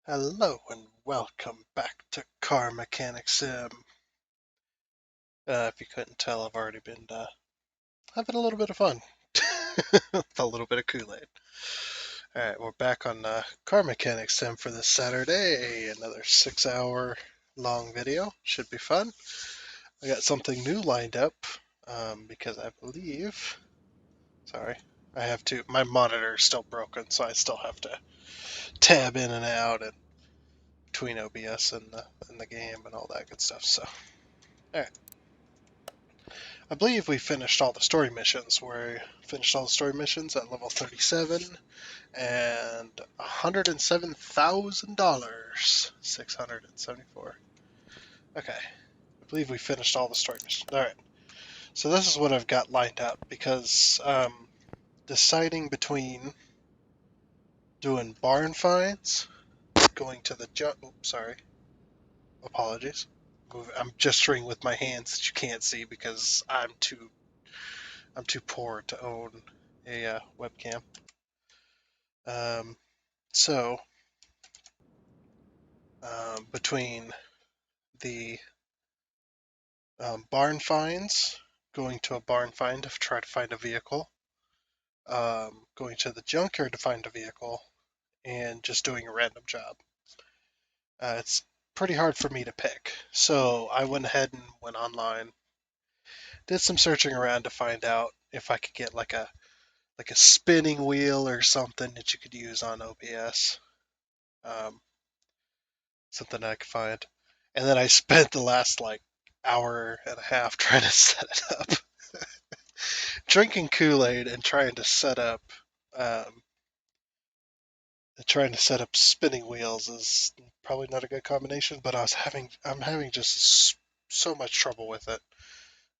Hello and welcome back to Car Mechanic Sim. If you couldn't tell, I've already been having a little bit of fun. A little bit of Kool-Aid. Alright, we're back on Car Mechanic Sim for this Saturday. Another 6-hour long video. Should be fun. I got something new lined up because I believe... Sorry. My monitor is still broken, so I still have to tab in and out and between OBS and the game and all that good stuff. So, alright. I believe we finished all the story missions. We finished all the story missions at level 37 and $107,000. 674. Okay. I believe we finished all the story missions. Alright. So this is what I've got lined up because deciding between doing barn finds, going to the oops, sorry. Apologies. I'm gesturing with my hands that you can't see because I'm too poor to own a webcam. Um, so, between the barn finds, going to a barn find to try to find a vehicle, going to the junkyard to find a vehicle, and just doing a random job. It's pretty hard for me to pick. So I went ahead and went online, did some searching around to find out if I could get like a spinning wheel or something that you could use on OBS. Something I could find. And then I spent the last hour and a half trying to set it up. Drinking Kool-Aid and um, trying to set up spinning wheels is probably not a good combination, but I'm having just so much trouble with it.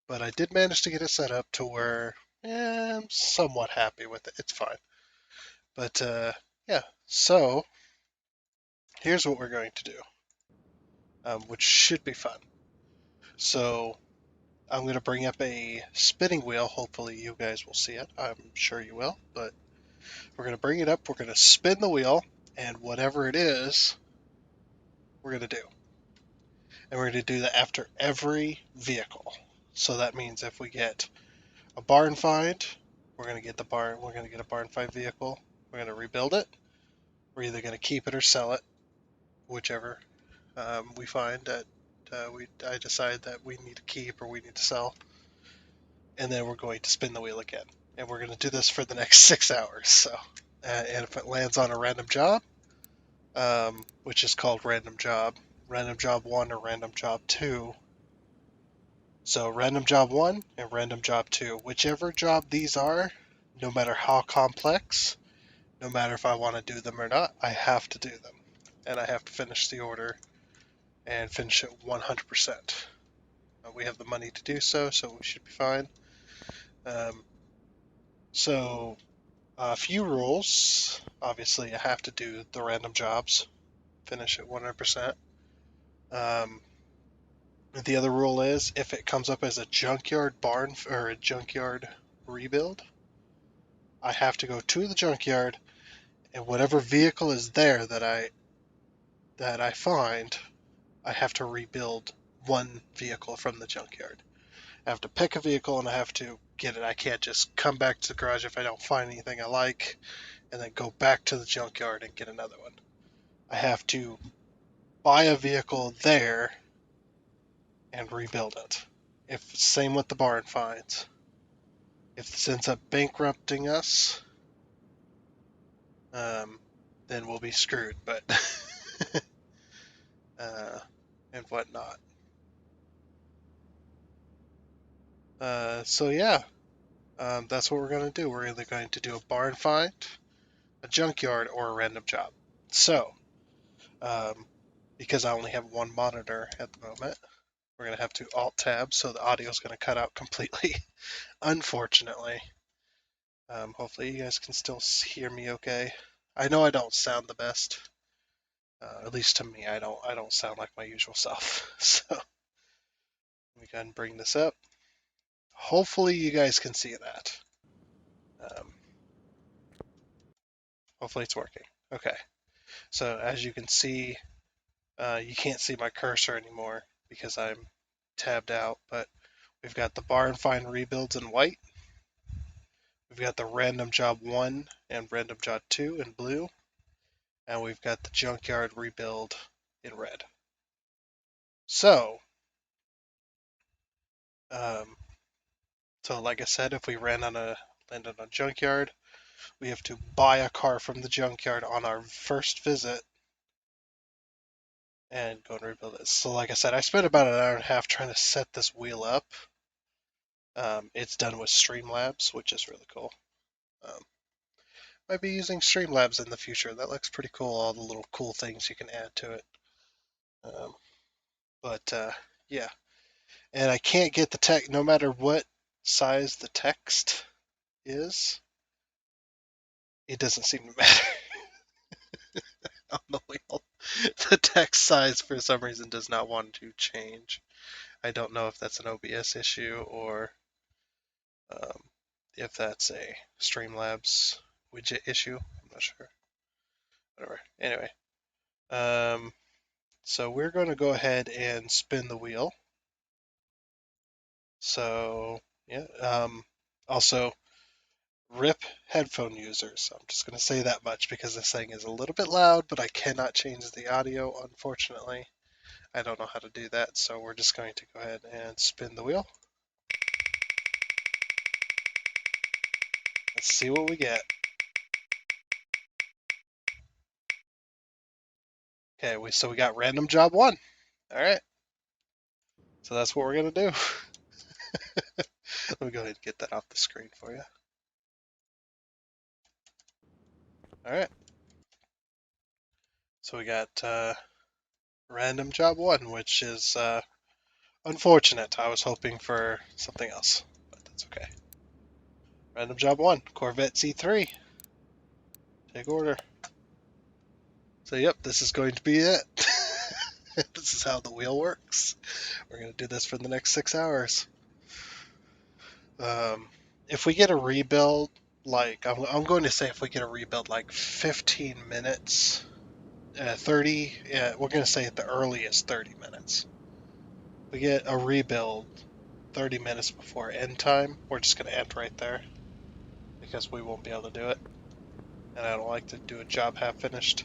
But I did manage to get it set up to where I'm somewhat happy with it. It's fine. But yeah, so here's what we're going to do, which should be fun. So I'm going to bring up a spinning wheel. Hopefully you guys will see it. I'm sure you will. But we're going to bring it up. We're going to spin the wheel. And whatever it is, we're going to do. And we're going to do that after every vehicle. So that means if we get a barn find, we're going to get a barn find vehicle. We're going to rebuild it. We're either going to keep it or sell it, whichever we find that I decide that we need to keep or we need to sell. And then we're going to spin the wheel again. And we're going to do this for the next 6 hours. So, and if it lands on a random job, which is called random job 1 or random job 2. So random job 1 and random job 2, whichever job these are, no matter how complex, no matter if I want to do them or not, I have to do them. And I have to finish the order and finish it 100%. We have the money to do so, so we should be fine. So a few rules. Obviously, I have to do the random jobs, finish at 100%. The other rule is if it comes up as a junkyard barn or a junkyard rebuild, I have to go to the junkyard and whatever vehicle is there that I find, I have to rebuild one vehicle from the junkyard. I have to pick a vehicle and I have to get it. I can't just come back to the garage if I don't find anything I like and then go back to the junkyard and get another one. I have to buy a vehicle there and rebuild it. If same with the barn finds. If this ends up bankrupting us, then we'll be screwed. But and whatnot. So yeah, that's what we're going to do. We're either going to do a barn find, a junkyard, or a random job. So, because I only have one monitor at the moment, we're going to have to alt tab, so the audio is going to cut out completely, unfortunately. Hopefully you guys can still hear me okay. I know I don't sound the best. At least to me, I don't sound like my usual self. So let me go ahead and bring this up. Hopefully you guys can see that. Um, Hopefully it's working. Okay. So as you can see, you can't see my cursor anymore because I'm tabbed out, but we've got the bar and find rebuilds in white. We've got the random job 1 and random job 2 in blue. And we've got the junkyard rebuild in red. So, um, like I said, if we land on a junkyard, we have to buy a car from the junkyard on our first visit and go and rebuild it. So like I said, I spent about an hour and a half trying to set this wheel up. It's done with Streamlabs, which is really cool. Might be using Streamlabs in the future. That looks pretty cool, all the little cool things you can add to it. Yeah. And I can't get the text, no matter what size the text is, it doesn't seem to matter on the wheel. The text size, for some reason, does not want to change. I don't know if that's an OBS issue or if that's a Streamlabs widget issue. I'm not sure. Whatever. Anyway, so we're going to go ahead and spin the wheel. So, yeah. Also, RIP headphone users. I'm just going to say that much because this thing is a little bit loud, but I cannot change the audio, unfortunately. I don't know how to do that, so we're just going to go ahead and spin the wheel. Let's see what we get. Okay, so we got random job 1. All right. So that's what we're going to do. Let me go ahead and get that off the screen for you. All right. So we got random job 1, which is unfortunate. I was hoping for something else, but that's okay. Random job 1, Corvette C3. Take order. So yep, this is going to be it. This is how the wheel works. We're going to do this for the next 6 hours. If we get a rebuild, like, I'm going to say if we get a rebuild like 15 minutes, 30, we're going to say at the earliest 30 minutes. If we get a rebuild 30 minutes before end time, we're just going to end right there because we won't be able to do it. And I don't like to do a job half finished.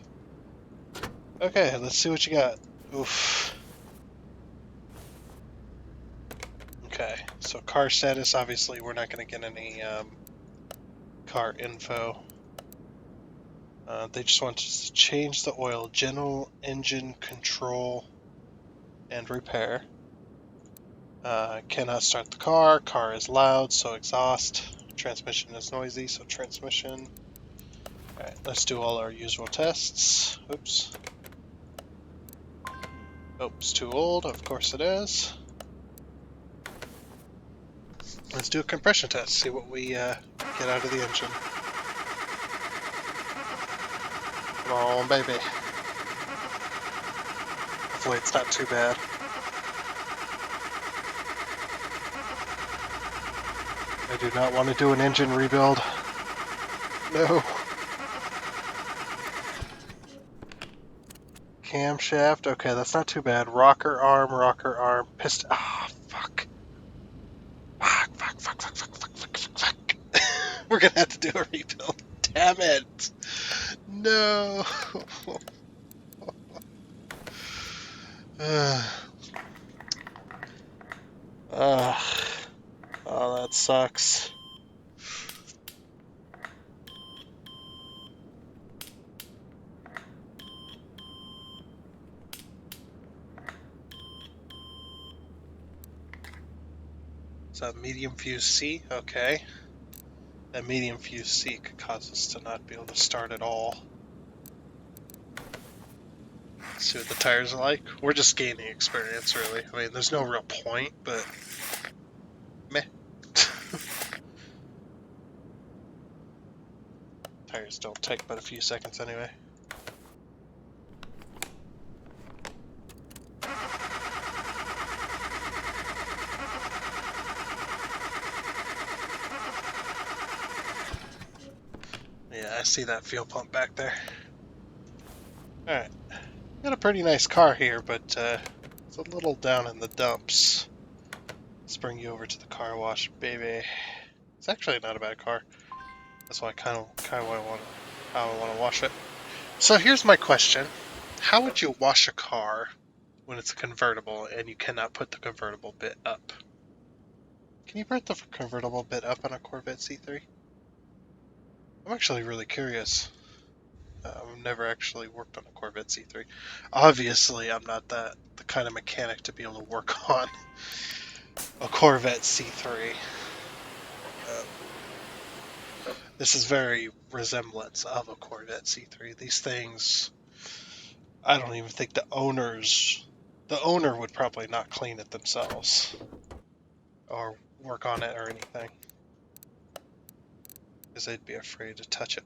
Okay, let's see what you got. Oof. Okay, so car status, obviously we're not going to get any car info. They just want us to change the oil, general engine control, and repair. Cannot start the car. Car is loud, so exhaust. Transmission is noisy, so transmission. Alright, let's do all our usual tests. Oops. Oops, too old. Of course it is. Let's do a compression test. See what we get out of the engine. Come on, baby. Hopefully it's not too bad. I do not want to do an engine rebuild. No. Camshaft. Okay, that's not too bad. Rocker arm, piston. Ah, fuck. Fuck. We're gonna have to do a rebuild. Damn it. No. Oh, that sucks. So medium fuse C, okay. That medium fuse C could cause us to not be able to start at all. Let's see what the tires are like. We're just gaining experience, really. I mean, there's no real point, but meh. Tires don't take but a few seconds anyway. Yeah, I see that fuel pump back there. Alright. Got a pretty nice car here, but it's a little down in the dumps. Let's bring you over to the car wash, baby. It's actually not a bad car. That's why I kind of want how I want to wash it. So here's my question: how would you wash a car when it's a convertible and you cannot put the convertible bit up? Can you put the convertible bit up on a Corvette C3? I'm actually really curious. I've never actually worked on a Corvette C3. Obviously, I'm not the kind of mechanic to be able to work on a Corvette C3. This is very resemblance of a Corvette C3. These things, I don't even think the owner would probably not clean it themselves or work on it or anything because they'd be afraid to touch it.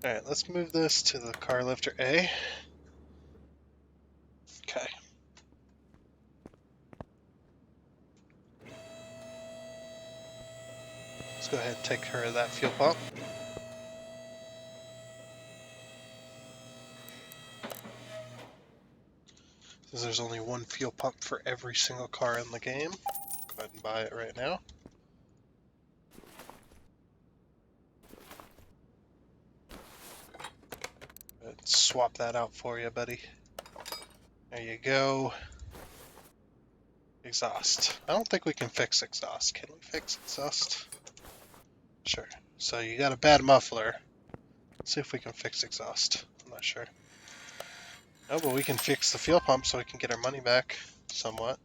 Alright, let's move this to the car lifter A. Okay. Let's go ahead and take care of that fuel pump. Because there's only one fuel pump for every single car in the game. Go ahead and buy it right now. Go ahead and swap that out for you, buddy. There you go. Exhaust. I don't think we can fix exhaust. Can we fix exhaust? Sure. So you got a bad muffler. Let's see if we can fix exhaust. I'm not sure. Oh, but we can fix the fuel pump so we can get our money back somewhat.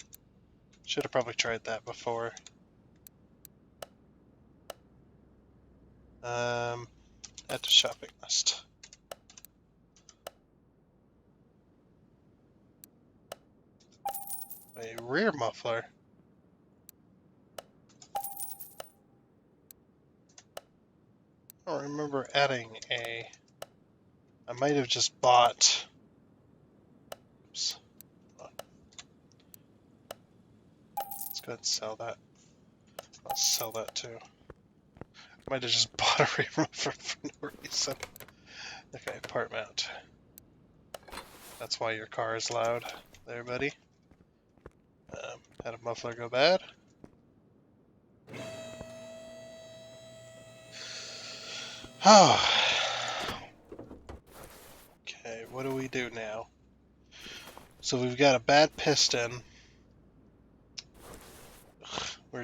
Should have probably tried that before. Add to shopping list. A rear muffler. I don't remember adding a... I might have just bought... Oops. Let's go ahead and sell that. I'll sell that too. I might have just bought a rear muffler for no reason. Okay, part mount. That's why your car is loud there, buddy. Had a muffler go bad. Oh. Okay, what do we do now? So we've got a bad piston. We're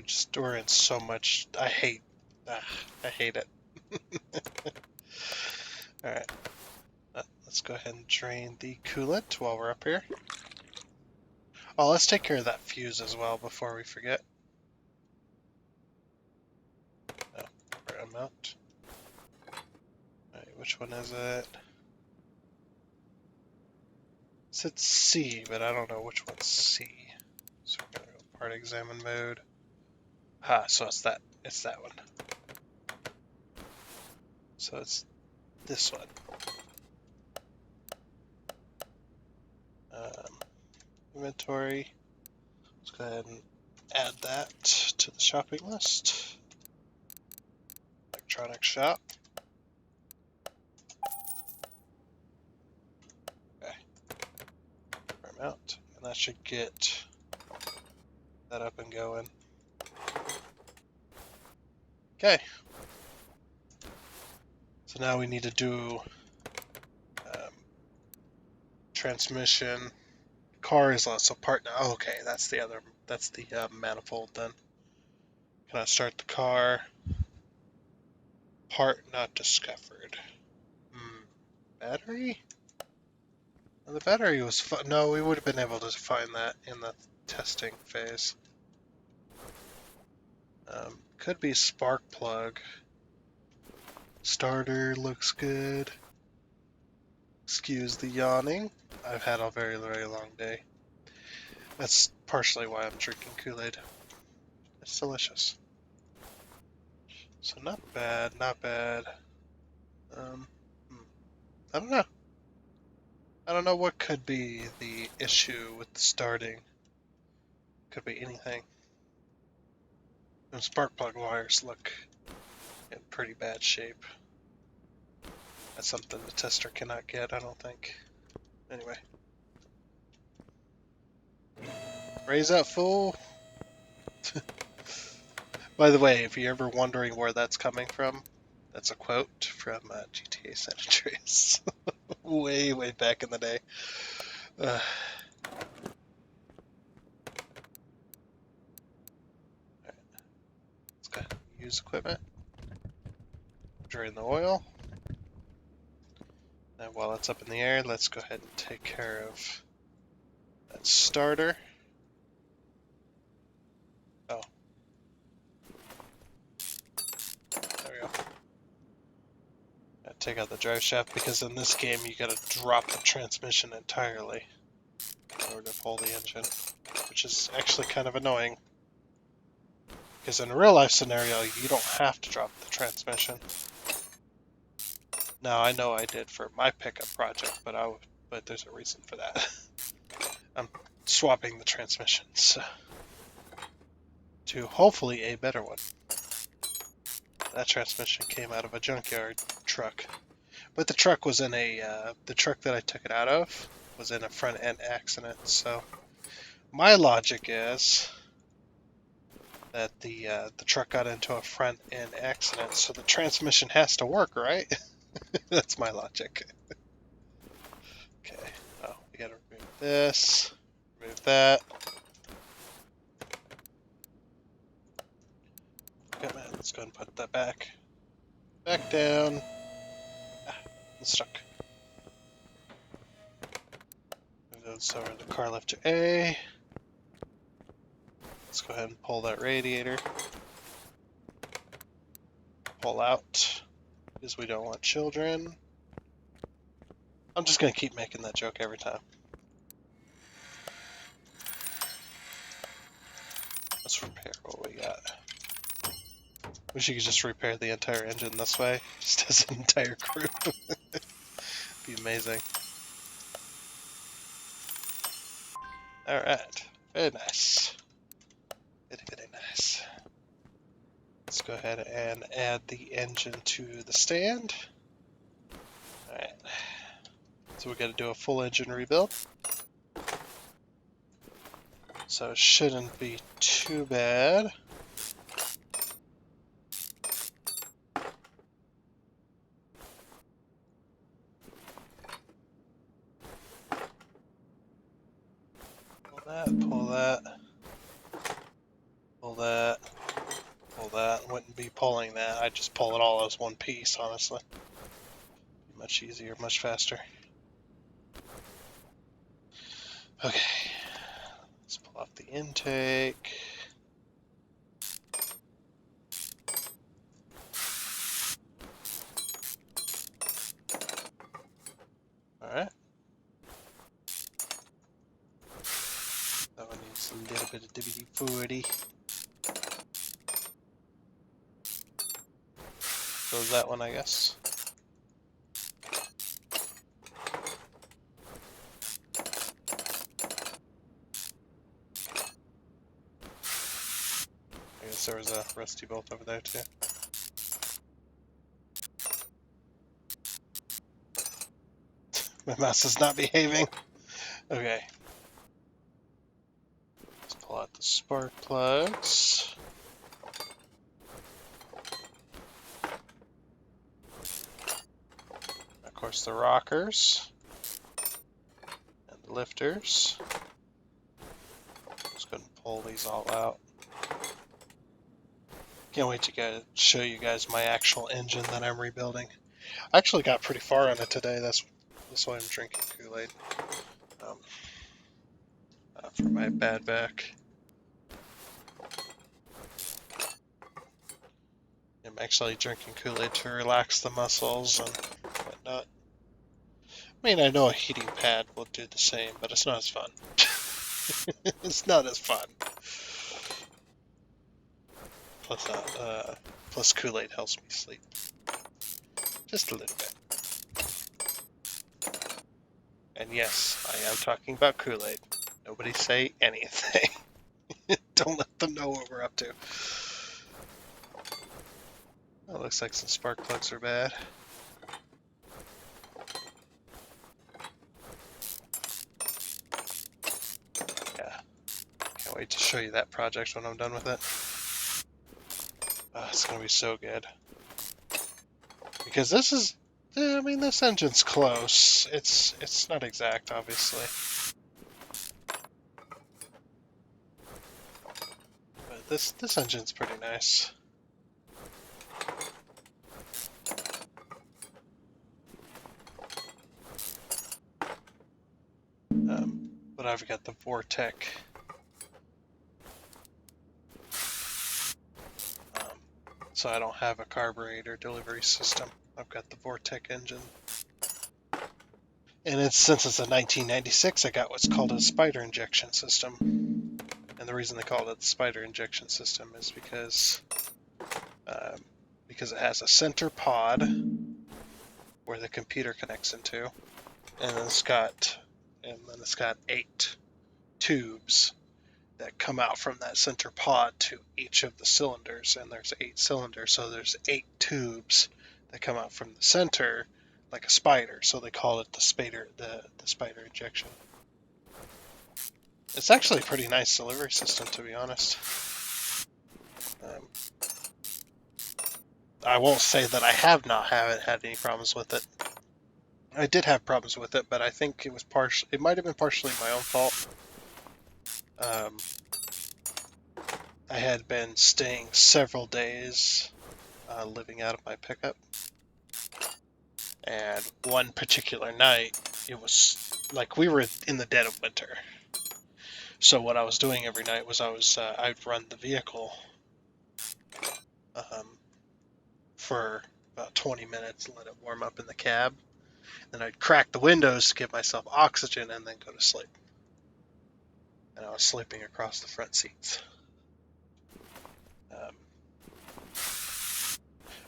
in so much. I hate it. Alright. Let's go ahead and drain the coolant while we're up here. Oh, let's take care of that fuse as well before we forget. Oh, amount. Alright, which one is it? It said C, but I don't know which one's C. So we're gonna go part examine mode. So it's that one. So it's this one. Inventory. Let's go ahead and add that to the shopping list. Electronic shop. Okay. Amount, and that should get that up and going. Okay. So now we need to do transmission. Car is also part. Oh, okay, that's the manifold then. Can I start the car? Part not discovered. Battery? Well, the battery was no, we would have been able to find that in the testing phase. Could be spark plug. Starter looks good. Excuse the yawning. I've had a very, very long day. That's partially why I'm drinking Kool-Aid. It's delicious. So not bad, not bad. I don't know. I don't know what could be the issue with the starting. Could be anything. Those spark plug wires look in pretty bad shape. That's something the tester cannot get, I don't think. Anyway. Raise that fool. By the way, if you're ever wondering where that's coming from, that's a quote from GTA San Andreas. Way, way back in the day. Let's go ahead and use equipment. Drain the oil. And while it's up in the air, let's go ahead and take care of that starter. Oh. There we go. Gotta take out the drive shaft because in this game you gotta drop the transmission entirely in order to pull the engine, which is actually kind of annoying. Because in a real life scenario, you don't have to drop the transmission. Now I know I did for my pickup project, but there's a reason for that. I'm swapping the transmissions to hopefully a better one. That transmission came out of a junkyard truck, but the truck was in the truck that I took it out of was in a front end accident. So my logic is that the truck got into a front end accident, so the transmission has to work, right? That's my logic. Okay. Oh, we gotta remove this. Remove that. Okay, man, let's go ahead and put that back. Back down. Ah, it's stuck. Move those over to car lifter A. Let's go ahead and pull that radiator. Pull out, because we don't want children. I'm just gonna keep making that joke every time. Let's repair what we got. Wish you could just repair the entire engine this way, just as an entire crew. Be amazing. Alright, very nice. Very, very nice. Let's go ahead and add the engine to the stand. Alright. So we gotta do a full engine rebuild. So it shouldn't be too bad. Pull that, pull that. Pull that. Pull that. Wouldn't be pulling that. I'd just pull it all as one piece, honestly. Much easier, much faster. Okay. Let's pull off the intake. Alright. That one needs a little bit of WD-40. So is that one, I guess. I guess there was a rusty bolt over there too. My mouse is not behaving. Okay. Let's pull out the spark plugs. Of course, the rockers. And the lifters. Just gonna pull these all out. Can't wait to show you guys my actual engine that I'm rebuilding. I actually got pretty far on it today. That's why I'm drinking Kool-Aid. For my bad back. I'm actually drinking Kool-Aid to relax the muscles and whatnot. I mean, I know a heating pad will do the same, but it's not as fun. It's not as fun. Plus Kool-Aid helps me sleep. Just a little bit. And yes, I am talking about Kool-Aid. Nobody say anything. Don't let them know what we're up to. Oh, looks like some spark plugs are bad. Can't wait to show you that project when I'm done with it. It's gonna be so good. Because this is, I mean, this engine's close. It's not exact, obviously. But this engine's pretty nice. But I've got the Vortec. So I don't have a carburetor delivery system. I've got the Vortec engine. And since it's a 1996, I got what's called a spider injection system. And the reason they call it the spider injection system is because it has a center pod where the computer connects into, and then it's got 8 tubes that come out from that center pod to each of the cylinders, and there's 8 cylinders, so there's 8 tubes that come out from the center like a spider, so they call it the spider injection. It's actually a pretty nice delivery system, to be honest. I won't say that I haven't had any problems with it. I did have problems with it, but I think it might have been partially my own fault. I had been staying several days living out of my pickup, and one particular night, it was like we were in the dead of winter. So what I was doing every night was I'd run the vehicle for about 20 minutes, let it warm up in the cab. Then I'd crack the windows to give myself oxygen and then go to sleep. And I was sleeping across the front seats.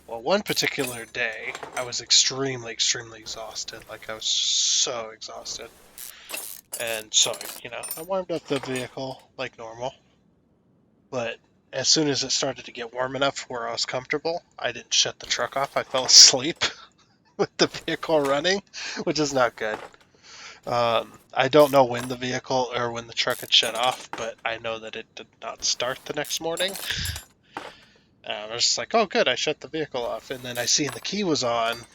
Well, one particular day, I was extremely, extremely exhausted. Like, I was so exhausted. And so, I warmed up the vehicle like normal. But as soon as it started to get warm enough where I was comfortable, I didn't shut the truck off. I fell asleep with the vehicle running, which is not good. I don't know when the vehicle or when the truck had shut off, but I know that it did not start the next morning. I was just like, oh good, I shut the vehicle off. And then I seen the key was on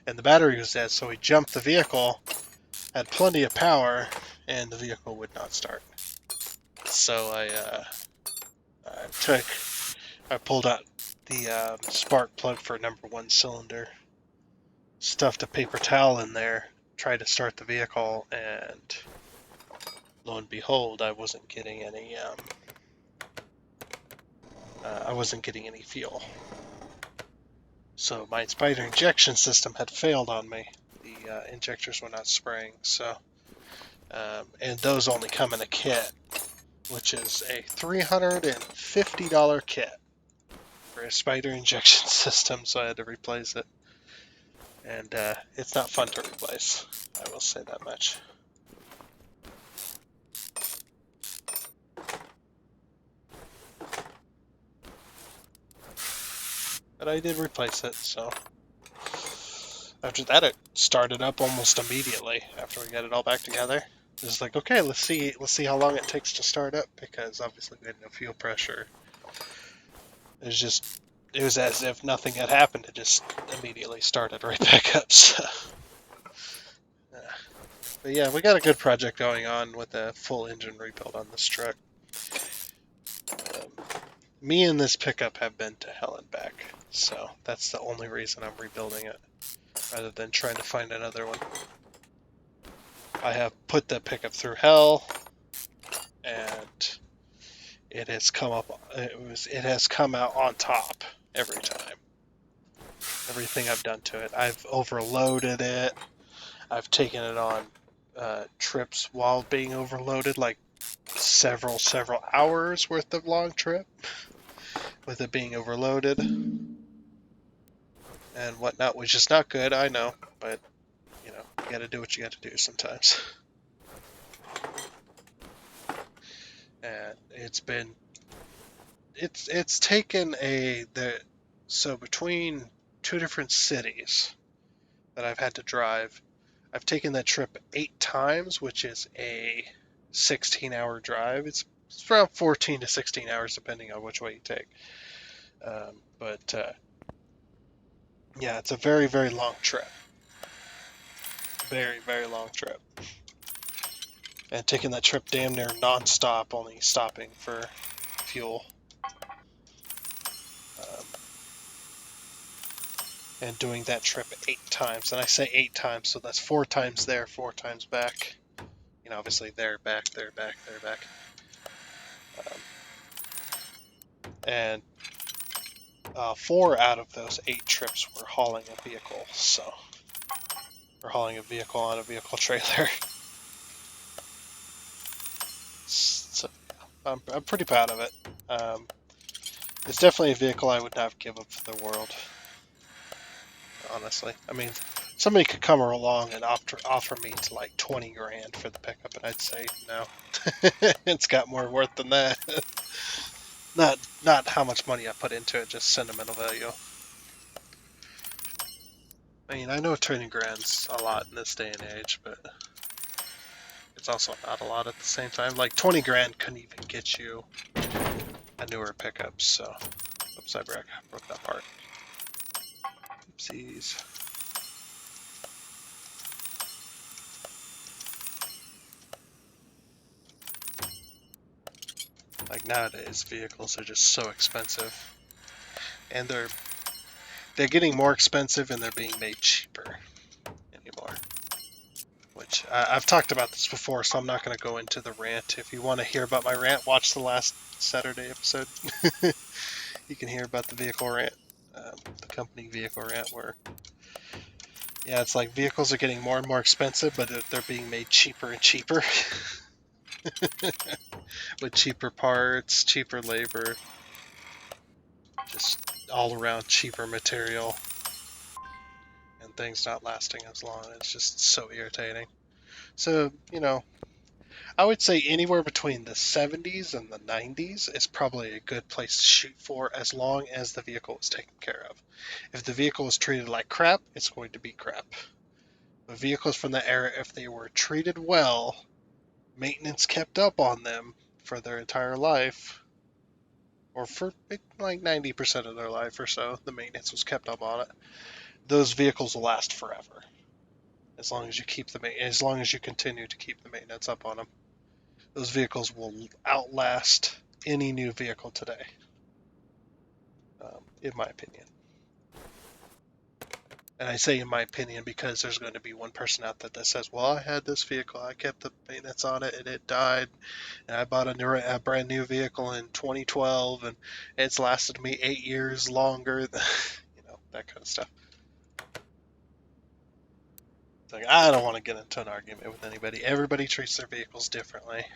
and the battery was dead, so we jumped the vehicle, had plenty of power, and the vehicle would not start. So I pulled out the spark plug for number 1 cylinder, stuffed a paper towel in there, tried to start the vehicle, and lo and behold, I wasn't getting any fuel. So my spider injection system had failed on me. The injectors were not spraying, so and those only come in a kit, which is a $350 kit for a spider injection system, so I had to replace it. And it's not fun to replace, I will say that much. But I did replace it, so after that it started up almost immediately after we got it all back together. It was like, okay, let's see how long it takes to start up, because obviously we had no fuel pressure. It was as if nothing had happened. It just immediately started right back up. So. But yeah, we got a good project going on with a full engine rebuild on this truck. Me and this pickup have been to hell and back, so that's the only reason I'm rebuilding it, rather than trying to find another one. I have put the pickup through hell, and it has come out on top every time. Everything I've done to it, I've overloaded it. I've taken it on trips while being overloaded, like several hours worth of long trip with it being overloaded and whatnot, which is not good, I know, but you gotta do what you gotta do sometimes. And it's taken so between 2 different cities that I've had to drive, I've taken that trip 8 times, which is a 16-hour drive. It's It's around 14 to 16 hours, depending on which way you take. But yeah, it's a very, very long trip. Very, very long trip. And taking that trip damn near non-stop, only stopping for fuel. And doing that trip 8 times. And I say 8 times, so that's 4 times there, 4 times back. You know, obviously there, back, there, back, there, back. And 4 out of those 8 trips were hauling a vehicle, so we're hauling a vehicle on a vehicle trailer. So I'm pretty proud of it. It's definitely a vehicle I would not give up for the world, honestly. I mean, somebody could come along and offer me to like 20 grand for the pickup, and I'd say no. It's got more worth than that. Not how much money I put into it, just sentimental value. I mean, I know 20 grand's a lot in this day and age, but it's also not a lot at the same time. Like 20 grand couldn't even get you a newer pickup, so oops, I broke that part. Oopsies. Like nowadays, vehicles are just so expensive, and they're getting more expensive, and they're being made cheaper anymore. Which I've talked about this before, so I'm not going to go into the rant. If you want to hear about my rant, watch the last Saturday episode. You can hear about the vehicle rant, the company vehicle rant, where yeah, it's like vehicles are getting more and more expensive, but they're being made cheaper and cheaper. With cheaper parts, cheaper labor, just all around cheaper material, and things not lasting as long. It's just so irritating. So, you know, I would say anywhere between the 70s and the 90s is probably a good place to shoot for, as long as the vehicle is taken care of. If the vehicle is treated like crap, it's going to be crap. The vehicles from that era, if they were treated well, maintenance kept up on them for their entire life, or for like 90% of their life or so, the maintenance was kept up on it. Those vehicles will last forever, as long as you continue to keep the maintenance up on them. Those vehicles will outlast any new vehicle today, in my opinion. And I say in my opinion because there's going to be one person out there that says, well, I had this vehicle, I kept the maintenance on it, and it died, and I bought a brand new vehicle in 2012, and it's lasted me 8 years longer, that kind of stuff. It's like, I don't want to get into an argument with anybody. Everybody treats their vehicles differently.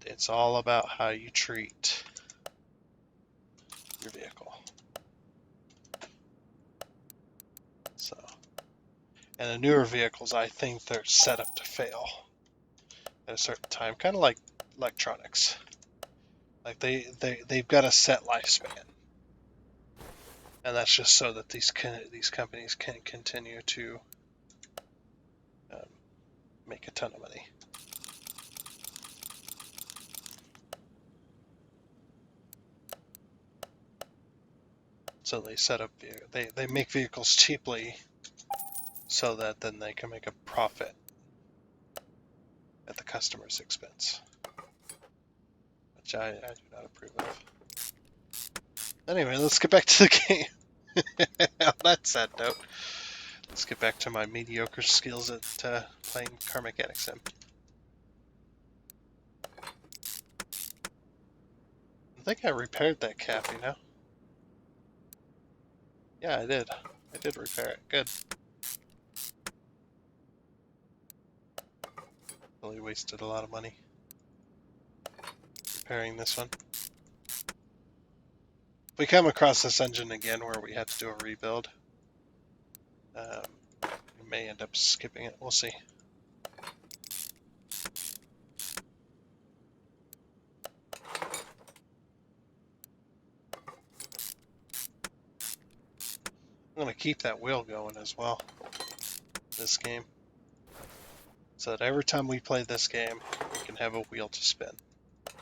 It's all about how you treat your vehicle. So, and the newer vehicles, I think they're set up to fail at a certain time, kind of like electronics. Like they've got a set lifespan, and that's just so that these companies can continue to make a ton of money. So they set up they make vehicles cheaply, so that then they can make a profit at the customer's expense, which I do not approve of. Anyway, let's get back to the game. On that sad note, let's get back to my mediocre skills at playing Car Mechanic Sim. I think I repaired that cap, you know? Yeah, I did. I did repair it. Good. Really wasted a lot of money repairing this one. If we come across this engine again where we have to do a rebuild, we may end up skipping it. We'll see. I'm going to keep that wheel going as well, this game, so that every time we play this game, we can have a wheel to spin to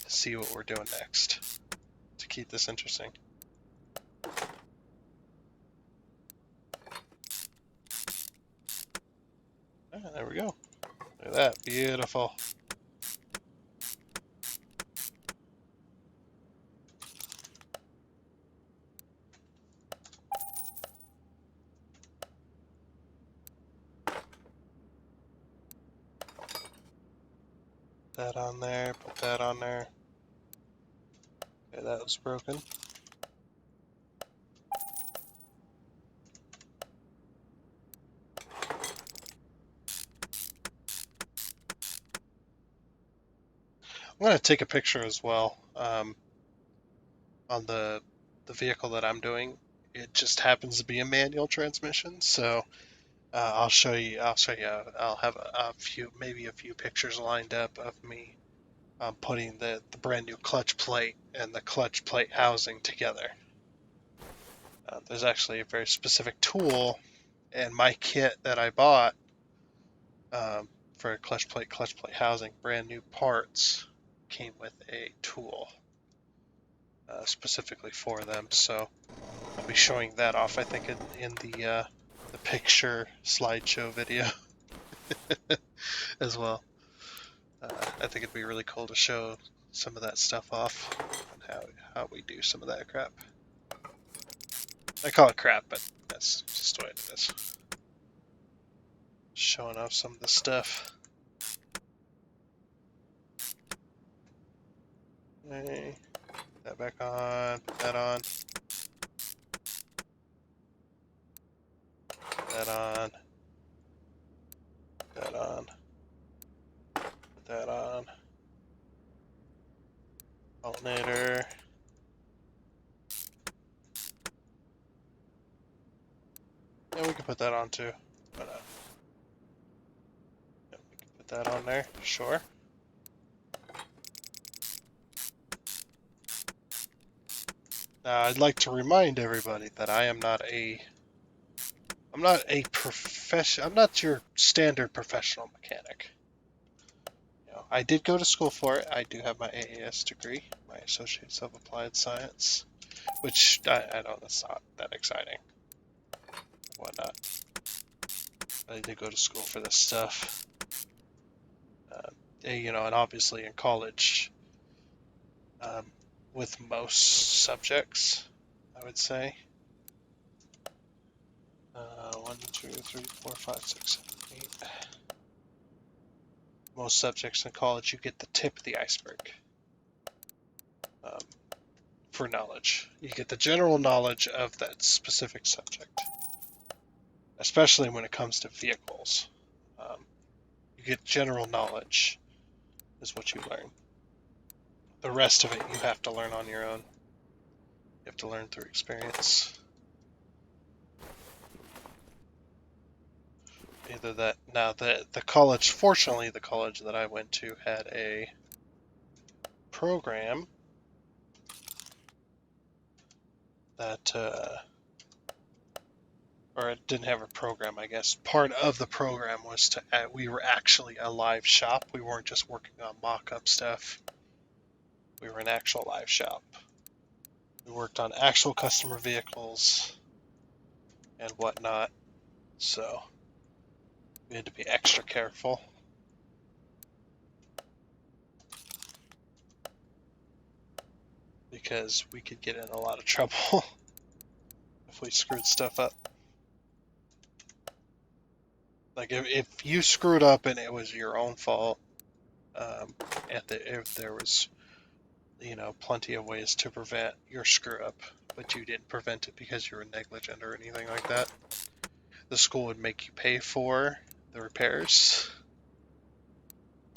see what we're doing next to keep this interesting. Ah, there we go. Look at that. Beautiful. That on there, put that on there. Okay, that was broken. I'm going to take a picture as well on the vehicle that I'm doing. It just happens to be a manual transmission, so I'll show you. I'll have a few, maybe a few pictures lined up of me putting the brand new clutch plate and the clutch plate housing together. There's actually a very specific tool in my kit that I bought for a clutch plate housing. Brand new parts came with a tool specifically for them, so I'll be showing that off, I think, in the picture slideshow video as well. I think it'd be really cool to show some of that stuff off and how we do some of that crap. I call it crap, but that's just the way it is. Showing off some of the stuff. Okay, put that back on, put that on. Put that on. Put that on. Put that on. Alternator. Yeah, we can put that on too. Why not? Yeah, we can put that on there, sure. Now, I'd like to remind everybody that I'm not your standard professional mechanic. You know, I did go to school for it. I do have my AAS degree, my Associates of Applied Science, which I know that's not that exciting. Whatnot. I did go to school for this stuff. You know, and obviously in college, with most subjects, I would say. 1, 2, 3, 4, 5, 6, 7, 8. Most subjects in college, you get the tip of the iceberg for knowledge. You get the general knowledge of that specific subject, especially when it comes to vehicles. You get general knowledge is what you learn. The rest of it you have to learn on your own. You have to learn through experience. Either that. Now, the college, fortunately, the college that I went to had a program that, or it didn't have a program, I guess. Part of the program was we were actually a live shop. We weren't just working on mock-up stuff. We were an actual live shop. We worked on actual customer vehicles and whatnot, so we had to be extra careful. Because we could get in a lot of trouble if we screwed stuff up. Like if you screwed up and it was your own fault, if there was, you know, plenty of ways to prevent your screw up, but you didn't prevent it because you were negligent or anything like that, the school would make you pay for the repairs,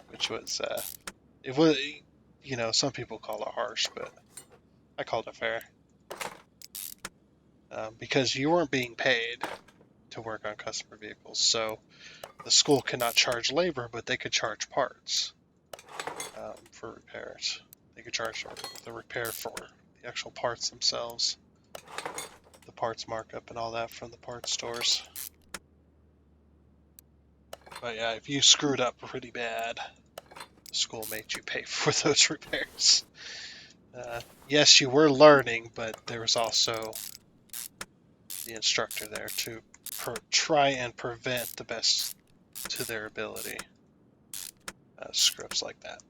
which was, it was, you know, some people call it harsh, but I called it fair. Because you weren't being paid to work on customer vehicles, so the school cannot charge labor, but they could charge parts for repairs. They could charge the repair for the actual parts themselves, the parts markup and all that from the parts stores. But yeah, if you screwed up pretty bad, the school made you pay for those repairs. Yes, you were learning, but there was also the instructor there to try and prevent the best to their ability scripts like that.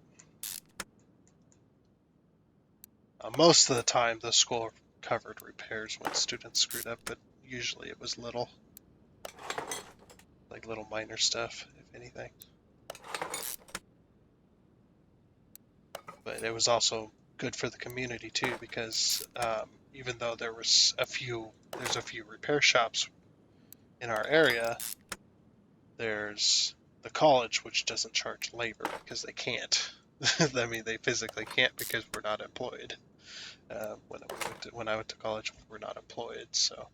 Most of the time, the school covered repairs when students screwed up, but usually it was little, like little minor stuff, if anything. But it was also good for the community too, because even though there's a few repair shops in our area, there's the college, which doesn't charge labor because they can't. I mean, they physically can't because we're not employed. When I went to college, we're not employed, so.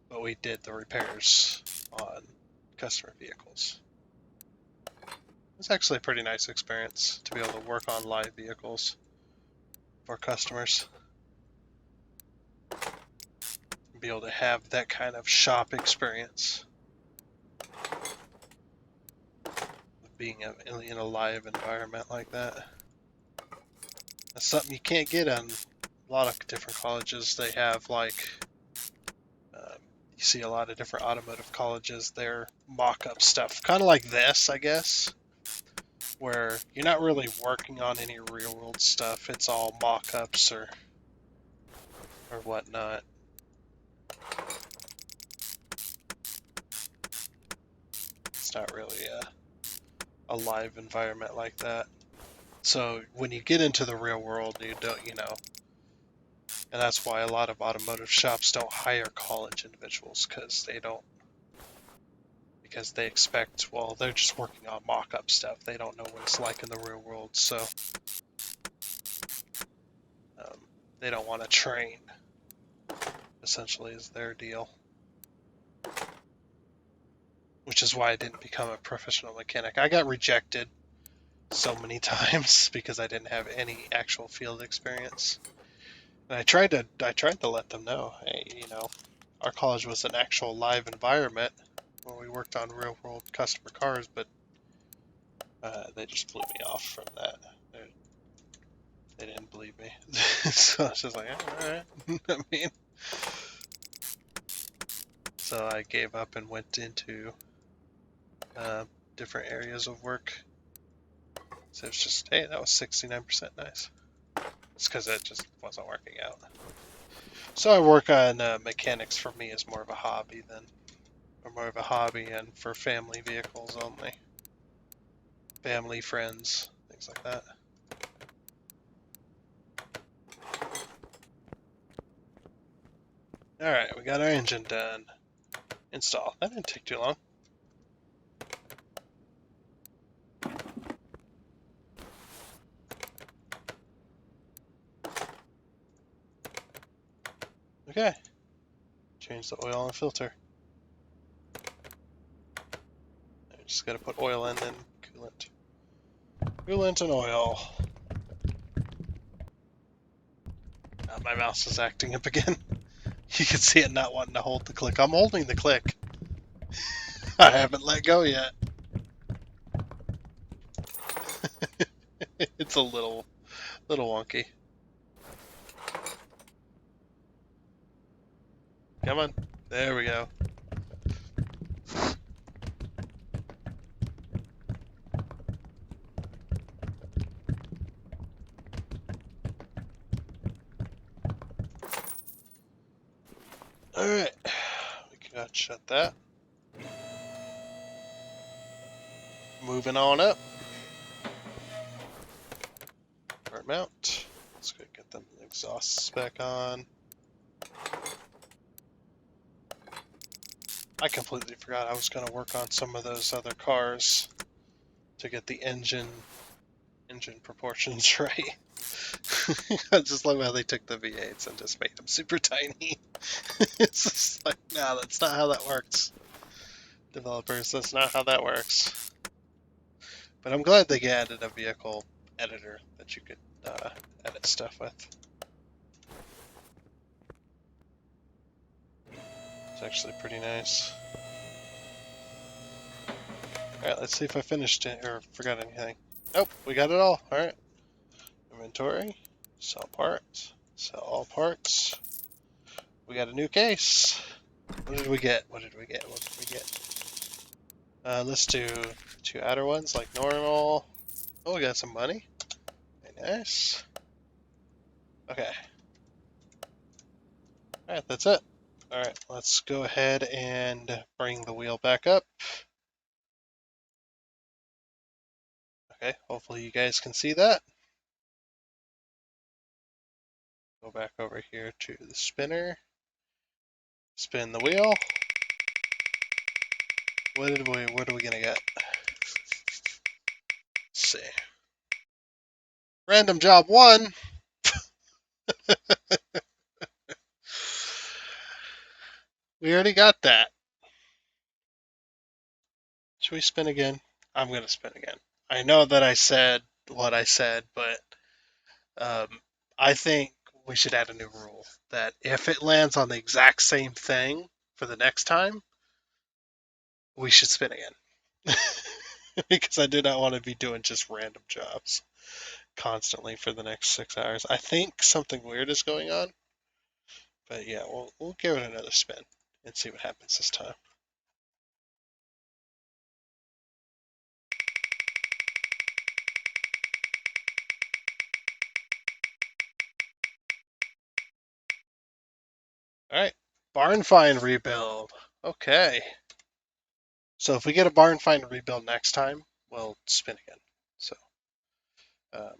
But we did the repairs on customer vehicles. It's actually a pretty nice experience to be able to work on live vehicles for customers. Be able to have that kind of shop experience. Being in a live environment like that. That's something you can't get on a lot of different colleges. They have like, you see a lot of different automotive colleges, they're mock-up stuff. Kind of like this, I guess, where you're not really working on any real-world stuff. It's all mock-ups or whatnot. It's not really a live environment like that. So when you get into the real world, you don't, and that's why a lot of automotive shops don't hire college individuals, because they expect, well, they're just working on mock-up stuff. They don't know what it's like in the real world, so they don't want to train, essentially, is their deal. Which is why I didn't become a professional mechanic. I got rejected so many times because I didn't have any actual field experience. And I tried to let them know, hey, our college was an actual live environment where we worked on real world customer cars, but they just blew me off from that. They didn't believe me. So I was just like, alright. I mean, so I gave up and went into different areas of work. So it's just, hey, that was 69% nice. It's because it just wasn't working out. So I work on mechanics. For me is more of a hobby and for family vehicles only. Family, friends, things like that. Alright, we got our engine done. Install. That didn't take too long. Okay. Change the oil and filter. I just gotta put oil in and coolant. Coolant and oil. My mouse is acting up again. You can see it not wanting to hold the click. I'm holding the click. I haven't let go yet. It's a little wonky. Come on. There we go. Alright. We can shut that. Moving on up. Our mount. Let's go get them exhausts back on. I completely forgot I was going to work on some of those other cars to get the engine proportions right. I just love how they took the V8s and just made them super tiny. It's just like, no, that's not how that works. Developers, that's not how that works. But I'm glad they added a vehicle editor that you could edit stuff with. It's actually pretty nice. Alright, let's see if I finished it or forgot anything. Oh, we got it all. All right. Inventory. Sell parts. Sell all parts. We got a new case. What did we get? What did we get? What did we get? Let's do 2 outer ones like normal. Oh, we got some money. Very nice. Okay. All right, that's it. All right, let's go ahead and bring the wheel back up. Okay, hopefully you guys can see that. Go back over here to the spinner. Spin the wheel. What are we gonna get? Let's see. Random job 1. We already got that. Should we spin again? I'm gonna spin again. I know that I said what I said, but um, I think we should add a new rule that if it lands on the exact same thing for the next time, we should spin again. Because I do not want to be doing just random jobs constantly for the next 6 hours. I think something weird is going on, but yeah, we'll give it another spin and see what happens this time. All right, barn find rebuild. Okay, so if we get a barn find rebuild next time, we'll spin again. So um,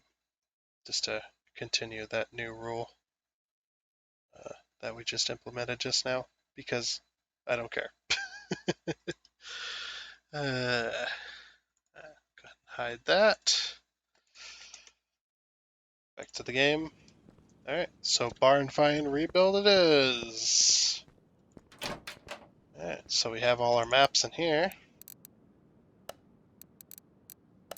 just to continue that new rule that we just implemented just now, because I don't care. Go ahead and hide that. Back to the game. All right, so barn find rebuild it is. All right, so we have all our maps in here.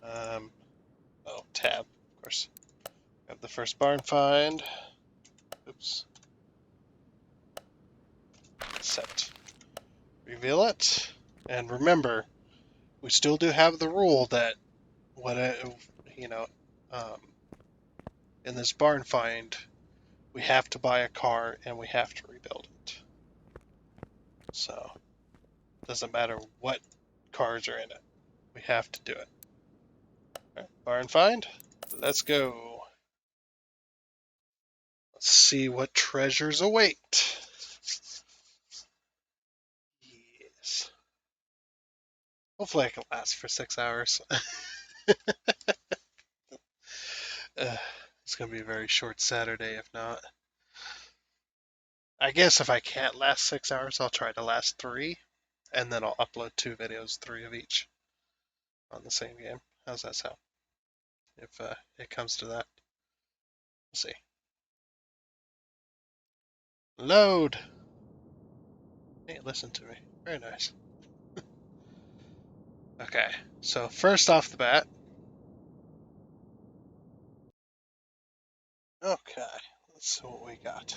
Oh, tab, of course. Got the first barn find. Oops. Set. Reveal it. And remember, we still do have the rule that when you know, um, in this barn find, we have to buy a car and we have to rebuild it. So, doesn't matter what cars are in it. We have to do it. All right, barn find. Let's go. Let's see what treasures await. Yes. Hopefully I can last for 6 hours. It's going to be a very short Saturday if not. I guess if I can't last 6 hours, I'll try to last 3, and then I'll upload 2 videos, 3 of each, on the same game. How's that sound? If it comes to that. We'll see. Load! Hey, listen to me. Very nice. Okay, so first off the bat. Okay, let's see what we got.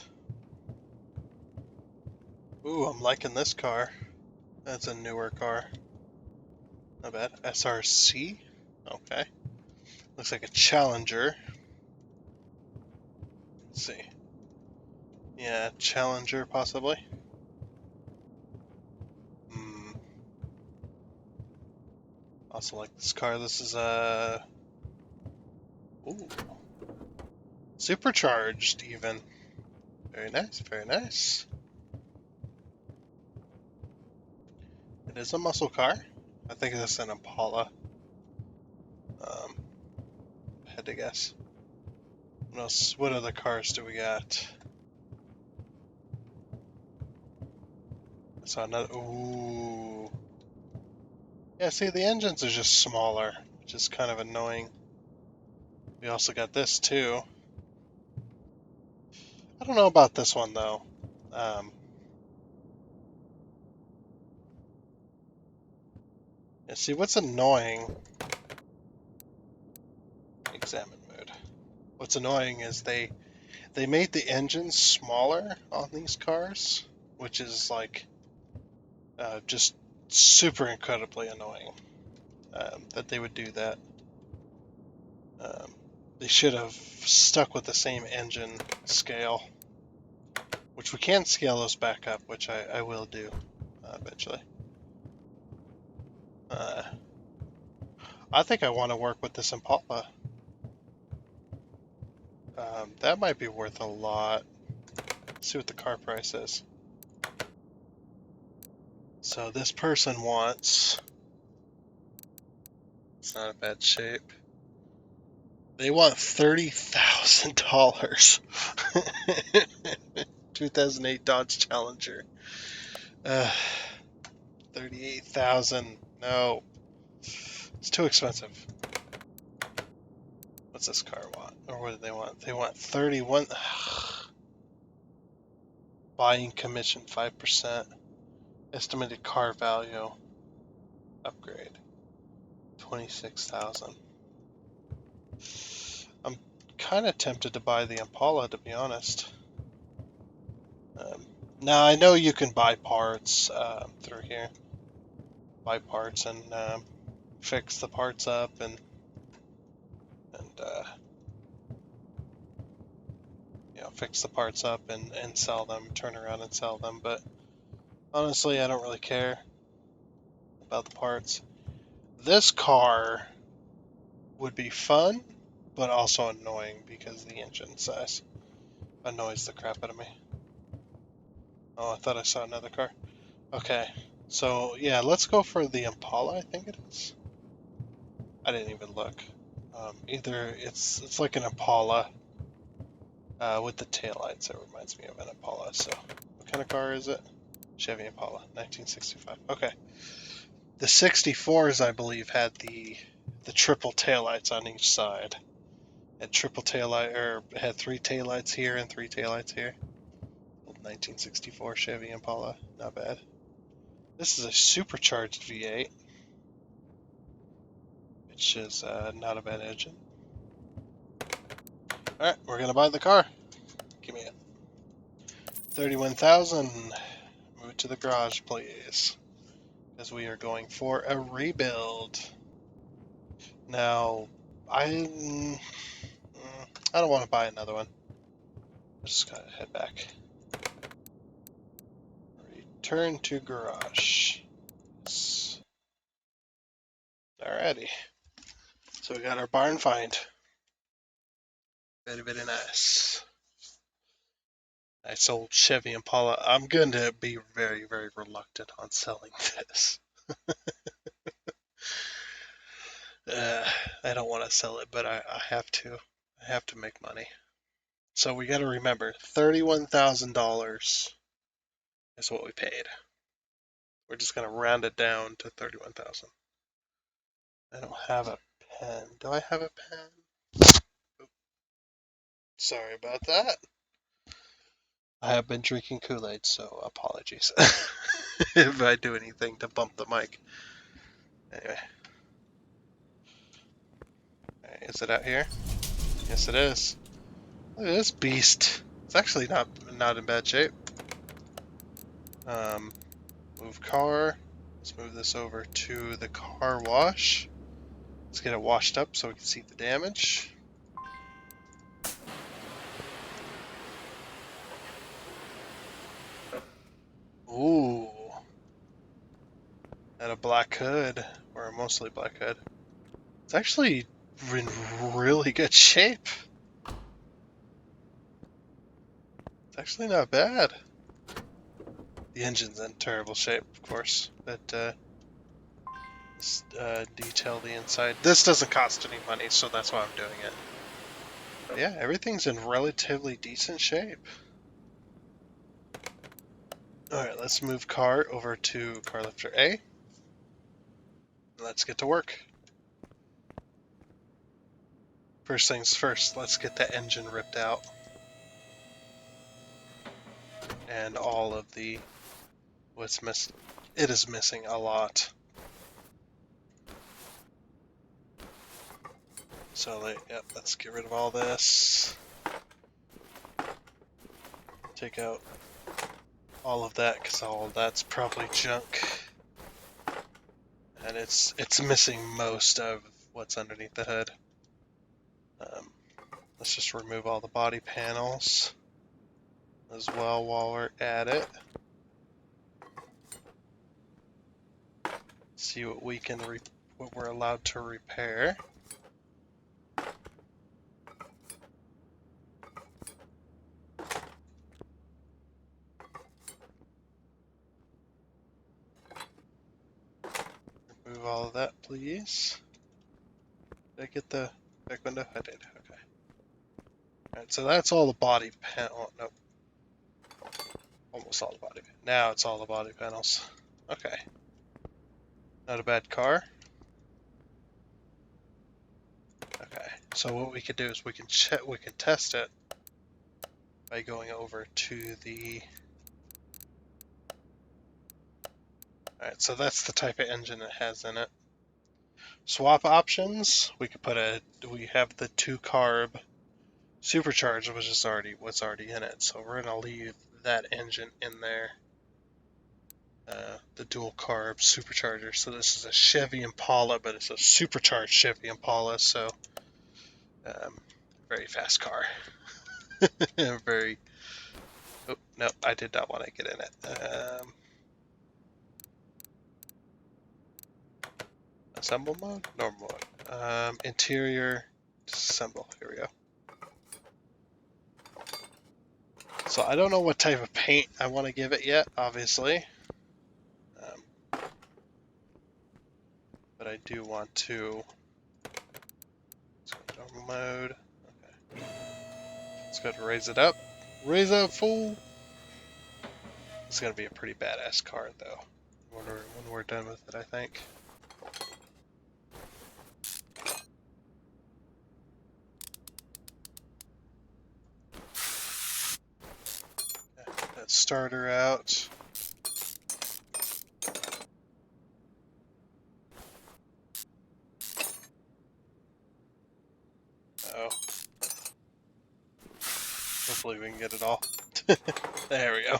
Ooh, I'm liking this car. That's a newer car. Not bad. SRC? Okay. Looks like a Challenger. Let's see. Yeah, Challenger possibly. Hmm. Also like this car. This is a ooh, supercharged even. Very nice, very nice. It is a muscle car. I think it's an Impala. Um, had to guess. What else? What other cars do we got? I saw another. Ooh. Yeah, see, the engines are just smaller, which is kind of annoying. We also got this too. I don't know about this one though. Yeah, see, what's annoying? Examine mode. What's annoying is they made the engines smaller on these cars, which is like just super incredibly annoying that they would do that. They should have stuck with the same engine scale, which we can scale those back up, which I will do eventually. I think I want to work with this Impala. That might be worth a lot. Let's see what the car price is. So this person wants... It's not a bad shape. They want $30,000. 2008 Dodge Challenger. 38,000. No. It's too expensive. What's this car want? Or what do they want? They want 31. Buying commission 5%. Estimated car value. Upgrade. 26,000. I'm kind of tempted to buy the Impala, to be honest. Now I know you can buy parts through here. Buy parts and fix the parts up and you know, fix the parts up and sell them, turn around and sell them. But honestly, I don't really care about the parts. This car would be fun, but also annoying because the engine size annoys the crap out of me. Oh, I thought I saw another car. Okay, so yeah, let's go for the Impala, I think it is. I didn't even look. Either it's like an Impala with the taillights. It reminds me of an Impala. So, what kind of car is it? Chevy Impala, 1965. Okay. The 64s, I believe, had the triple taillights on each side. Had triple taillight, or had 3 taillights here and 3 taillights here. Old 1964 Chevy Impala, not bad. This is a supercharged V8, which is not a bad engine. All right, we're gonna buy the car. Give me it. 31,000. Move it to the garage, please, because we are going for a rebuild. Now, I don't want to buy another one. I just gotta head back. Return to garage. Yes. Alrighty. So we got our barn find. Very, very nice. Nice old Chevy Impala. I'm going to be very, very reluctant on selling this. I don't want to sell it, but I have to. I have to make money. So we got to remember, $31,000 is what we paid. We're just going to round it down to 31,000. I don't have a pen. Do I have a pen? Oop. Sorry about that. I have been drinking Kool-Aid, so apologies if I do anything to bump the mic. Anyway. Right, is it out here? Yes, it is. Look at this beast. It's actually not in bad shape. Move car. Let's move this over to the car wash. Let's get it washed up so we can see the damage. Ooh. And a black hood, or a mostly black hood. It's actually in really good shape. It's actually not bad. The engine's in terrible shape, of course, but let's detail the inside. This doesn't cost any money, so that's why I'm doing it. But yeah, everything's in relatively decent shape. Alright, let's move car over to car lifter A. Let's get to work. First things first, let's get the engine ripped out. And all of the what's missing. It is missing a lot. So yep, let's get rid of all this. Take out all of that because all of that's probably junk. And it's missing most of what's underneath the hood. Let's just remove all the body panels as well while we're at it. See what we can what we're allowed to repair. Remove all of that, please. Did I get the back window? I did. Okay. Alright, so that's all the body panel. Nope. Almost all the body. Now it's all the body panels. Okay. Not a bad car. Okay. So what we could do is we can check. We can test it by going over to the. Alright, so that's the type of engine it has in it. Swap options. We could put a. We have the 2-carb supercharged, which is what's already in it. So we're gonna leave that engine in there. The dual carb supercharger. So this is a Chevy Impala, but it's a supercharged Chevy Impala. So very fast car. Very. Oh no, I did not want to get in it. Assemble mode, normal mode. Interior, disassemble. Here we go. So I don't know what type of paint I want to give it yet, obviously. But I do want to. Let's go to normal mode. Okay. Let's go to raise it up. Raise up, fool! It's gonna be a pretty badass car, though, when we're done with it, I think. Okay, let's start her out. Oh. Hopefully we can get it all. There we go.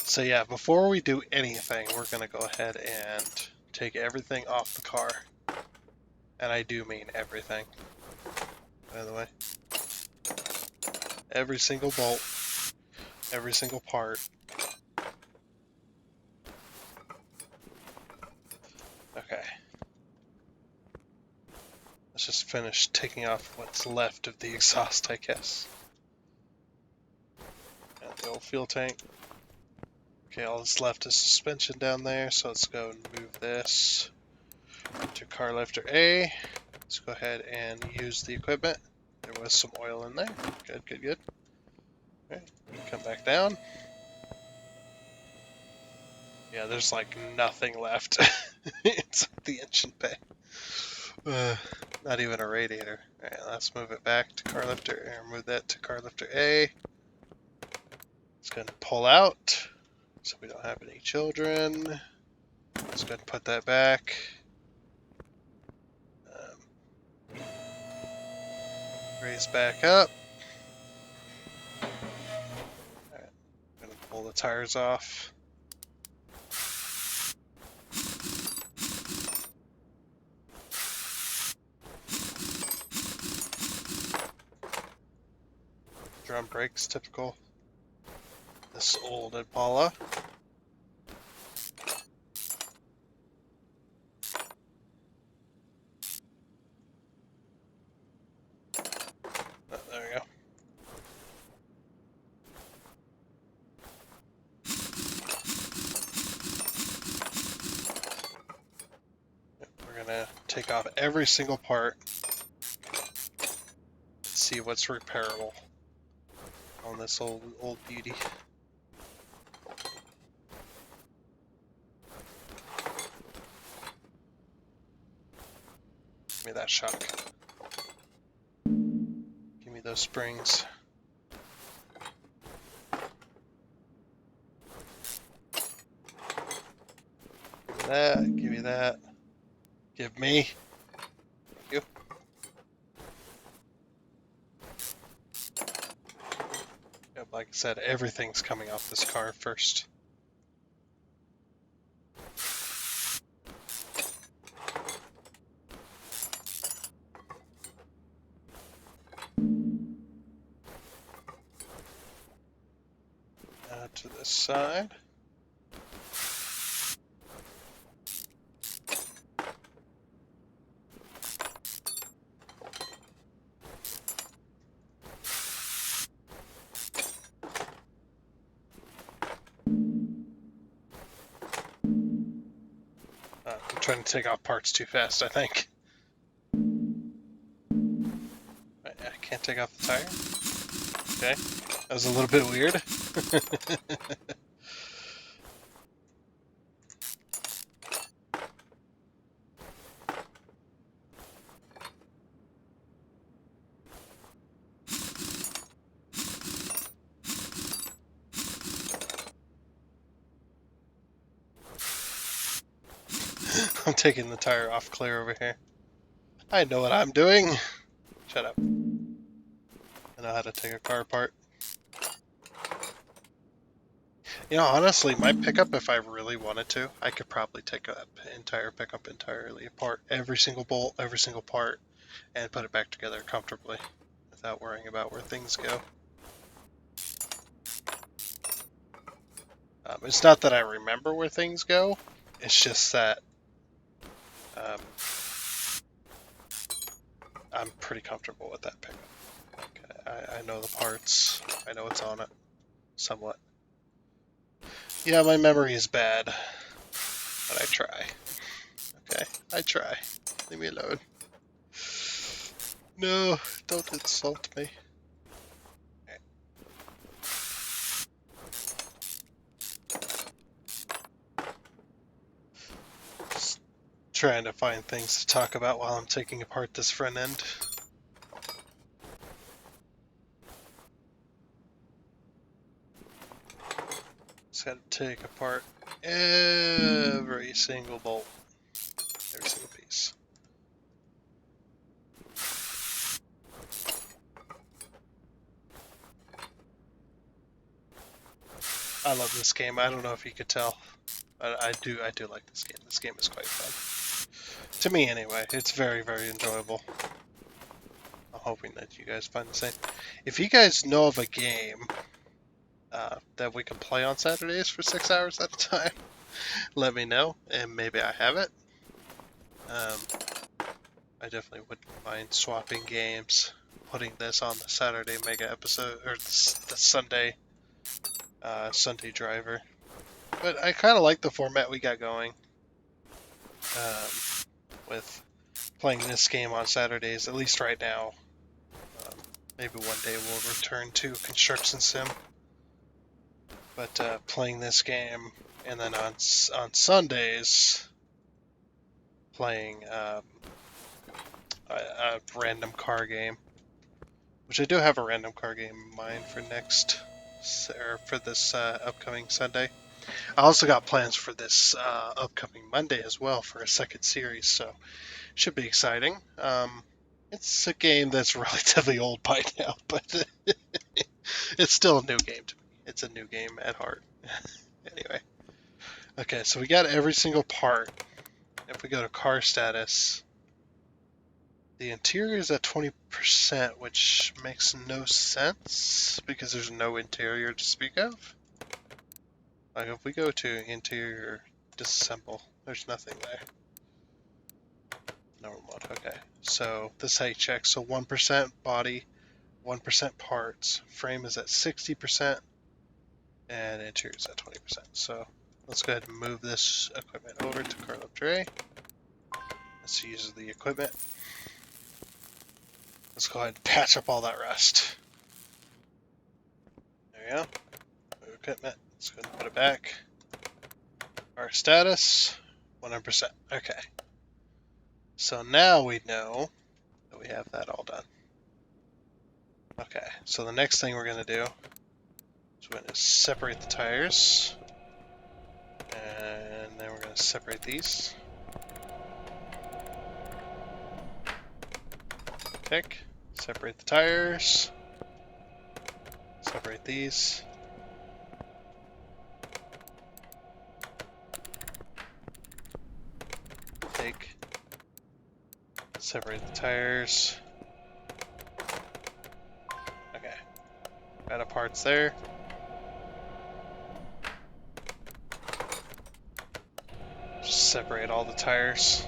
So yeah, before we do anything, we're going to go ahead and take everything off the car. And I do mean everything, by the way. Every single bolt, every single part. Okay. Let's just finish taking off what's left of the exhaust, I guess. And the old fuel tank. Okay, all that's left is suspension down there, so let's go and move this to car lifter A. Let's go ahead and use the equipment. There was some oil in there. Good, good, good. Okay, come back down. Yeah, there's like nothing left. It's the engine bay. Not even a radiator. Alright, let's move it back to car lifter and move that to car lifter A. It's going to pull out so we don't have any children. Let's go ahead and put that back. Raise back up. Alright, I'm going to pull the tires off. Drum brakes, typical. This old Impala. Oh, there we go. We're gonna take off every single part. See what's repairable on this old beauty. Give me that shock. Give me those springs. Give me that. Give me that. Give me. Thank you. Yep, like I said, everything's coming off this car first. side. I'm trying to take off parts too fast, I think. I can't take off the tire. Okay, that was a little bit weird. I'm taking the tire off clear over here. I know what I'm doing. Shut up. I know how to take a car apart. You know, honestly, my pickup, if I really wanted to, I could probably take a entire pickup entirely apart, every single bolt, every single part, and put it back together comfortably without worrying about where things go. It's not that I remember where things go, it's just that I'm pretty comfortable with that pickup. I know the parts, I know what's on it, somewhat. Yeah, my memory is bad, but I try. Okay, I try. Leave me alone. No, don't insult me. Just trying to find things to talk about while I'm taking apart this front end. Just gotta take apart every single bolt, every single piece. I love this game. I don't know if you could tell, but I do like this game. This game is quite fun. To me, anyway. It's very, very enjoyable. I'm hoping that you guys find the same. If you guys know of a game that we can play on Saturdays for 6 hours at a time, let me know, and maybe I have it. I definitely wouldn't mind swapping games, putting this on the Saturday mega episode, or the Sunday Sunday driver. But I kind of like the format we got going with playing this game on Saturdays, at least right now. Maybe one day we'll return to Construction Sim. But playing this game, and then on Sundays, playing a random car game. Which I do have a random car game in mind for for this upcoming Sunday. I also got plans for this upcoming Monday as well for a second series, so should be exciting. It's a game that's relatively old by now, but it's still a new game to me. It's a new game at heart. Anyway. Okay, so we got every single part. If we go to car status, the interior is at 20%, which makes no sense because there's no interior to speak of. Like if we go to interior disassemble, there's nothing there. Normal mode, okay. So this is how you check. So 1% body, 1% parts. Frame is at 60%, and interior is at 20%. So let's go ahead and move this equipment over to Carlo Dre. Let's use the equipment. Let's go ahead and patch up all that rust. There we go. Move equipment. Let's go ahead and put it back. Our status, 100%. Okay. So now we know that we have that all done. Okay, so the next thing we're going to do is we're going to separate the tires. And then we're going to separate these. Pick. Separate the tires. Separate these. Take. Separate the tires. Okay. Got our parts there. Just separate all the tires.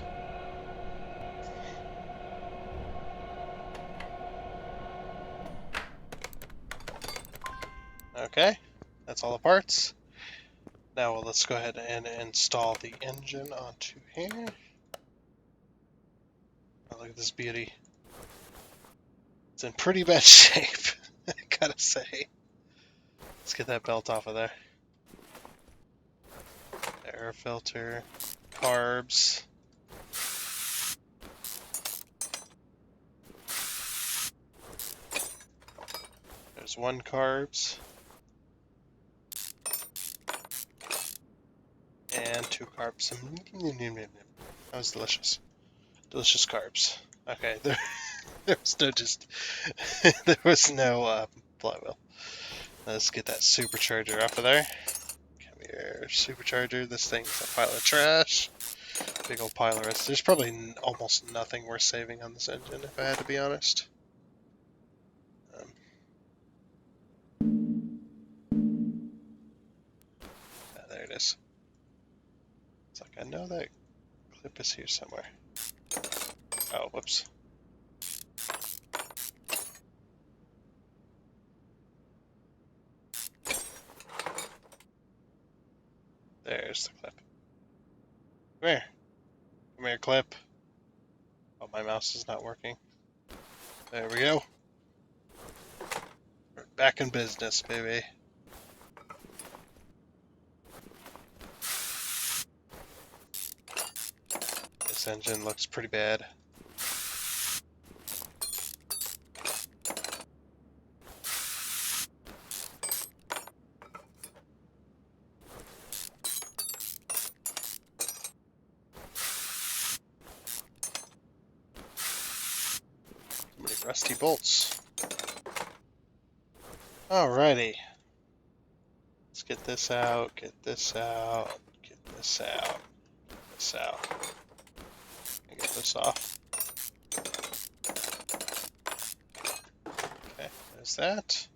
Okay, that's all the parts. Now let's go ahead and install the engine onto here. Oh, look at this beauty. It's in pretty bad shape, I gotta say. Let's get that belt off of there. Air filter, carbs. There's one carbs. And two carbs. That was delicious. Delicious carbs. Okay, there was no there was no flywheel. Let's get that supercharger off of there. Come here, supercharger. This thing's a pile of trash. Big old pile of rest. There's probably almost nothing worth saving on this engine, if I had to be honest. There it is. It's like, I know that clip is here somewhere. Oh, whoops. There's the clip. Come here. Come here, clip. Oh, my mouse is not working. There we go. We're back in business, baby. This engine looks pretty bad. So many rusty bolts. Alrighty. Let's get this out, get this out, get this out, get this out. And get this off. Okay, there's that.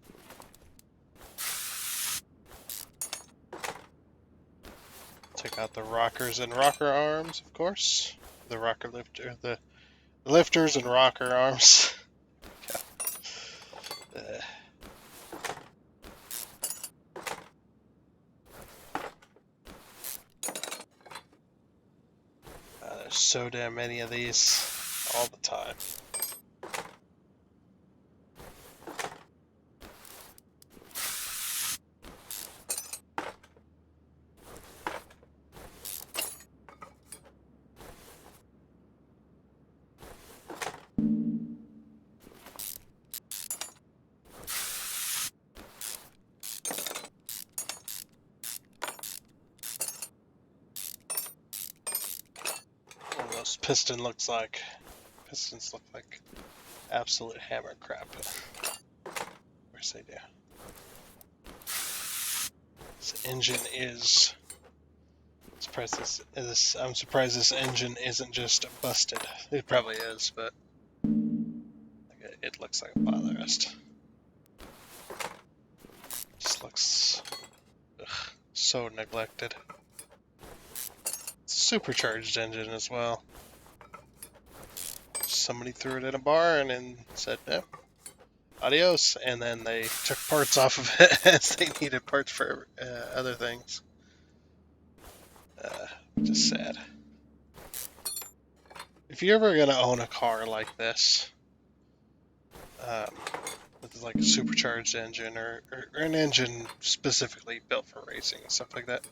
Take out the rockers and rocker arms, of course. The rocker lifter, the lifters and rocker arms. Okay. There's so damn many of these all the time. One of those pistons look like absolute hammer crap. Of course they do. This engine is. I'm surprised this engine isn't just busted. It probably is, but it looks like a pile of rust. Just looks so neglected. It's a supercharged engine as well. Somebody threw it in a barn and said, "No, adios," and then they took parts off of it as they needed parts for other things. Just sad. If you're ever gonna own a car like this, with like a supercharged engine or an engine specifically built for racing and stuff like that,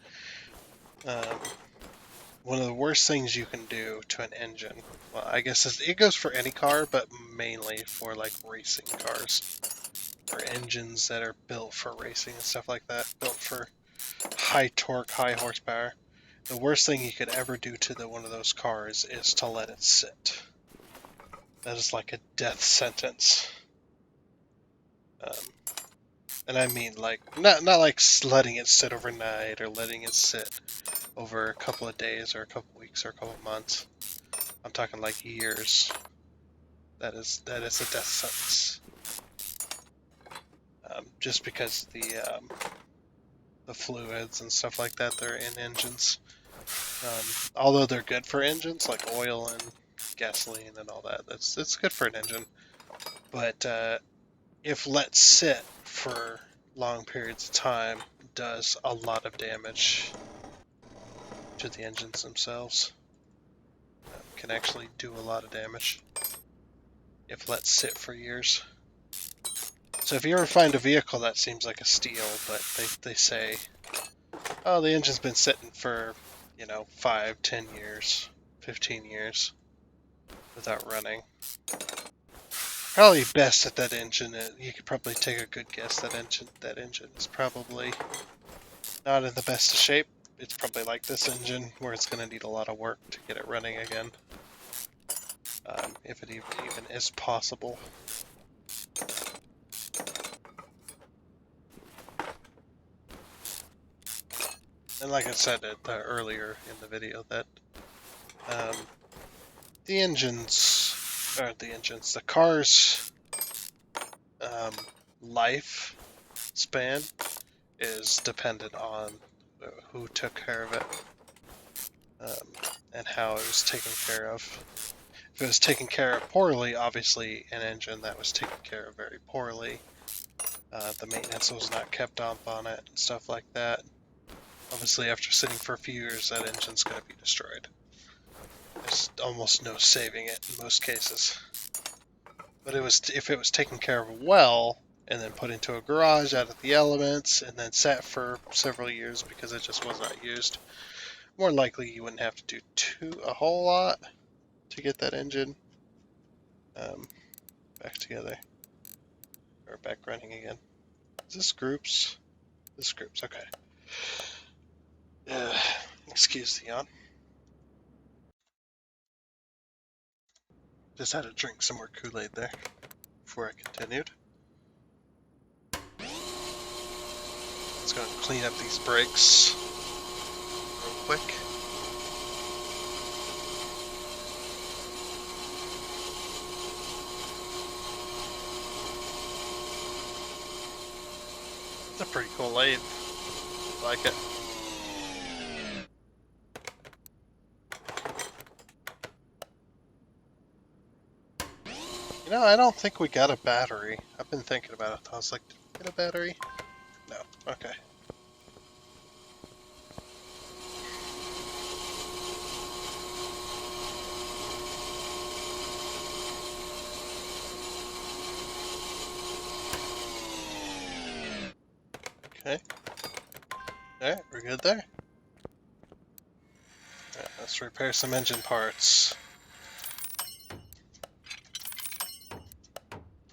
one of the worst things you can do to an engine, well, I guess it goes for any car, but mainly for like racing cars or engines that are built for racing and stuff like that, built for high torque, high horsepower. The worst thing you could ever do to one of those cars is to let it sit. That is like a death sentence. And I mean like not like letting it sit overnight or letting it sit over a couple of days or a couple of weeks or a couple of months. I'm talking like years. That is a death sentence. Just because the fluids and stuff like that that are in engines Although they're good for engines, like oil and gasoline and all that, it's good for an engine. But if let sit for long periods of time, does a lot of damage to the engines themselves. Can actually do a lot of damage if let sit for years. So if you ever find a vehicle that seems like a steal, but they say, oh, the engine's been sitting for, 5, 10 years, 15 years without running. Probably best at that engine. You could probably take a good guess that engine is probably not in the best of shape. It's probably like this engine, where it's going to need a lot of work to get it running again, if it even is possible. And like I said earlier in the video, that the car's life span is dependent on who took care of it, and how it was taken care of. If it was taken care of poorly, obviously an engine that was taken care of very poorly, the maintenance was not kept up on it and stuff like that. Obviously, after sitting for a few years, that engine's going to be destroyed. There's almost no saving it in most cases. But if it was taken care of well, and then put into a garage out of the elements, and then sat for several years because it just was not used, more likely you wouldn't have to do a whole lot to get that engine back together, or back running again. Is this groups? This groups, okay. Excuse the yawn. Just had to drink some more Kool-Aid there before I continued. Let's go and clean up these brakes real quick. It's a pretty cool lathe. I like it. I don't think we got a battery. I've been thinking about it. I was like, did we get a battery? No. Okay. Okay. Alright, we're good there. Alright, let's repair some engine parts.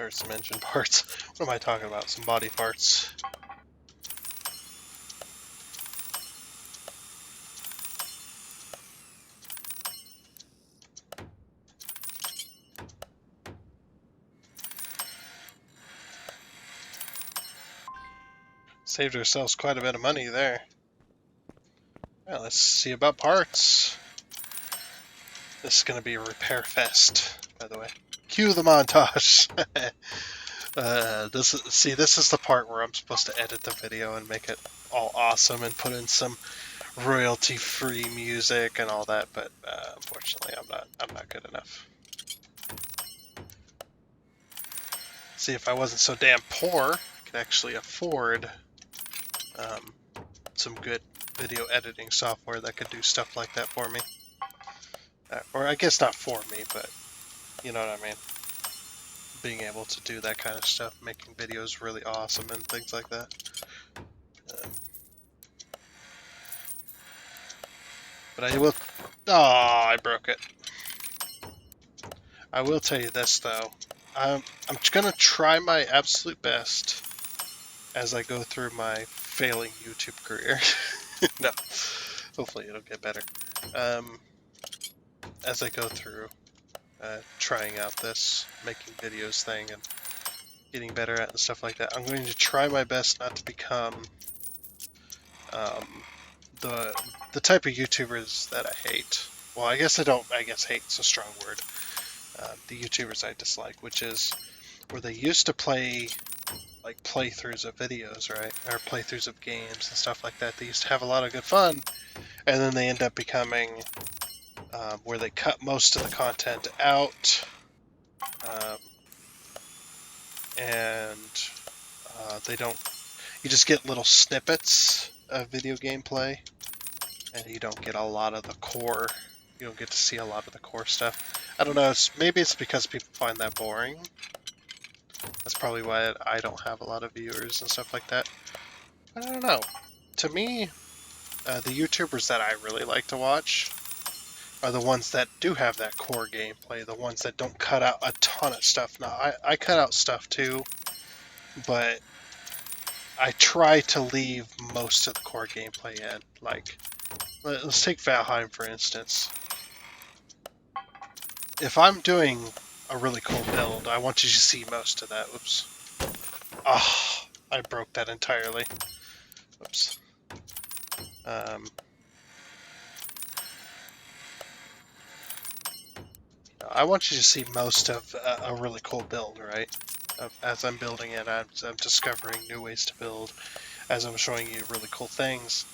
Or some engine parts. What am I talking about? Some body parts. Saved ourselves quite a bit of money there. Well, let's see about parts. This is going to be a repair fest, by the way. Cue the montage. This is the part where I'm supposed to edit the video and make it all awesome and put in some royalty-free music and all that, but unfortunately, I'm not good enough. See, if I wasn't so damn poor, I could actually afford some good video editing software that could do stuff like that for me. Or I guess not for me, but you know what I mean. Being able to do that kind of stuff, making videos really awesome and things like that. But I will... Oh, I broke it. I will tell you this, though. I'm going to try my absolute best as I go through my failing YouTube career. No. Hopefully it'll get better. As I go through trying out this making videos thing and getting better at it and stuff like that, I'm going to try my best not to become the type of YouTubers that I hate. Well, I guess hate's a strong word. The YouTubers I dislike, which is where they used to play like playthroughs of videos, right? Or playthroughs of games and stuff like that. They used to have a lot of good fun, and then they end up becoming where they cut most of the content out, um, and they don't. You just get little snippets of video gameplay, and you don't get a lot of the core. You don't get to see a lot of the core stuff. I don't know. Maybe it's because people find that boring. That's probably why I don't have a lot of viewers and stuff like that. But I don't know. To me, the YouTubers that I really like to watch are the ones that do have that core gameplay, the ones that don't cut out a ton of stuff. Now, I cut out stuff too, but I try to leave most of the core gameplay in. Like, let's take Valheim for instance. If I'm doing a really cool build, I want you to see most of that. Oops. Ah, oh, I broke that entirely. Oops. I want you to see most of a really cool build, right? As I'm building it, I'm discovering new ways to build, as I'm showing you really cool things.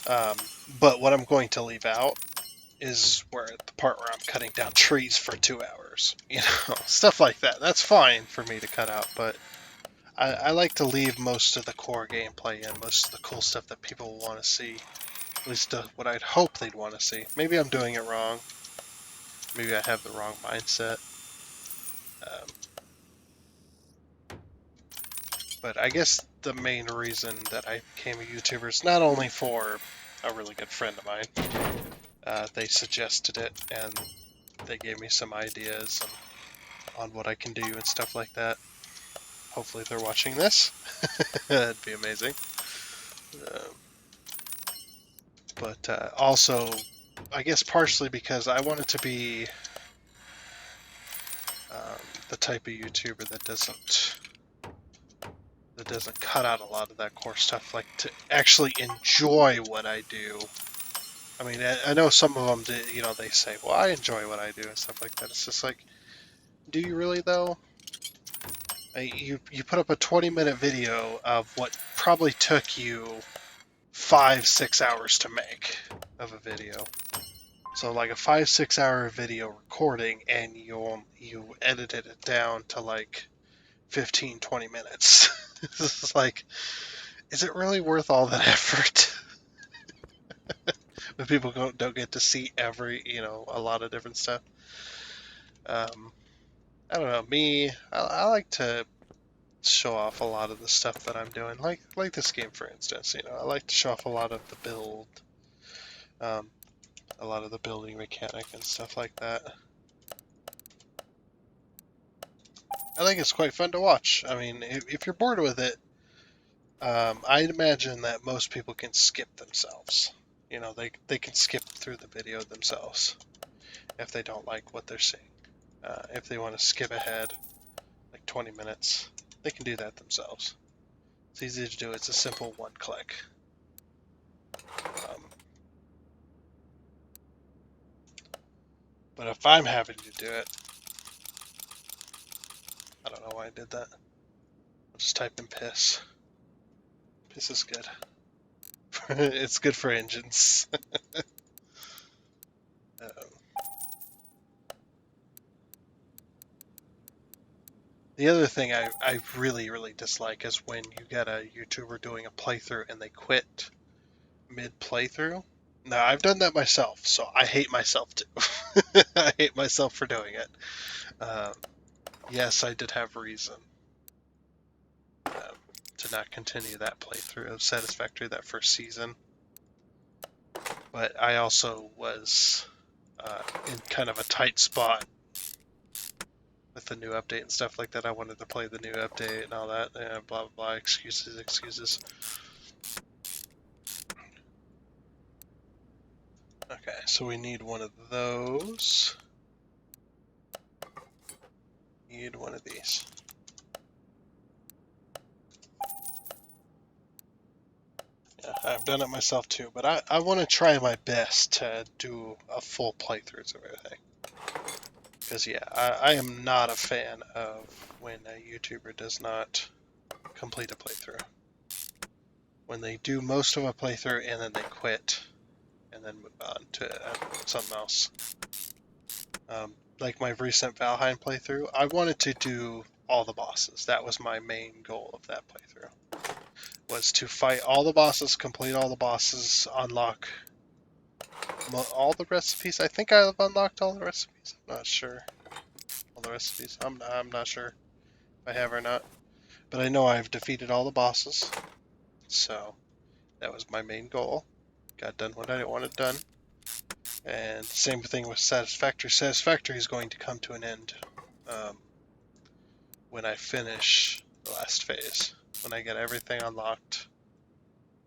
But what I'm going to leave out is the part where I'm cutting down trees for 2 hours. You know, stuff like that. That's fine for me to cut out, but I like to leave most of the core gameplay and most of the cool stuff that people want to see. At least what I'd hope they'd want to see. Maybe I'm doing it wrong. Maybe I have the wrong mindset. But I guess the main reason that I became a YouTuber is not only for a really good friend of mine. They suggested it, and they gave me some ideas on what I can do and stuff like that. Hopefully they're watching this. That'd be amazing. But also, I guess partially because I wanted to be the type of YouTuber that doesn't cut out a lot of that core stuff, like to actually enjoy what I do. I mean, I know some of them, they say, well, I enjoy what I do and stuff like that. It's just like, do you really though? You put up a 20-minute video of what probably took you 5-6 hours to make of a video. So like a 5-6 hour video recording, and you edited it down to like 15-20 minutes. It's like, is it really worth all that effort? When people don't get to see a lot of different stuff. I don't know. I like to show off a lot of the stuff that I'm doing, like this game, for instance. I like to show off a lot of the build, um, a lot of the building mechanic and stuff like that. I think it's quite fun to watch. I mean, if you're bored with it, I'd imagine that most people can skip themselves. They can skip through the video themselves if they don't like what they're seeing. If they want to skip ahead, like 20 minutes, they can do that themselves. It's easy to do. It's a simple one click. But if I'm having to do it, I don't know why I did that. I'll just type in piss. Piss is good. It's good for engines. The other thing I really, really dislike is when you get a YouTuber doing a playthrough and they quit mid-playthrough. Now, I've done that myself, so I hate myself too. I hate myself for doing it. Yes, I did have reason to not continue that playthrough of Satisfactory that first season. But I also was in kind of a tight spot with the new update and stuff like that. I wanted to play the new update and all that, and blah, blah, blah, excuses. Okay, so we need one of those. Need one of these. Yeah, I've done it myself too, but I want to try my best to do a full playthrough of everything. Because, yeah, I am not a fan of when a YouTuber does not complete a playthrough. When they do most of a playthrough and then they quit. then move on to something else. Like my recent Valheim playthrough, I wanted to do all the bosses. That was my main goal of that playthrough. Was to fight all the bosses, complete all the bosses, unlock all the recipes. I think I've unlocked all the recipes. I'm not sure. All the recipes. I'm not sure if I have or not. But I know I've defeated all the bosses. So that was my main goal. Got done what I wanted done. And same thing with Satisfactory. Satisfactory is going to come to an end when I finish the last phase. When I get everything unlocked.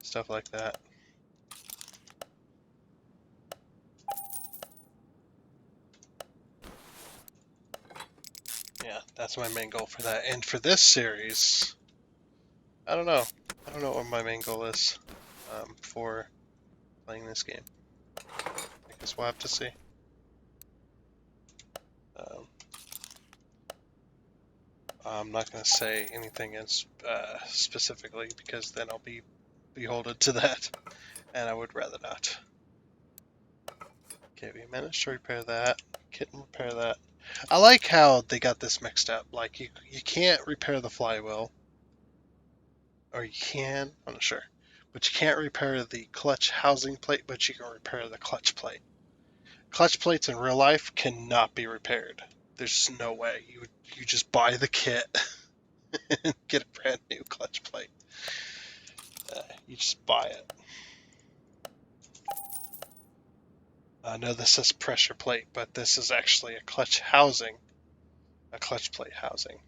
Stuff like that. Yeah, that's my main goal for that. And for this series, I don't know. I don't know what my main goal is for playing this game. I guess we'll have to see. I'm not going to say anything specifically because then I'll be beholden to that, and I would rather not. Okay, we managed to repair that. Couldn't repair that. I like how they got this mixed up. Like, you can't repair the flywheel. Or you can, I'm not sure. But you can't repair the clutch housing plate, but you can repair the clutch plate. Clutch plates in real life cannot be repaired. There's just no way. You just buy the kit and get a brand new clutch plate. You just buy it. No, this says pressure plate, but this is actually a clutch housing. A clutch plate housing.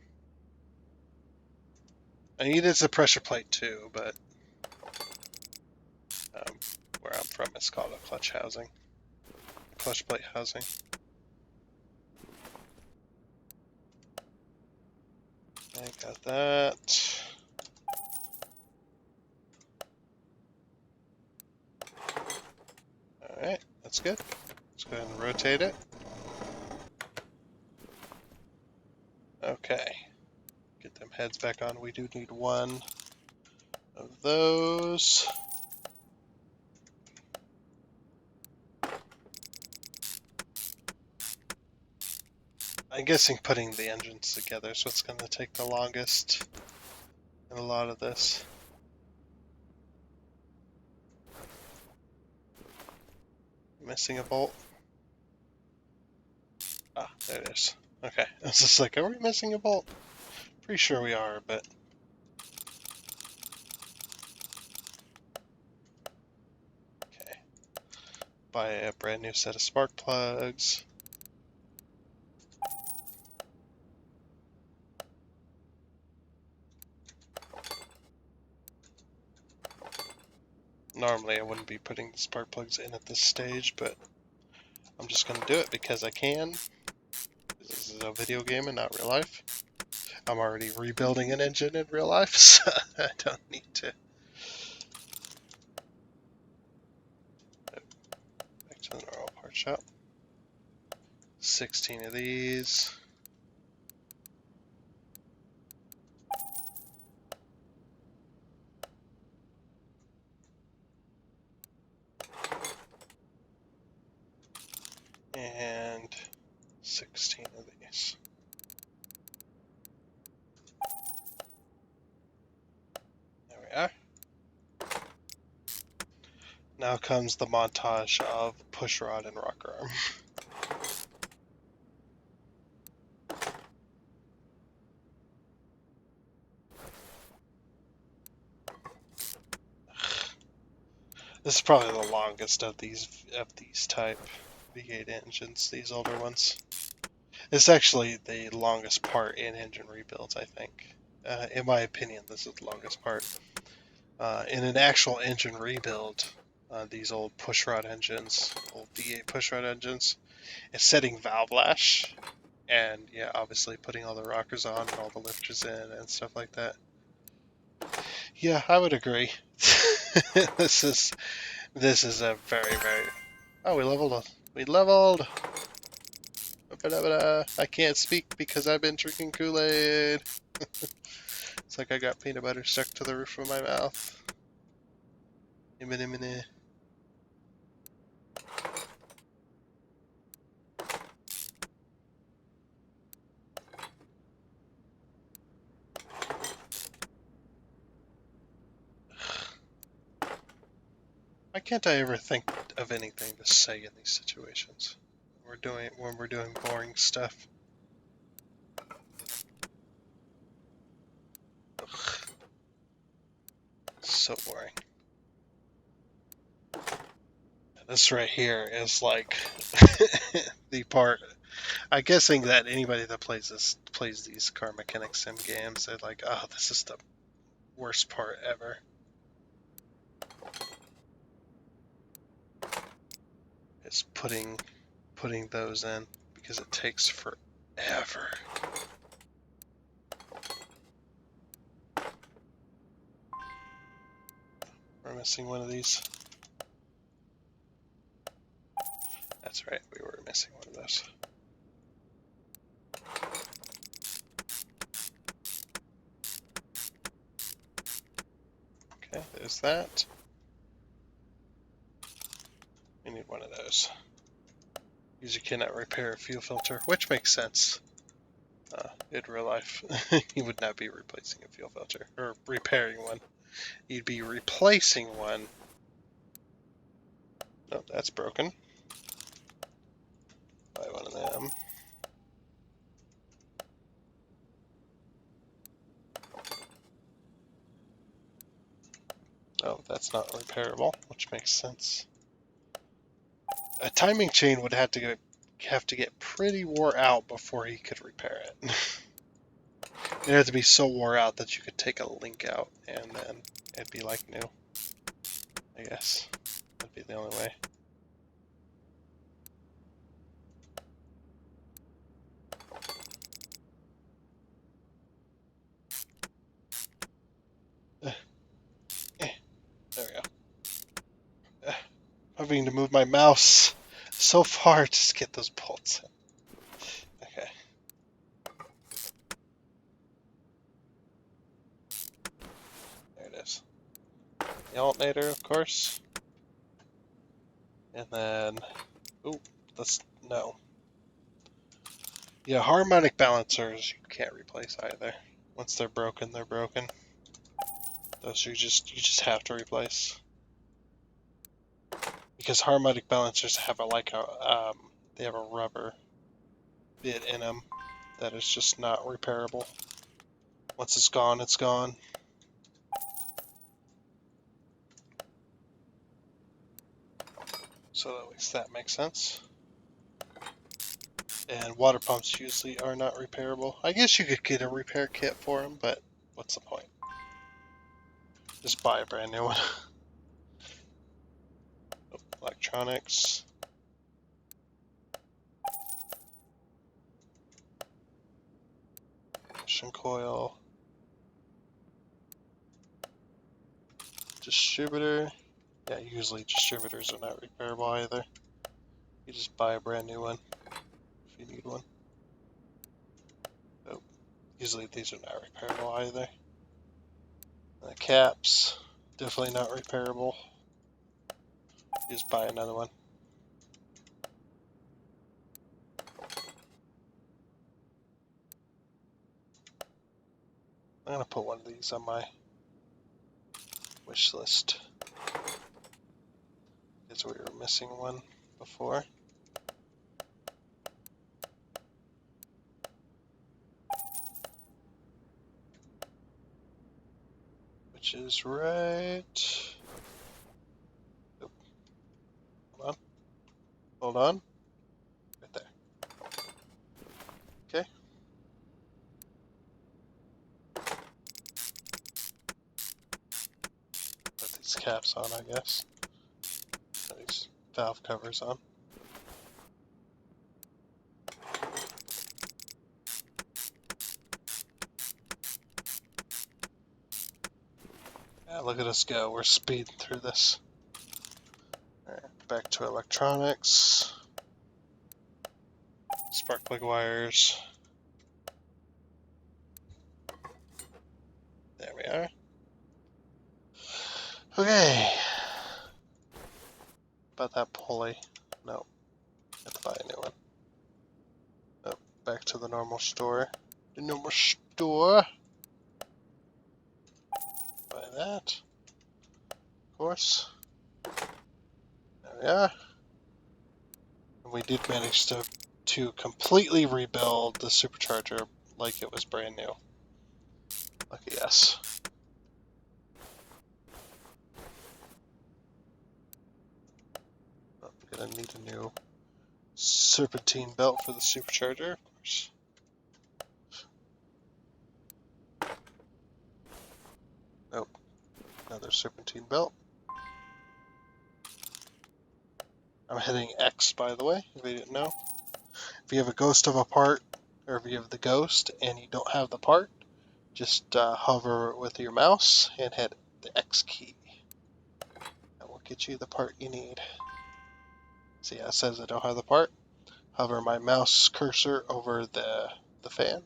I mean, it's a pressure plate too, but where I'm from, it's called a clutch housing. Clutch plate housing. I got that. Alright, that's good. Let's go ahead and rotate it. Okay. Get them heads back on. We do need one of those. I'm guessing putting the engines together is what's going to take the longest in a lot of this. Missing a bolt. Ah, there it is. Okay, I was just like, are we missing a bolt? Pretty sure we are, but... Okay. Buy a brand new set of spark plugs. Normally I wouldn't be putting the spark plugs in at this stage, but I'm just going to do it because I can. This is a video game and not real life. I'm already rebuilding an engine in real life, so I don't need to. Back to the normal part shop. 16 of these. And 16 of these. There we are. Now comes the montage of push rod and rocker arm. This is probably the longest of these type V8 engines, these older ones. It's actually the longest part in engine rebuilds, I think. In my opinion, this is the longest part. In an actual engine rebuild, these old pushrod engines, old V8 pushrod engines, it's setting valve lash, and yeah, obviously putting all the rockers on and all the lifters in and stuff like that. Yeah, I would agree. This is a very, very... Oh, we leveled. We leveled! I can't speak because I've been drinking Kool-Aid. It's like I got peanut butter stuck to the roof of my mouth. Why can't I ever think of anything to say in these situations? When we're doing boring stuff. Ugh. So boring. And this right here is like the part. I'm guessing that anybody that plays these Car Mechanic Sim games, they're like, oh, this is the worst part ever. Is putting those in because it takes forever. We're missing one of these. That's right, we were missing one of those. Okay, there's that. We need one of those. Because you cannot repair a fuel filter, which makes sense. In real life, you would not be replacing a fuel filter, or repairing one. You'd be replacing one. Oh, that's broken. Buy one of them. Oh, that's not repairable, which makes sense. A timing chain would have to get pretty wore out before he could repair it. It'd have to be so wore out that you could take a link out and then it'd be like new. I guess that'd be the only way. There we go. Having to move my mouse so far just to get those bolts in. Okay. There it is. The alternator, of course. And then, ooh, no. Yeah, harmonic balancers you can't replace either. Once they're broken, they're broken. Those you just have to replace. Because harmonic balancers have they have a rubber bit in them that is just not repairable. Once it's gone, it's gone. So at least that makes sense. And water pumps usually are not repairable. I guess you could get a repair kit for them, but what's the point? Just buy a brand new one. Electronics. Ignition coil. Distributor. Yeah, usually distributors are not repairable either. You just buy a brand new one if you need one. Oh, usually these are not repairable either. The caps, definitely not repairable. You just buy another one. I'm gonna put one of these on my wish list. Because we were missing one before. Which is right. Oh, hold on. Hold on. Right there. Okay. Put these caps on, I guess. Put these valve covers on. Yeah, look at us go. We're speeding through this. Alright, back to electronics. Spark plug wires. There we are. Okay. About that pulley. No. Have to buy a new one. Oh, back to the normal store. The normal store. Buy that. Of course. yeah. And we did manage to completely rebuild the supercharger like it was brand new. Lucky us. I'm gonna need a new serpentine belt for the supercharger, of course. Nope. Another serpentine belt. I'm hitting X, by the way, if you didn't know. If you have a ghost of a part, or if you have the ghost and you don't have the part, just hover with your mouse and hit the X key. That will get you the part you need. See, it says I don't have the part. Hover my mouse cursor over the fan.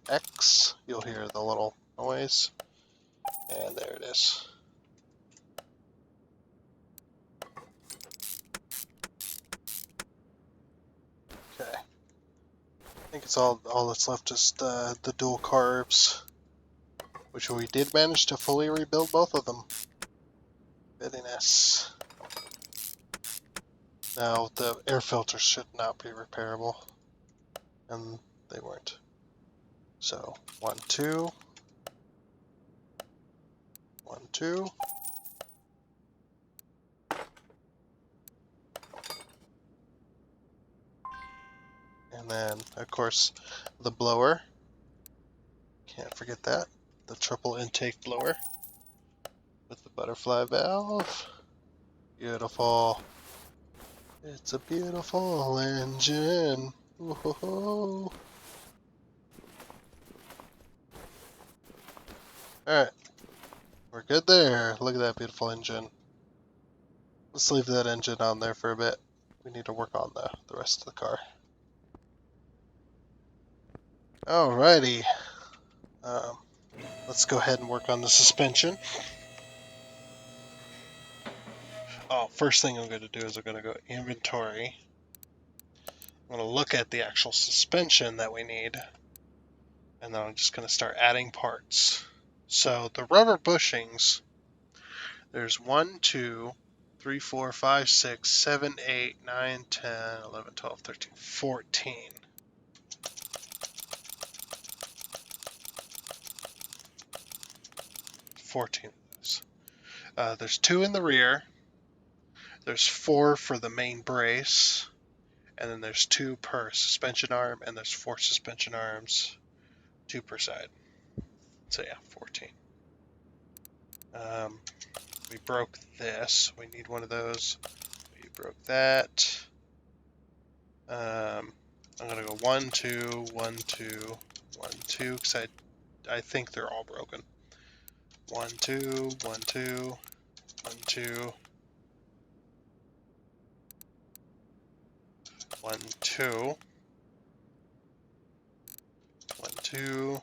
X, you'll hear the little noise. And there it is. Okay. I think it's all that's left is the dual carbs, which we did manage to fully rebuild both of them. Very nice. Now the air filters should not be repairable, and they weren't. So 1, 2, 1, 2. And then, of course, the blower. Can't forget that. The triple intake blower with the butterfly valve. Beautiful. It's a beautiful engine. Whoa. Alright. We're good there. Look at that beautiful engine. Let's leave that engine on there for a bit. We need to work on the rest of the car. Alrighty. Let's go ahead and work on the suspension. Oh, first thing I'm going to do is I'm going to go inventory. I'm going to look at the actual suspension that we need. And then I'm just going to start adding parts. So the rubber bushings, there's 1, 2, 3, 4, 5, 6, 7, 8, 9, 10, 11, 12, 13, 14. 14 of those. There's 2 in the rear. There's 4 for the main brace. And then there's 2 per suspension arm. And there's 4 suspension arms. 2 per side. So yeah, 14. We broke this. We need one of those. We broke that. I'm gonna go 1, 2, 1, 2, 1, 2, because I think they're all broken. 1, 2, 1, 2, 1, 2, 1, 2, 1, 2.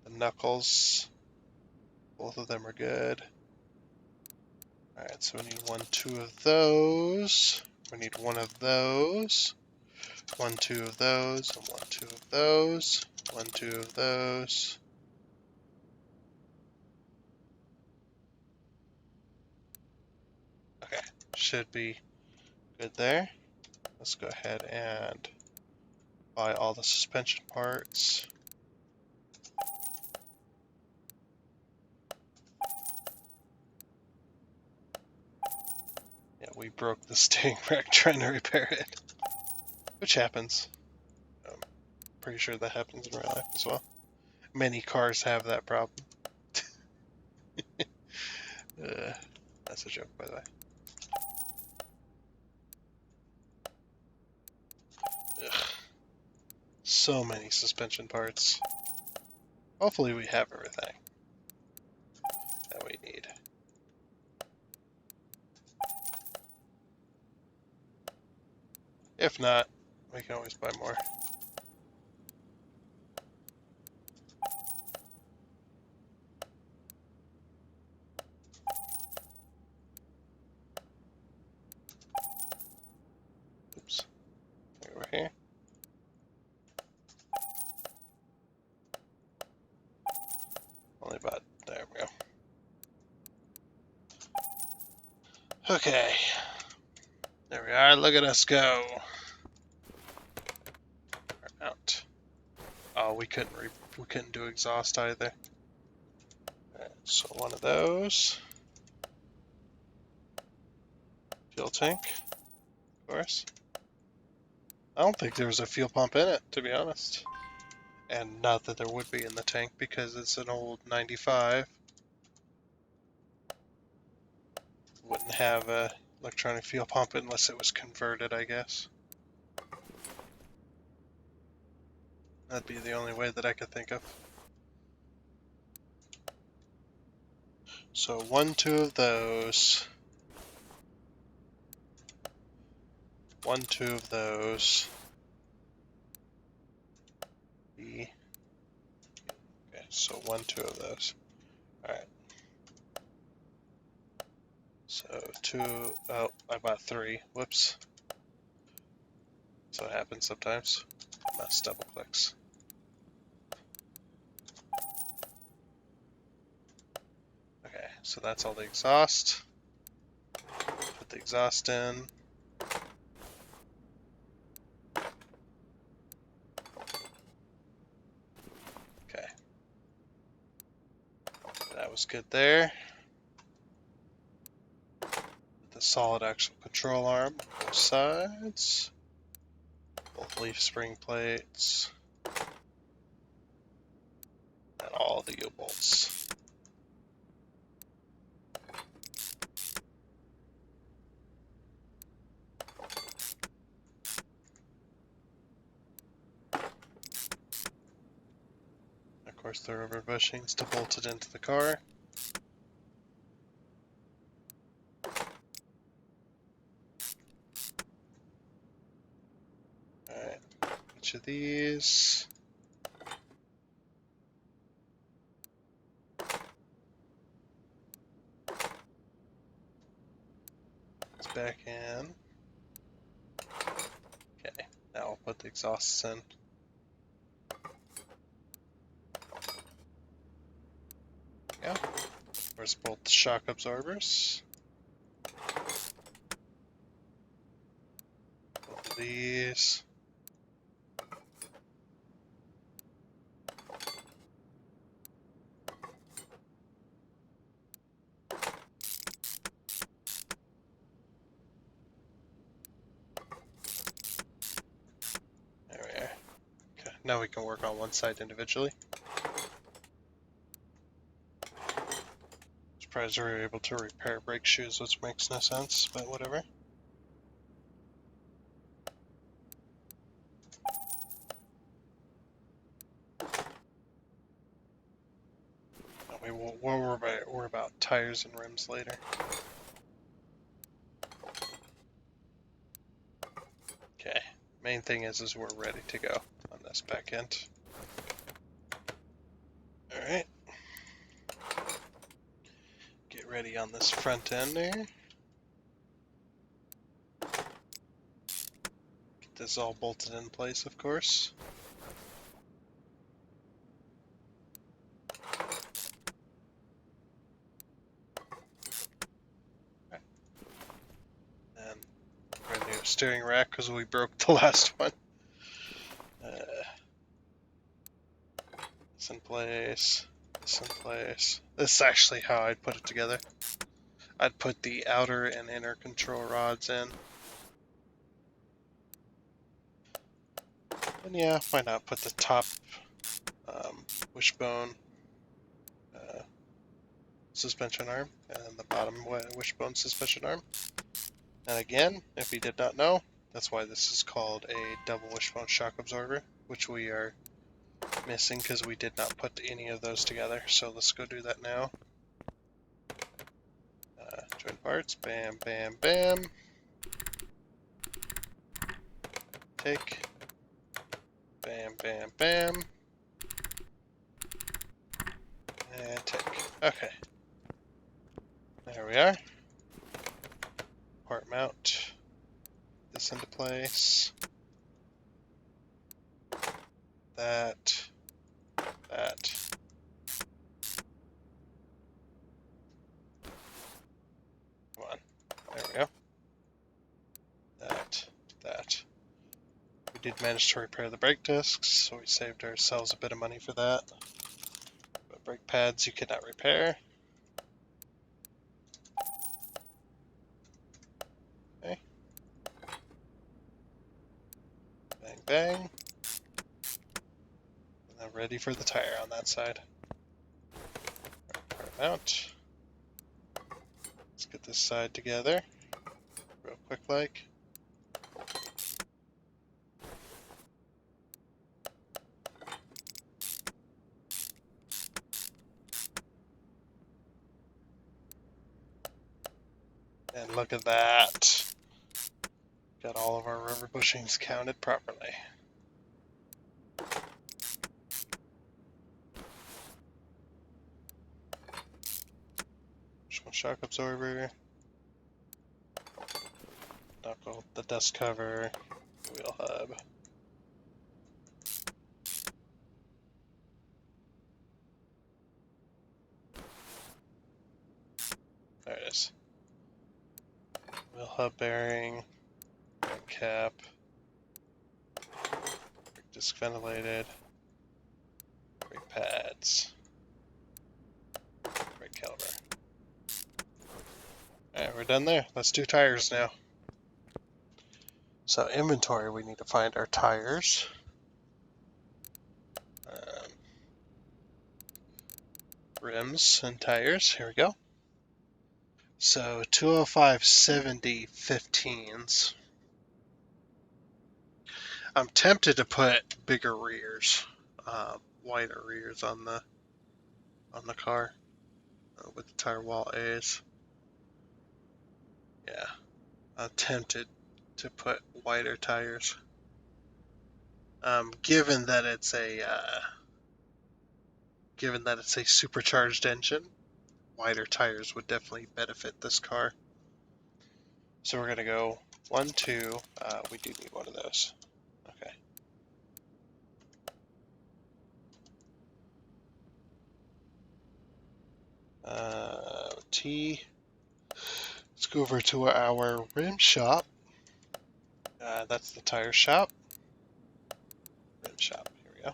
The knuckles, both of them are good. Alright, so we need 1, 2 of those. We need 1 of those. 1, 2 of those, and 1, 2 of those. 1, 2 of those. Okay, should be good there. Let's go ahead and buy all the suspension parts. Yeah, we broke the steering rack trying to repair it, which happens. I'm pretty sure that happens in real life as well. Many cars have that problem. That's a joke, by the way. Ugh. So many suspension parts. Hopefully we have everything that we need. If not, we can always buy more. Oops. Over here. Only about, there we go. Okay. There we are. Look at us go. We're out. Oh, we couldn't do exhaust either. Alright, so one of those. Fuel tank, of course. I don't think there was a fuel pump in it, to be honest. And not that there would be in the tank because it's an old 95. Wouldn't have a electronic fuel pump unless it was converted, I guess. That'd be the only way that I could think of. So 1, 2 of those. 1, 2 of those. Okay, so 1, 2 of those. Alright. So 2, oh, I bought 3. Whoops. So it happens sometimes. Mouse double clicks. Okay, so that's all the exhaust. Put the exhaust in. Okay. That was good there. The solid axle control arm, both sides. Both leaf spring plates. And all the U-bolts. Of course, the rubber bushings to bolt it into the car. Alright, each of these. It's back in. Okay, now I'll put the exhausts in. Yeah. Where's both the shock absorbers? Both of these. There we are. Okay, now we can work on one side individually. Surprised we were able to repair brake shoes, which makes no sense, but whatever. We'll worry about tires and rims later. Okay, main thing is we're ready to go on this back end. Alright. Get ready on this front end there. Get this all bolted in place, of course. And brand new steering rack because we broke the last one. This in place. This in place. This is actually how I'd put it together. I'd put the outer and inner control rods in. And yeah, why not put the top wishbone suspension arm and the bottom wishbone suspension arm. And again, if you did not know, that's why this is called a double wishbone shock absorber, which we are missing because we did not put any of those together. So let's go do that now. Join parts, bam, bam, bam. Take, bam, bam, bam. And take. Okay. There we are. Part mount this into place. That. Come on. There did manage to repair the brake discs, so we saved ourselves a bit of money for that. But brake pads you cannot repair. Okay. Bang, bang. And then ready for the tire on that side. Right, mount. Let's get this side together. Real quick like. And look at that. Got all of our rubber bushings counted properly. Just one shock absorber. Knuckle, the dust cover, wheel hub. There it is. Wheel hub bearing, cap, brake disc ventilated, brake pads, brake caliper. Alright, we're done there. Let's do tires now. So inventory, we need to find our tires. Rims and tires, here we go. So 205/70 15s. I'm tempted to put bigger rears, wider rears on the car with the tire wall A's. Yeah, I'm tempted to put wider tires. Given that it's a supercharged engine, wider tires would definitely benefit this car. So we're gonna go 1, 2. We do need one of those. Okay. T. Let's go over to our rim shop. That's the tire shop. Rim shop. Here we go.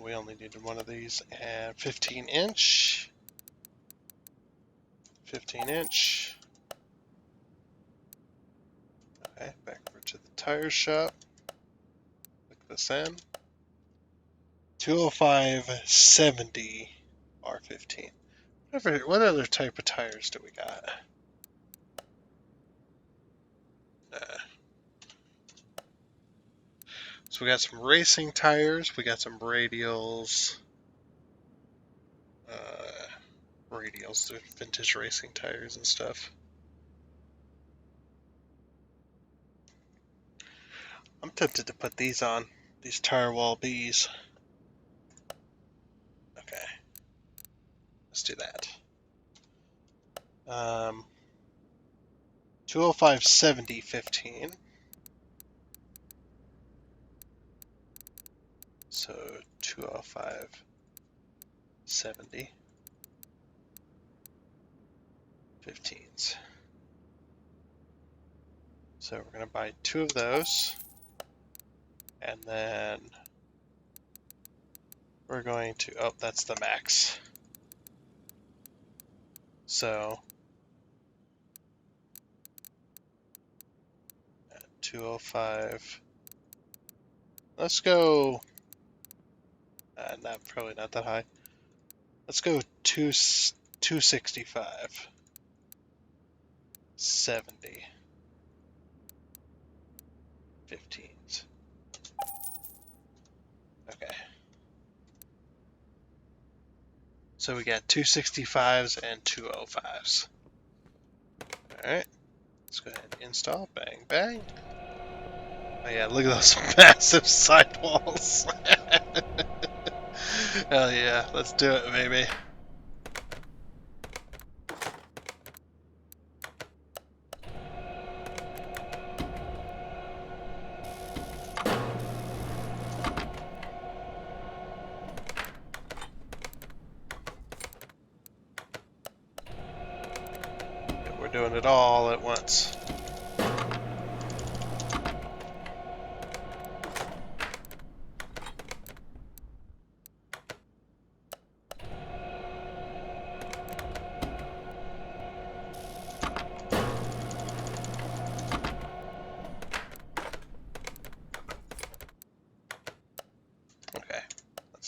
We only needed one of these, and 15-inch. 15-inch. Okay, back over to the tire shop. Click this in. 205/70 R15. What other type of tires do we got? So we got some racing tires. We got some radials. Radials, they're vintage racing tires and stuff. I'm tempted to put these on, these tire wall Bs. Okay, let's do that. 205/70 15. So 205/70 15s. So we're going to buy 2 of those, and then we're going to, oh, that's the max. So 205. Let's go, probably not that high. Let's go 265. 70 15s. Okay. So we got 265s and 205s. Alright. Let's go ahead and install. Bang, bang. Oh yeah, look at those massive sidewalls. Hell yeah, let's do it, baby. We're doing it all at once.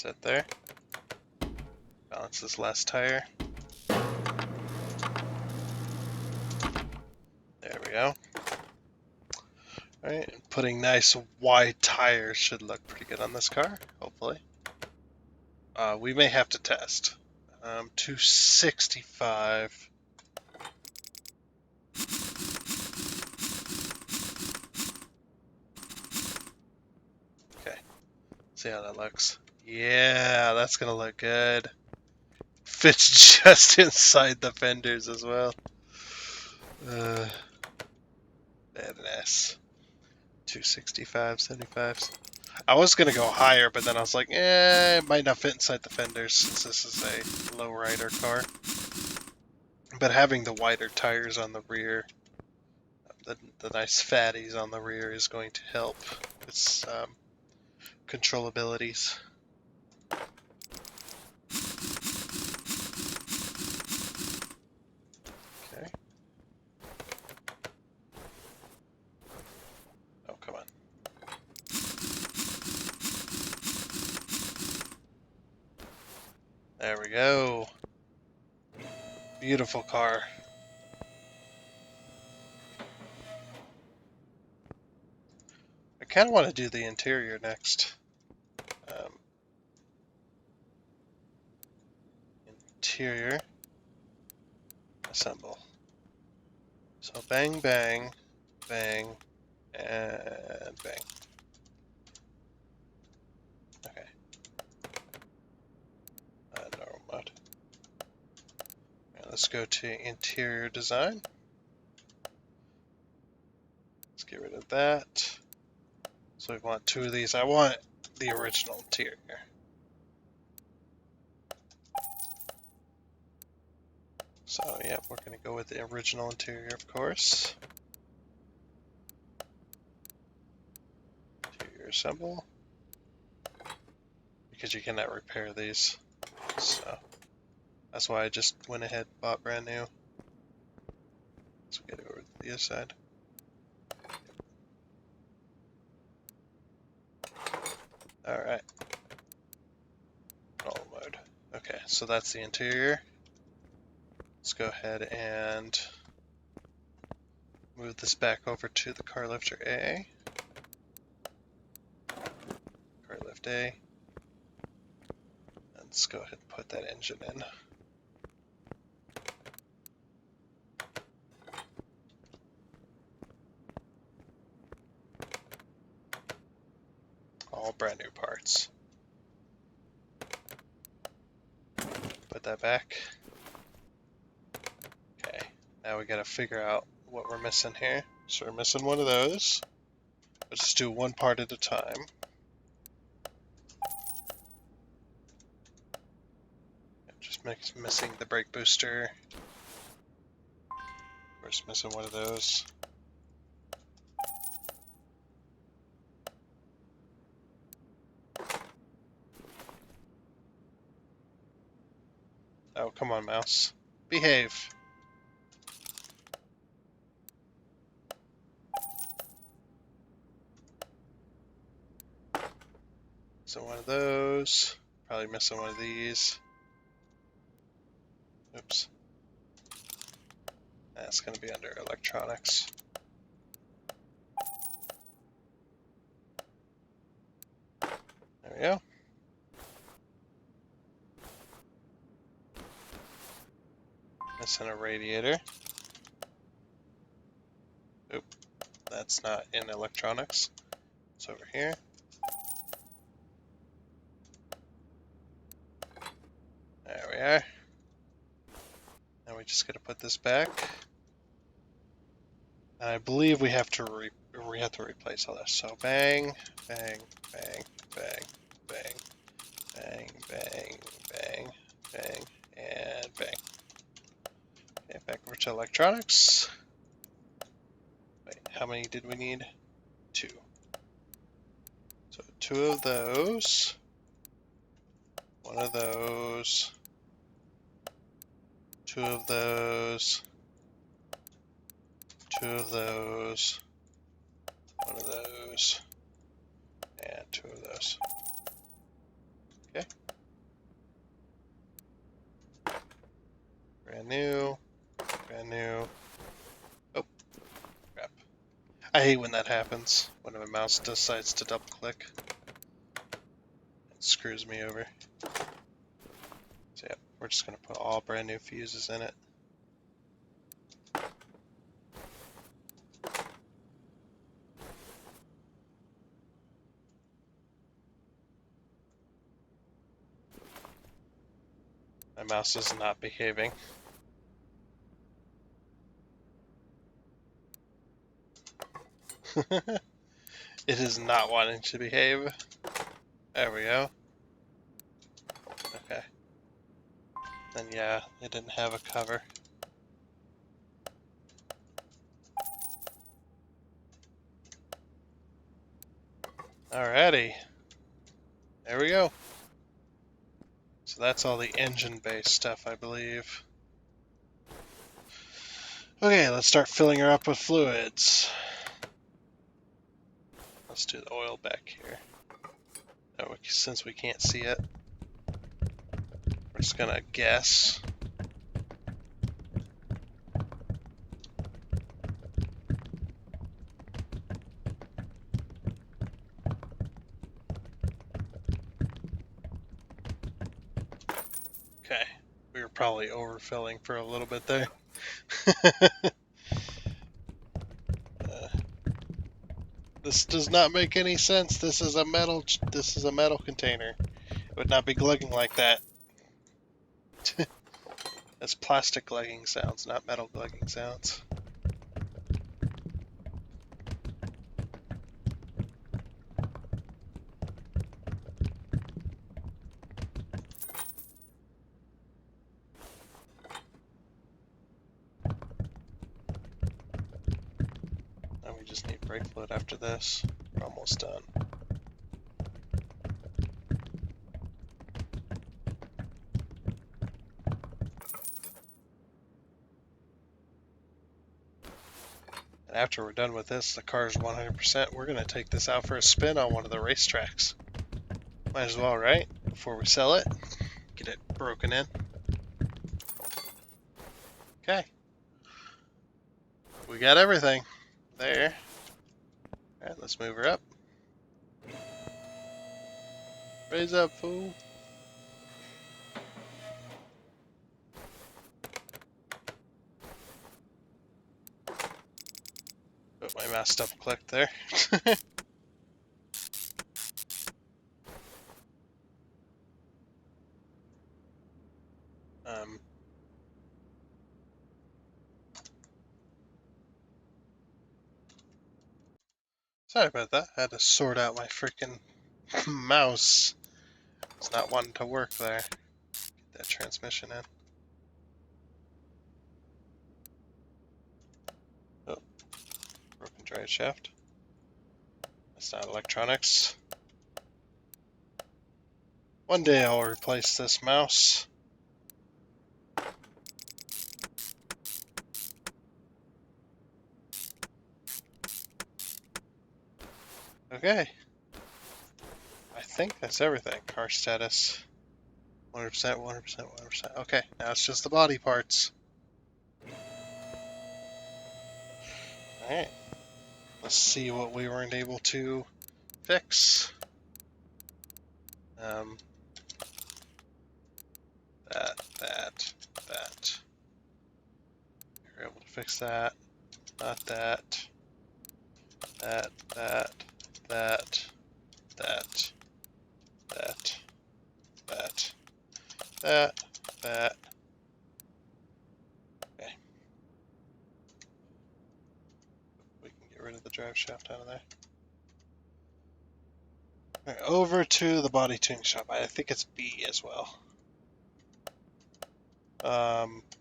Sit there. Balance this last tire. There we go. Alright, putting nice wide tires should look pretty good on this car, hopefully. We may have to test. 265. Okay, see how that looks. Yeah, that's gonna look good. Fits just inside the fenders as well. Badass. 265, 75s. I was gonna go higher, but then I was like, it might not fit inside the fenders since this is a lowrider car. But having the wider tires on the rear, the nice fatties on the rear is going to help its controllabilities. Okay. Oh, come on. There we go. Beautiful car. I kind of want to do the interior next. Interior. Assemble. So bang, bang, bang, and bang. Okay. Normal mode. Right, let's go to interior design. Let's get rid of that. So we want two of these. I want the original interior. So yeah, we're going to go with the original interior, of course. Interior assemble. Because you cannot repair these. So that's why I just went ahead and bought brand new. Let's get it over to the other side. Alright. Normal mode. Okay, so that's the interior. Let's go ahead and move this back over to the car lifter A. Car lift A. And let's go ahead and put that engine in. All brand new parts. Put that back. Okay, now we gotta figure out what we're missing here. So we're missing one of those. Let's just do one part at a time. Just missing the brake booster. We're just missing one of those. Oh, come on, mouse. Behave. So one of those. Probably missing one of these. Oops. That's going to be under electronics. There we go. Missing a radiator. Oop. That's not in electronics. It's over here. There we are. Now we just got to put this back. And I believe we have to replace all this. So bang, bang, bang, bang, bang, bang, bang, bang, bang, and bang. Okay, back over to electronics. Wait, how many did we need? 2. So 2 of those. 1 of those. 2 of those. 2 of those. 1 of those. And 2 of those. Okay. Brand new. Brand new. Oh, crap. I hate when that happens. When my mouse decides to double click. It screws me over. So yeah, we're just going to put all brand new fuses in it. My mouse is not behaving. It is not wanting to behave. There we go. Okay. Then yeah, it didn't have a cover. Alrighty. There we go. So that's all the engine-based stuff, I believe. Okay, let's start filling her up with fluids. Let's do the oil back here. Oh, since we can't see it, we're just gonna guess. Okay, we were probably overfilling for a little bit there. This does not make any sense. This is a metal container. It would not be glugging like that. That's plastic glugging sounds, not metal glugging sounds. Now we just need brake fluid after this. We're almost done. And after we're done with this, the car's 100%. We're going to take this out for a spin on one of the racetracks. Might as well, right? Before we sell it, get it broken in. Okay. We got everything there. Alright, let's move her up. Raise up, fool. Put my mouse double click there. Sorry about that. I had to sort out my freaking mouse. It's not wanting to work there. Get that transmission in. Oh, broken drive shaft. That's not electronics. One day I'll replace this mouse. Okay. I think that's everything. Car status. 100%, 100%, 100%. Okay, now it's just the body parts. Alright. Let's see what we weren't able to fix. That. We were able to fix that. Not that. That. That. Okay. We can get rid of the drive shaft out of there. Right, over to the body tuning shop. I think it's B as well.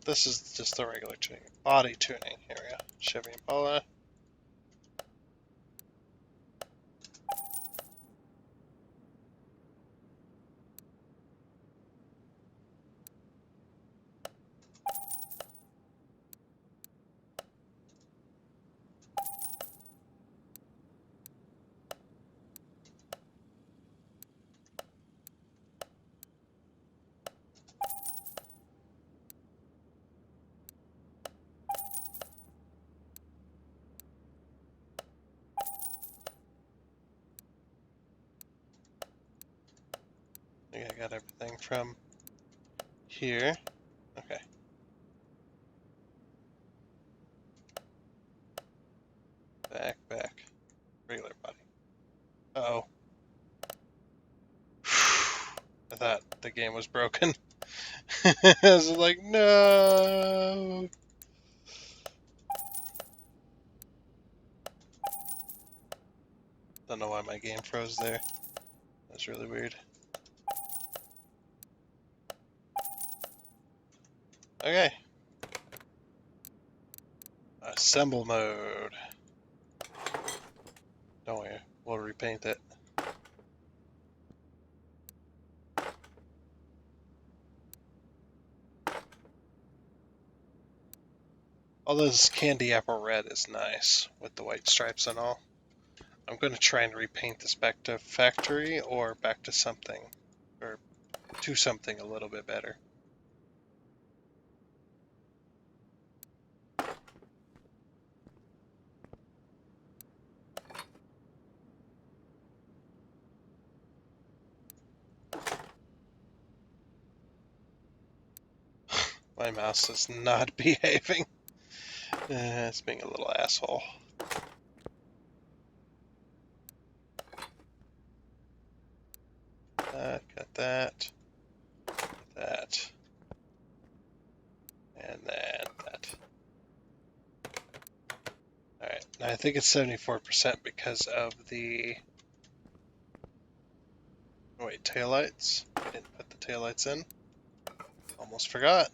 This is just the regular tuning. Body tuning. Here we go. Chevy Impala. got everything from here. Okay. Back. Regular body. Uh-oh. I thought the game was broken. I was like, no. Don't know why my game froze there. That's really weird. Okay. Assemble mode. Don't worry, we'll repaint it. Although this candy apple red is nice with the white stripes and all. I'm going to try and repaint this back to factory or back to something, or to something a little bit better. My mouse is not behaving. It's being a little asshole. Got that. That. And then that. Alright, now I think it's 74% because of the... Oh, wait, taillights? I didn't put the taillights in. Almost forgot.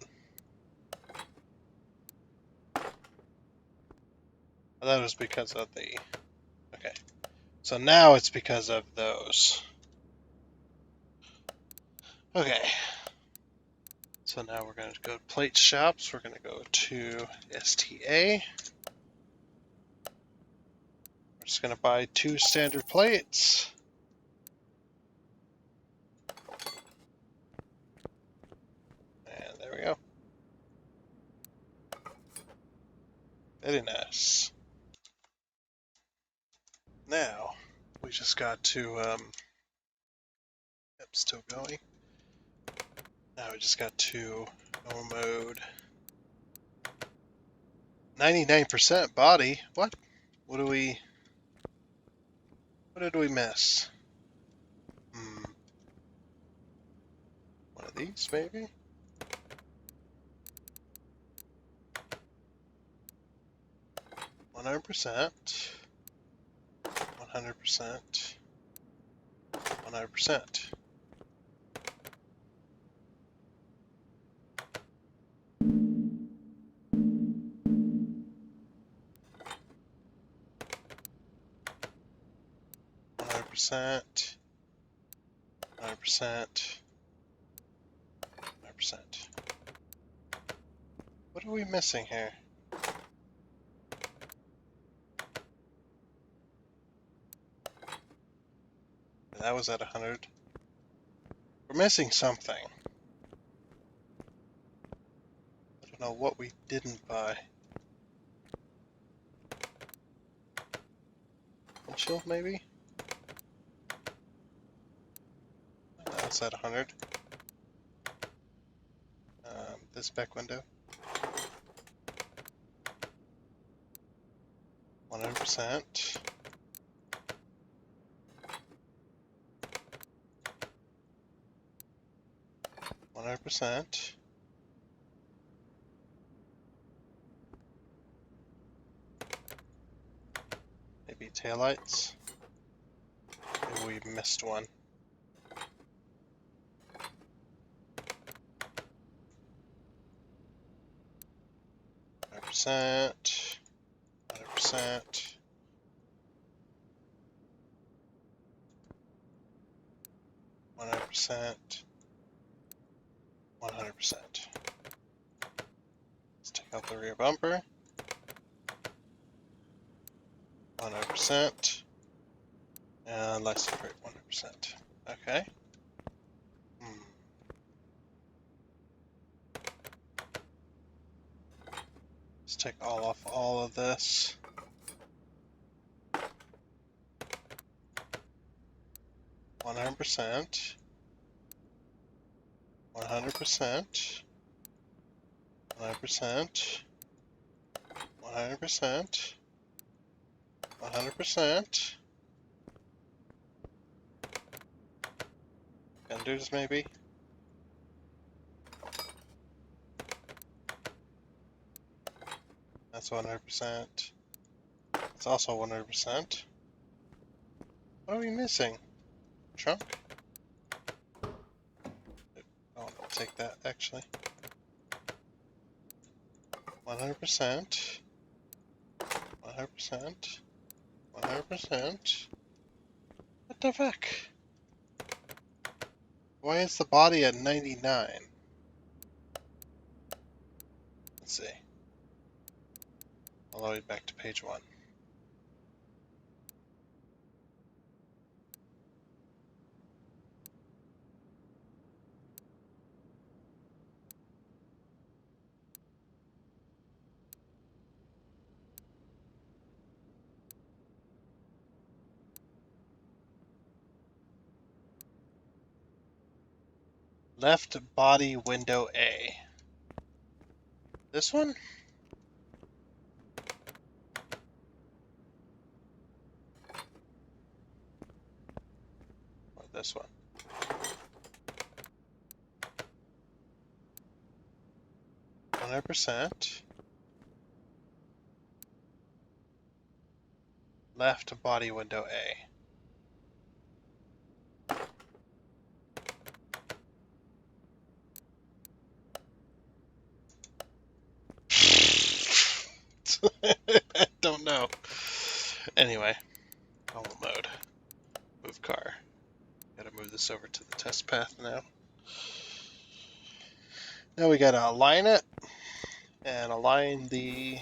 That was because of the... Okay. So now it's because of those. Okay. So now we're going to go to plate shops. We're going to go to STA. We're just going to buy 2 standard plates. And there we go. Very nice. Now, we just got to, yep, still going. Now we just got to normal mode. 99% body? What? What did we miss? One of these, maybe? $100%. 100%. 100%. Percent, 100%, 100%. What are we missing here? That was at 100. We're missing something. I don't know what we didn't buy. Windshield, maybe? That's at 100. This back window. 100%. 100%. Maybe taillights. Maybe we missed one. 100%. 100%. 100%. 100%. Let's take out the rear bumper. 100%. And license plate 100%. Okay. Let's take all of this. 100%. 100%. 100%. 100%. 100%. Fenders, maybe? That's 100%. It's also 100%. What are we missing? Trunk? Oh, I'll take that, actually. 100%. 100%. 100%. What the fuck? Why is the body at 99? Let's see. All the way back to page 1. Left body window A. This one? Or this one? %. Left body window A. I don't know. Anyway, normal mode. Move car. Gotta move this over to the test path now. Now we gotta align it and align the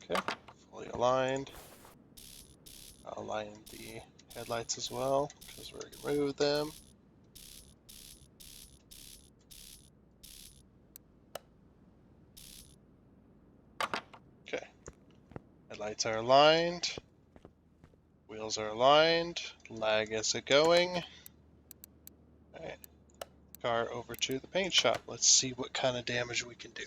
okay, fully aligned. I'll align the headlights as well because we're gonna remove them. Okay, headlights are aligned. Wheels are aligned. Lag is going. Alright, car over to the paint shop. Let's see what kind of damage we can do.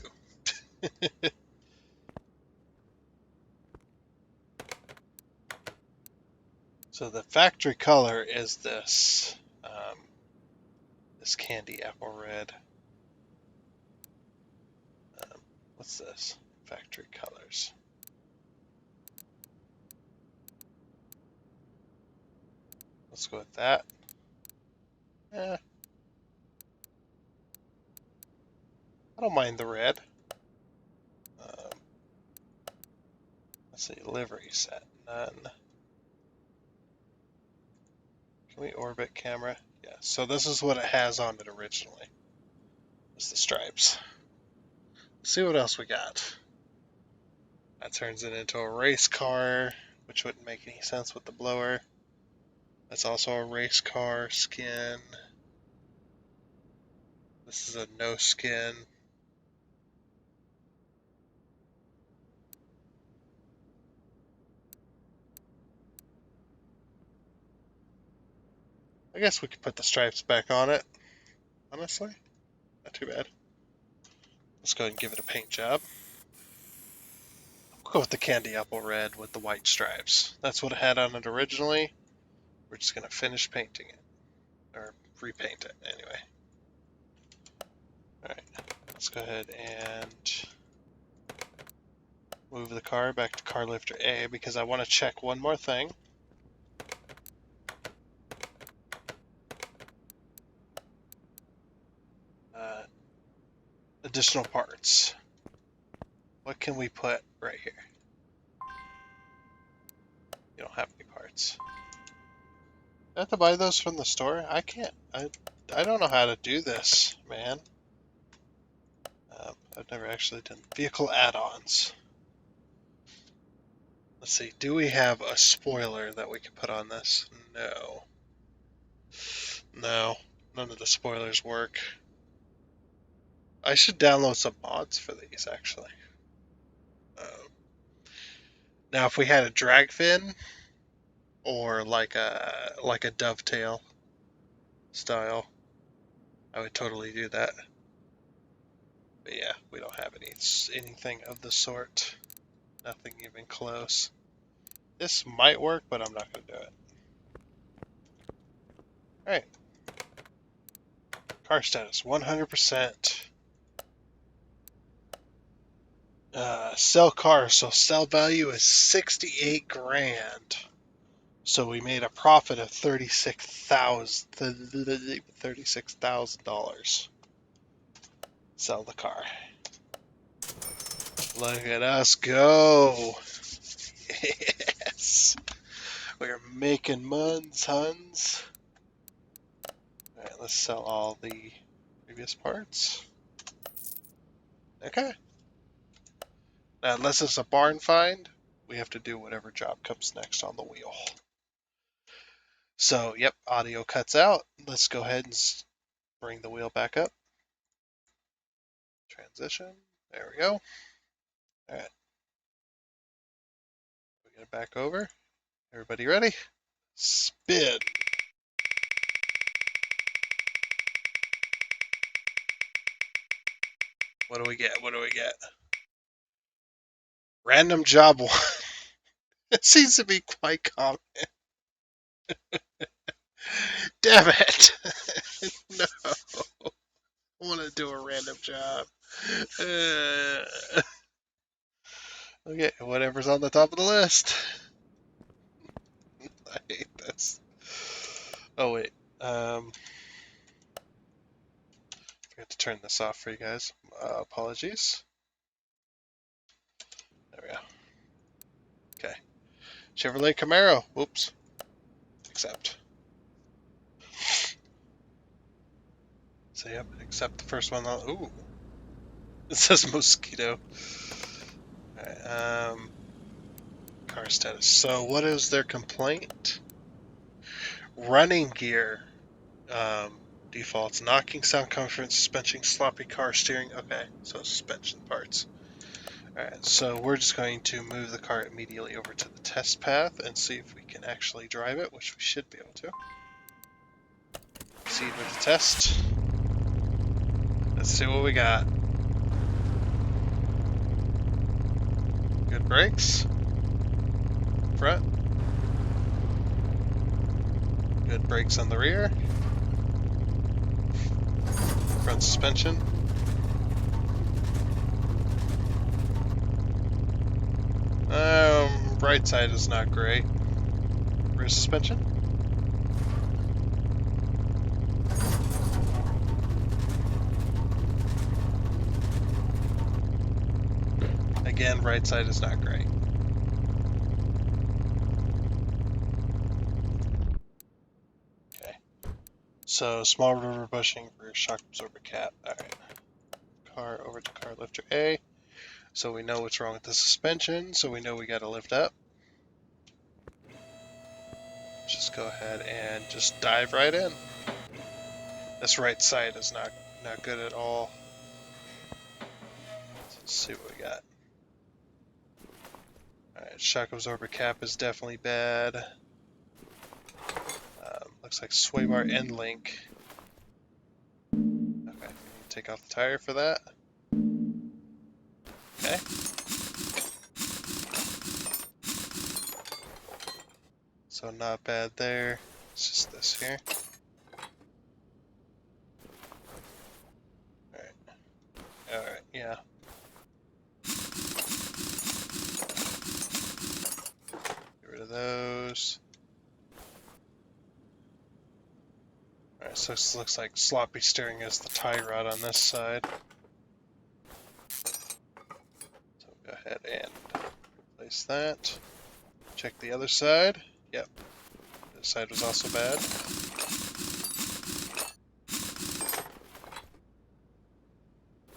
So the factory color is this, this candy apple red. What's this? Factory colors. Let's go with that. I don't mind the red. Let's see, livery set, none. Can we orbit camera? Yeah, so this is what it has on it originally. It's the stripes. Let's see what else we got. That turns it into a race car, which wouldn't make any sense with the blower. That's also a race car skin. This is a no skin. I guess we could put the stripes back on it. Honestly, not too bad. Let's go ahead and give it a paint job. We'll go with the candy apple red with the white stripes. That's what it had on it originally. We're just going to finish painting it. Or repaint it, anyway. Alright, let's go ahead and move the car back to car lifter A because I want to check one more thing. Additional parts. What can we put right here? You don't have any parts. I have to buy those from the store? I can't. I don't know how to do this, man. I've never actually done vehicle add-ons. Let's see, do we have a spoiler that we can put on this? No. No, none of the spoilers work. I should download some mods for these, actually. Now, if we had a drag fin or like a dovetail style, I would totally do that. But yeah, we don't have anything of the sort. Nothing even close. This might work, but I'm not going to do it. Alright. Car status, 100%. Sell car, so sell value is 68 grand. So we made a profit of $36,000. Sell the car. Look at us go. Yes. We're making muns, huns. Alright, let's sell all the previous parts. Okay. Now, unless it's a barn find, we have to do whatever job comes next on the wheel. So, yep, audio cuts out. Let's go ahead and bring the wheel back up. Transition. There we go. Alright. We get it back over. Everybody ready? Spin. What do we get? What do we get? Random job 1. It seems to be quite common. Damn it! No. I want to do a random job. Okay, whatever's on the top of the list. I hate this. Oh, wait. I have to turn this off for you guys. Apologies. There we go. Okay. Chevrolet Camaro. Whoops. Accept. So, yep, accept the first one. Ooh. It says mosquito. Alright, car status. So, what is their complaint? Running gear. Defaults. Knocking, sound comfort, suspension, sloppy car steering. Okay, so suspension parts. Alright, so we're just going to move the car immediately over to the test path and see if we can actually drive it, which we should be able to. Proceed with the test. Let's see what we got. Good brakes. Front. Good brakes on the rear. Front suspension. Right side is not great. Rear suspension. Again, right side is not great. Okay. So, small rubber bushing for shock absorber cap. Alright. Car over to car lifter A. So we know what's wrong with the suspension, so we know we gotta lift up. Just go ahead and just dive right in. This right side is not good at all. Let's see what we got. Alright, shock absorber cap is definitely bad. Looks like sway bar end link. Okay, take off the tire for that. Okay. So not bad there. It's just this here. Alright, yeah. Get rid of those. Alright, so this looks like sloppy steering is the tie rod on this side. So go ahead and place that. Check the other side. Yep. This side was also bad.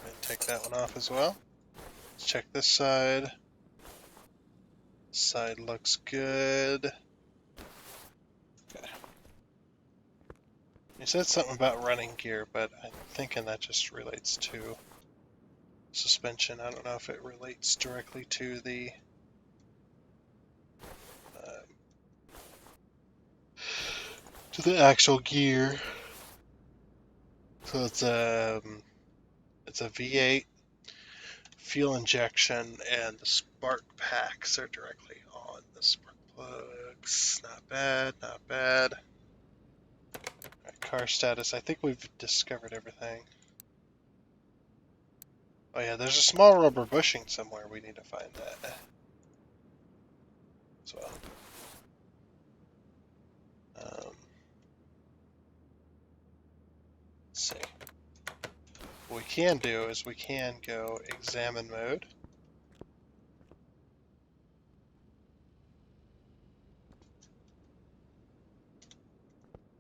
And take that one off as well. Let's check this side. Side looks good. Okay. You said something about running gear, but I'm thinking that just relates to suspension. I don't know if it relates directly uh, to the actual gear. So it's a V8 fuel injection, and the spark packs are directly on the spark plugs. Not bad, not bad. Right, car status. I think we've discovered everything. Oh yeah, there's a small rubber bushing somewhere. We need to find that as well. Let's see. What we can do is we can go examine mode.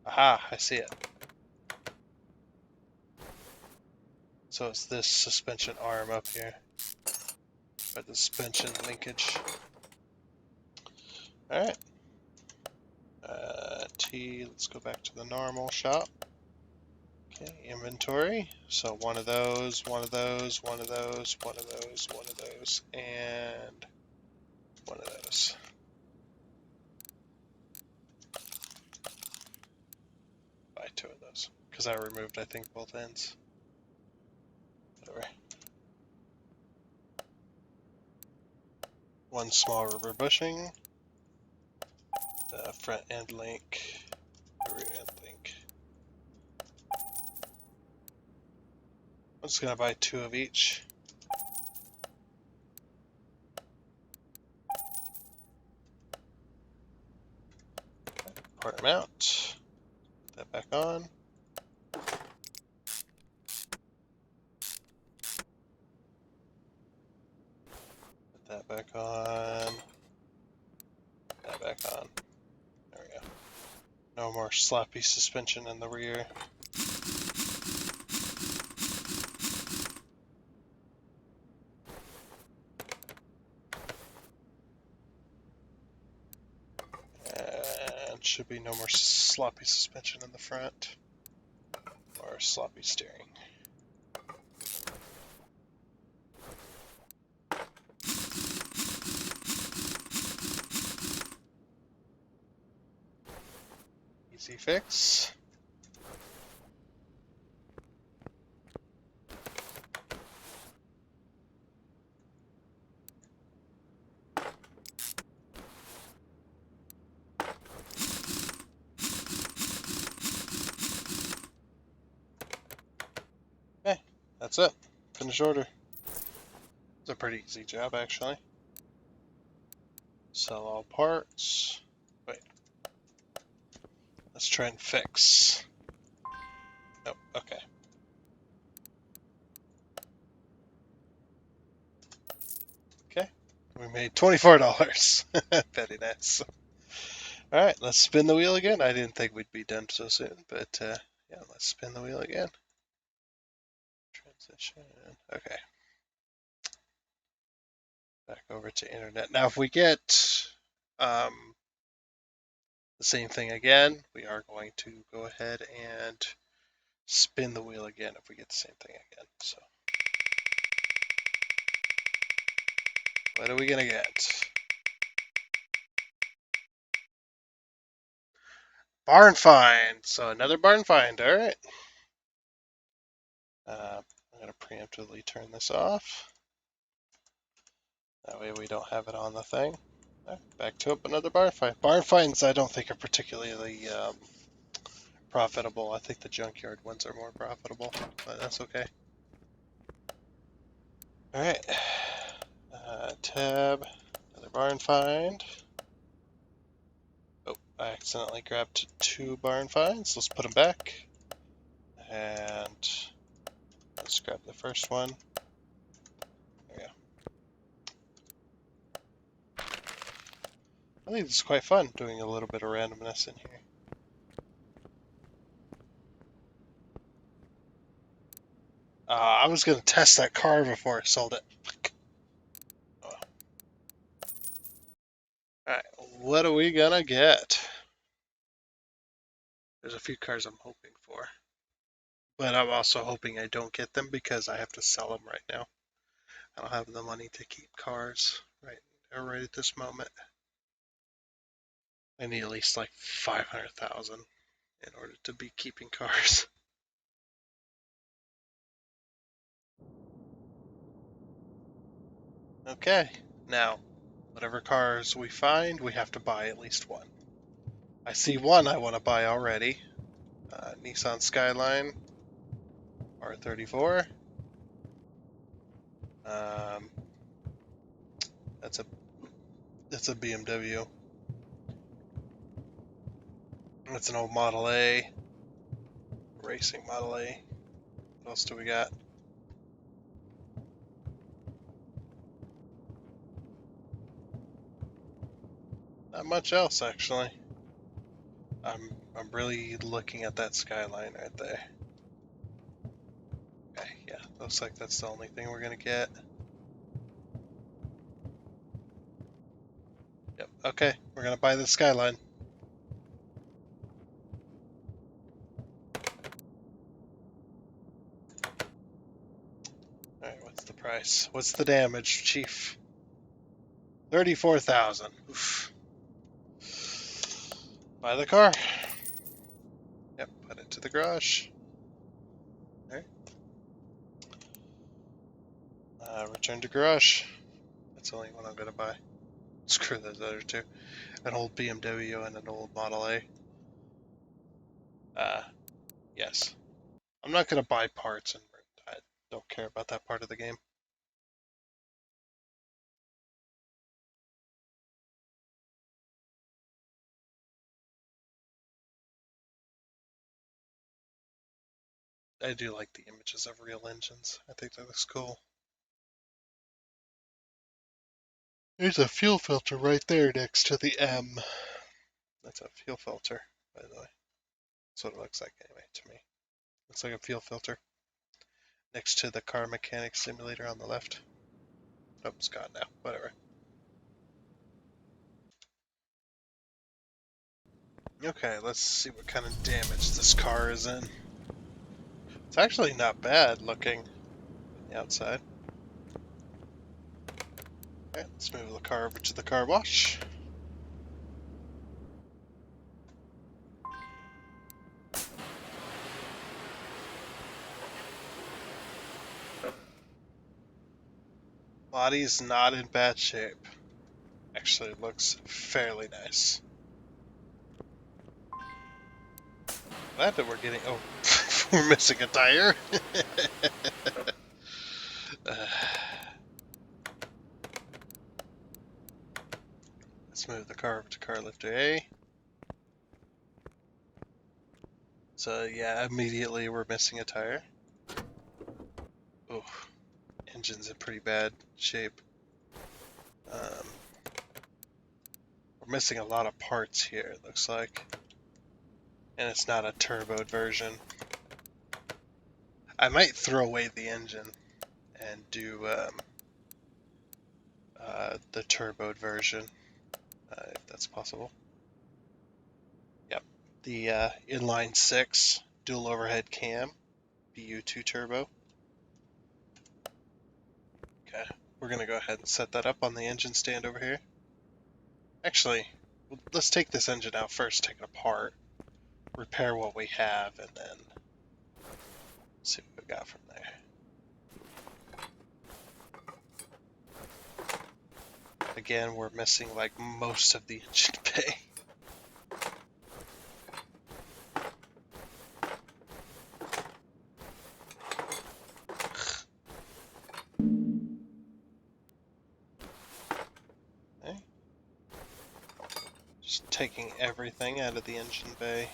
Aha, I see it. So it's this suspension arm up here, or the suspension linkage. Alright. T, let's go back to the normal shop. Okay, inventory. So one of those, one of those, one of those, one of those, one of those, and one of those. Buy two of those, because I removed, I think, both ends. Whatever. One small rubber bushing. The front end link. The rear end link. I'm just gonna buy two of each. Part them out. Put that back on. Put that back on. Put that back on. There we go. No more sloppy suspension in the rear. And should be no more sloppy suspension in the front. Or sloppy steering. Easy fix. Okay, that's it. Finish order. It's a pretty easy job, actually. Sell all parts. Wait. Let's try and fix. Nope, okay. Okay. We made $24. Very nice. Alright, let's spin the wheel again. I didn't think we'd be done so soon, but yeah, let's spin the wheel again. Transition. Okay. Back over to internet. Now, if we get the same thing again, we are going to go ahead and spin the wheel again if we get the same thing again. So, what are we gonna get? Barn find. So another barn find. All right. I'm gonna preemptively turn this off. That way we don't have it on the thing. Right, back to up another barn find. Barn finds I don't think are particularly profitable. I think the junkyard ones are more profitable, but that's okay. All right. Tab. Another barn find. Oh, I accidentally grabbed two barn finds. Let's put them back. And let's grab the first one. There we go. I think it's quite fun doing a little bit of randomness in here. I was going to test that car before I sold it. what are we gonna get? There's a few cars I'm hoping for. But I'm also hoping I don't get them because I have to sell them right now. I don't have the money to keep cars right at this moment. I need at least like 500,000 in order to be keeping cars. Okay, now whatever cars we find, we have to buy at least one. I see one I want to buy already. Nissan Skyline R34. Um, that's a BMW. That's an old Model A, racing Model A. What else do we got? Not much else actually. I'm really looking at that Skyline right there. Okay, yeah, looks like that's the only thing we're gonna get. Yep. Okay, we're gonna buy the Skyline. All right, what's the price? What's the damage, Chief? 34,000. Oof. Buy the car. Yep, put it to the garage. All right. Return to garage. That's the only one I'm gonna buy. Screw those other two. An old BMW and an old Model A. Yes. I'm not gonna buy parts, and I don't care about that part of the game. I do like the images of real engines. I think that looks cool. There's a fuel filter right there next to the M. That's a fuel filter, by the way. That's what it looks like anyway to me. Looks like a fuel filter next to the car mechanic simulator on the left. Oh, it's gone now. Whatever. Okay, let's see what kind of damage this car is in. It's actually not bad looking on the outside. Alright, let's move the car over to the car wash. Body's not in bad shape. Actually, it looks fairly nice. Glad that we're getting... Oh, we're missing a tire. Let's move the car over to car lifter A. So yeah, immediately we're missing a tire. Oh, engine's in pretty bad shape. We're missing a lot of parts here, it looks like. And it's not a turboed version. I might throw away the engine and do the turboed version, if that's possible. Yep, the inline 6 dual overhead cam, BU2 turbo. Okay, we're gonna go ahead and set that up on the engine stand over here. Actually, let's take this engine out first, take it apart, repair what we have, and then see what we got from there. Again, we're missing like most of the engine bay. Okay. Just taking everything out of the engine bay.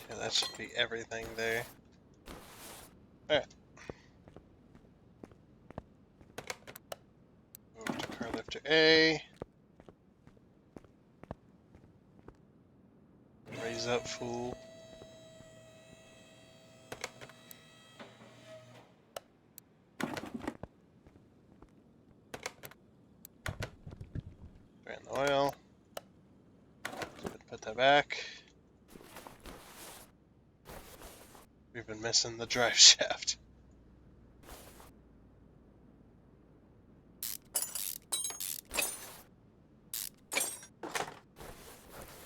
Yeah, that should be everything there. Alright. Over to car lifter A. Raise up, fool. put that back. We've been missing the drive shaft.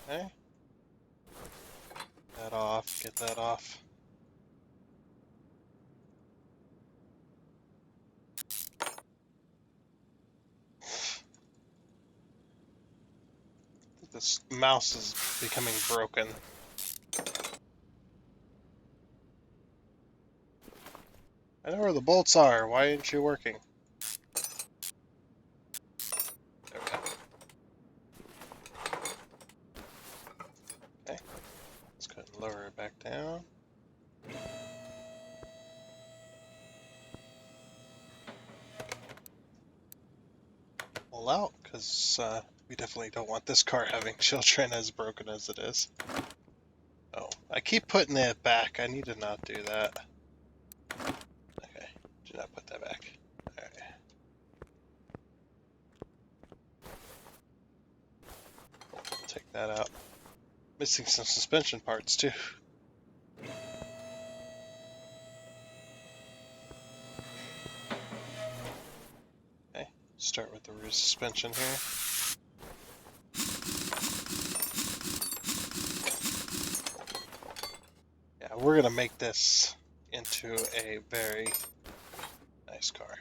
Okay. That off, get that off. This mouse is becoming broken. I know where the bolts are. Why aren't you working? There we go. Okay. Let's go ahead and lower it back down. Pull out, because we definitely don't want this car having children as broken as it is. Oh, I keep putting it back. I need to not do that. Okay, do not put that back. Alright. Take that out. Missing some suspension parts too. Okay, start with the rear suspension here. Yeah, we're gonna make this into a very nice car.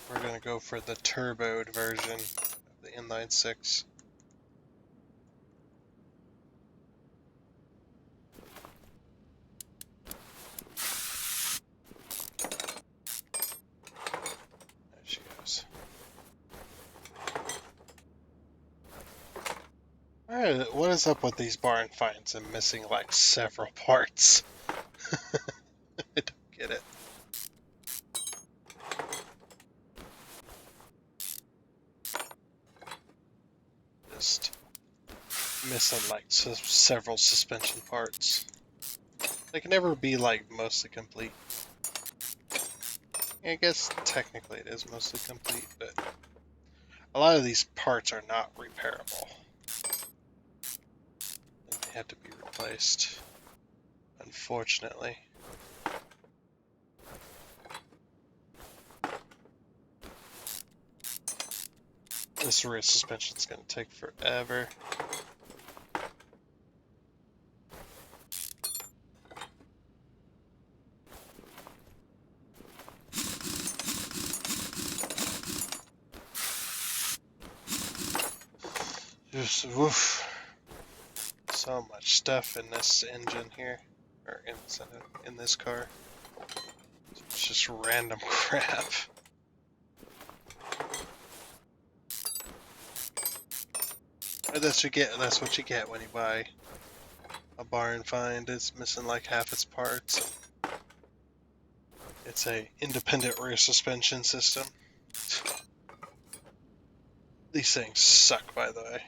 We're gonna go for the turboed version of the inline six. There she goes. Alright, what is up with these barn finds and missing like several parts? I don't get it. Just missing like several suspension parts. They can never be like mostly complete. I guess technically it is mostly complete, but a lot of these parts are not repairable. And they have to be replaced, unfortunately. This rear suspension is going to take forever. Just woof. So much stuff in this engine here, or in this car. It's just random crap. But that's what you get when you buy a barn find. It's missing like half its parts. It's a independent rear suspension system. These things suck, by the way.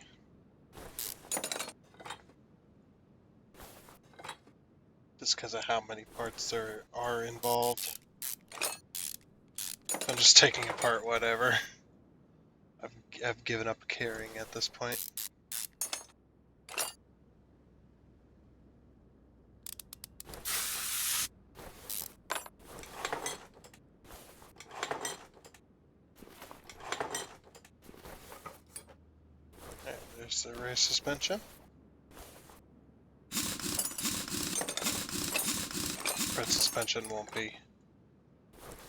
Just because of how many parts there are involved. I'm just taking apart whatever. I've given up caring at this point. Alright, there's the rear suspension. Front suspension won't be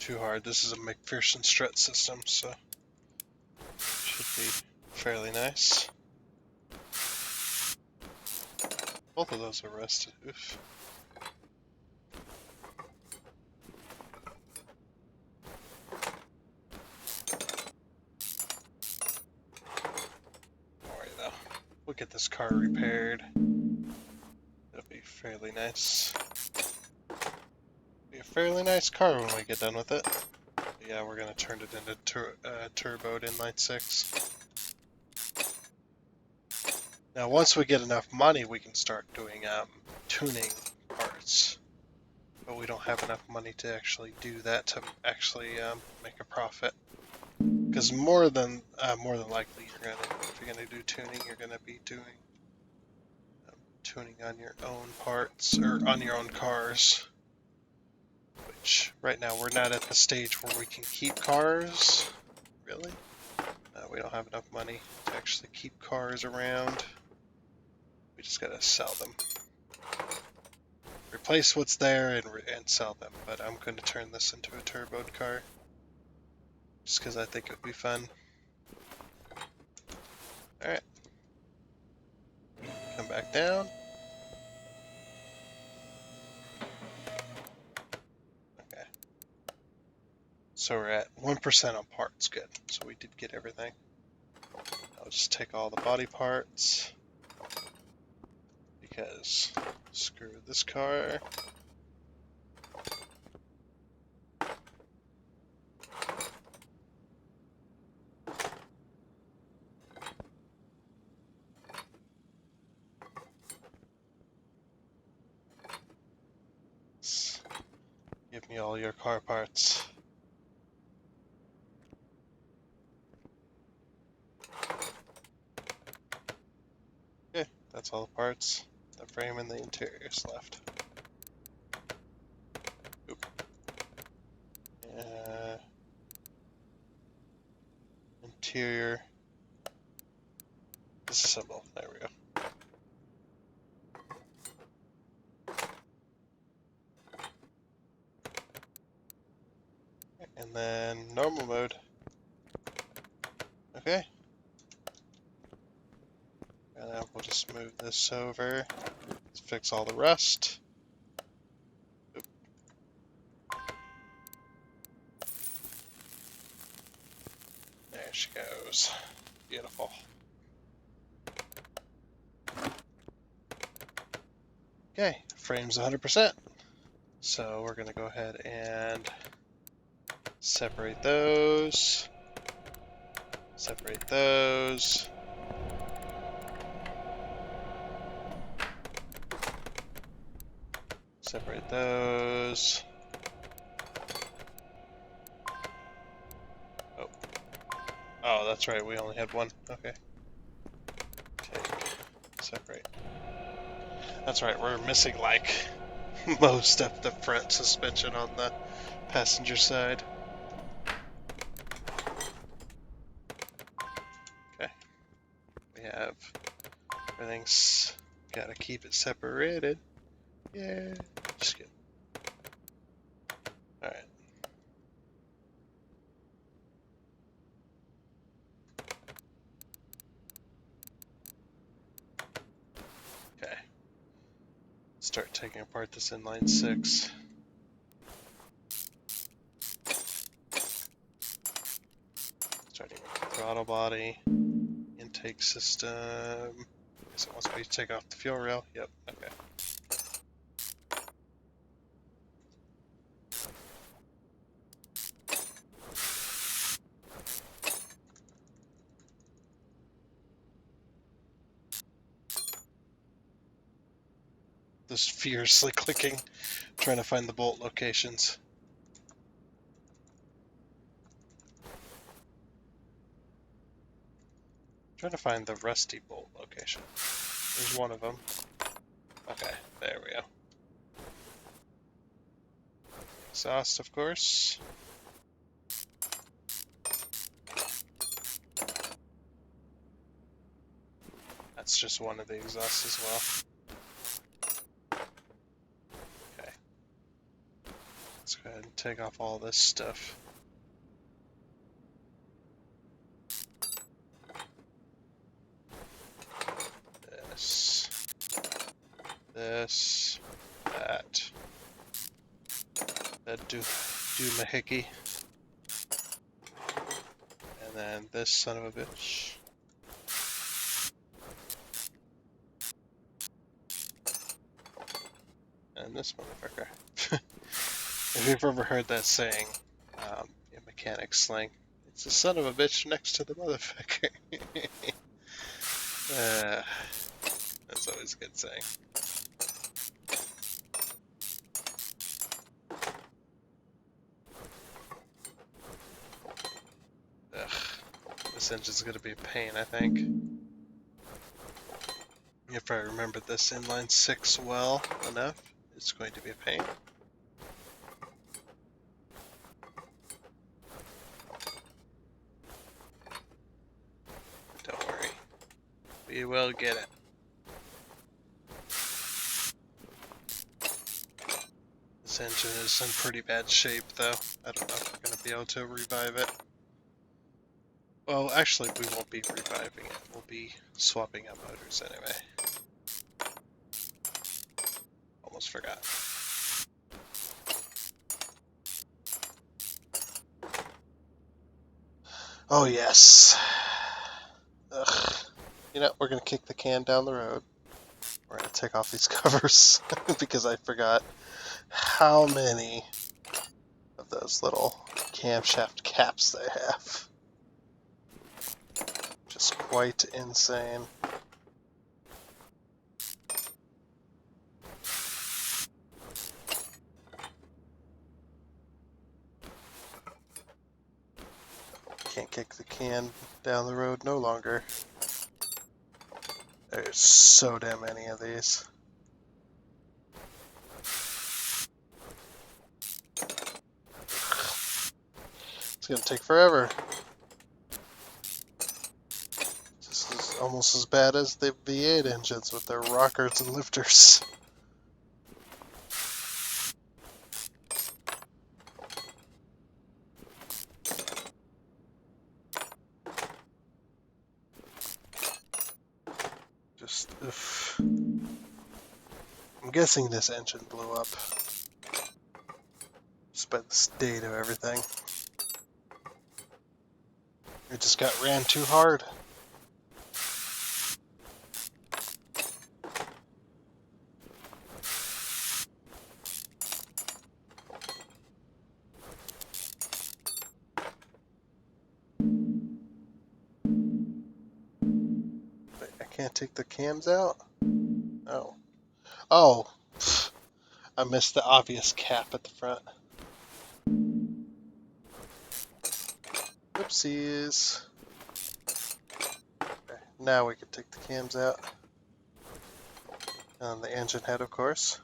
too hard. This is a McPherson strut system, so should be fairly nice. Both of those are rusted. Oof. Don't worry though. We'll get this car repaired. It'll be fairly nice. Be a fairly nice car when we get done with it. But yeah, we're gonna turn it into turboed inline six. Now, once we get enough money, we can start doing tuning parts. but we don't have enough money to actually do that to actually make a profit. Because more than likely, if you're gonna do tuning, you're gonna be doing tuning on your own parts or on your own cars. Which right now we're not at the stage where we can keep cars. Really, we don't have enough money to actually keep cars around. We just gotta sell them. Replace what's there and sell them. But I'm going to turn this into a turboed car. Just because I think it would be fun. Alright. Come back down. Okay. So we're at 1% on parts. Good. So we did get everything. I'll just take all the body parts. Because screw this car. Give me all your car parts. Okay, that's all the parts. The frame and the interior is left. Oop. Interior. Disassemble. There we go. And then normal mode. Okay. And then we'll just move this over. Let's fix all the rust. Oop. There she goes. Beautiful. Okay, frame's 100%. So we're going to go ahead and separate those. Separate those. Separate those. Oh. Oh, that's right, we only had one. Okay. Take. Separate. That's right, we're missing like most of the front suspension on the passenger side. Okay. We have everything's gotta keep it separated. Yeah, just kidding. Alright. Okay. Start taking apart this inline 6. Starting with the throttle body, intake system. So once we take off the fuel rail, yep, okay. Just furiously clicking, trying to find the bolt locations. Trying to find the rusty bolt location. There's one of them. Okay, there we go. Exhaust, of course. That's just one of the exhausts as well. Okay. Let's go ahead and take off all this stuff. This, that doohickey, and then this son of a bitch. And this motherfucker. If you've ever heard that saying in mechanic slang, it's the son of a bitch next to the motherfucker. That's always a good saying. This engine's going to be a pain, I think. If I remember this inline 6 well enough, it's going to be a pain. Don't worry. We will get it. This engine is in pretty bad shape, though. I don't know if we're going to be able to revive it. Well, actually, we won't be reviving it. We'll be swapping out motors anyway. Almost forgot. Oh, yes. Ugh. You know, we're going to kick the can down the road. We're going to take off these covers because I forgot how many of those little camshaft caps they have. Just quite insane. Can't kick the can down the road no longer. There's so damn many of these. It's gonna take forever. This is almost as bad as the V8 engines with their rockers and lifters. Just, oof. I'm guessing this engine blew up. Just by the state of everything. It just got ran too hard. Wait, I can't take the cams out? Oh. Oh. I missed the obvious cap at the front. Oopsies. Okay, now we can take the cams out. And the engine head, of course.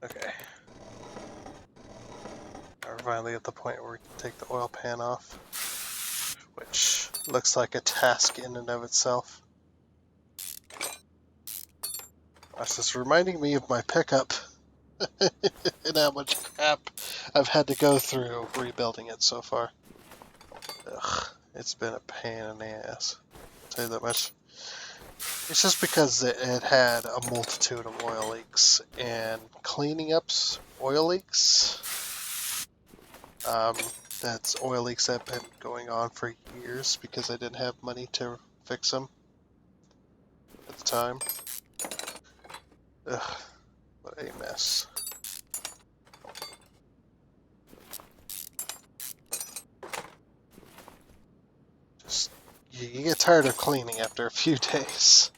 Okay. We're finally at the point where we can take the oil pan off, which looks like a task in and of itself. That's just reminding me of my pickup and how much crap I've had to go through rebuilding it so far. Ugh, it's been a pain in the ass. I'll tell you that much. It's just because it had a multitude of oil leaks, and cleaning up oil leaks, that's oil leaks that have been going on for years because I didn't have money to fix them at the time. Ugh, what a mess. Just, you get tired of cleaning after a few days.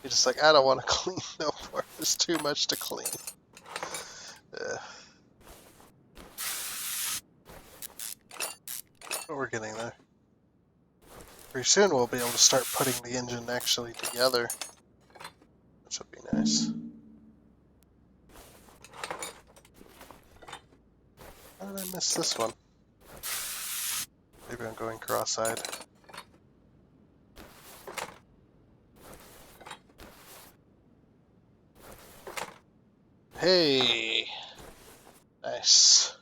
You're just like, I don't want to clean no more. There's too much to clean. But we're getting there. Pretty soon we'll be able to start putting the engine actually together, which will be nice. How did I miss this one? Maybe I'm going cross-eyed. Hey! Nice.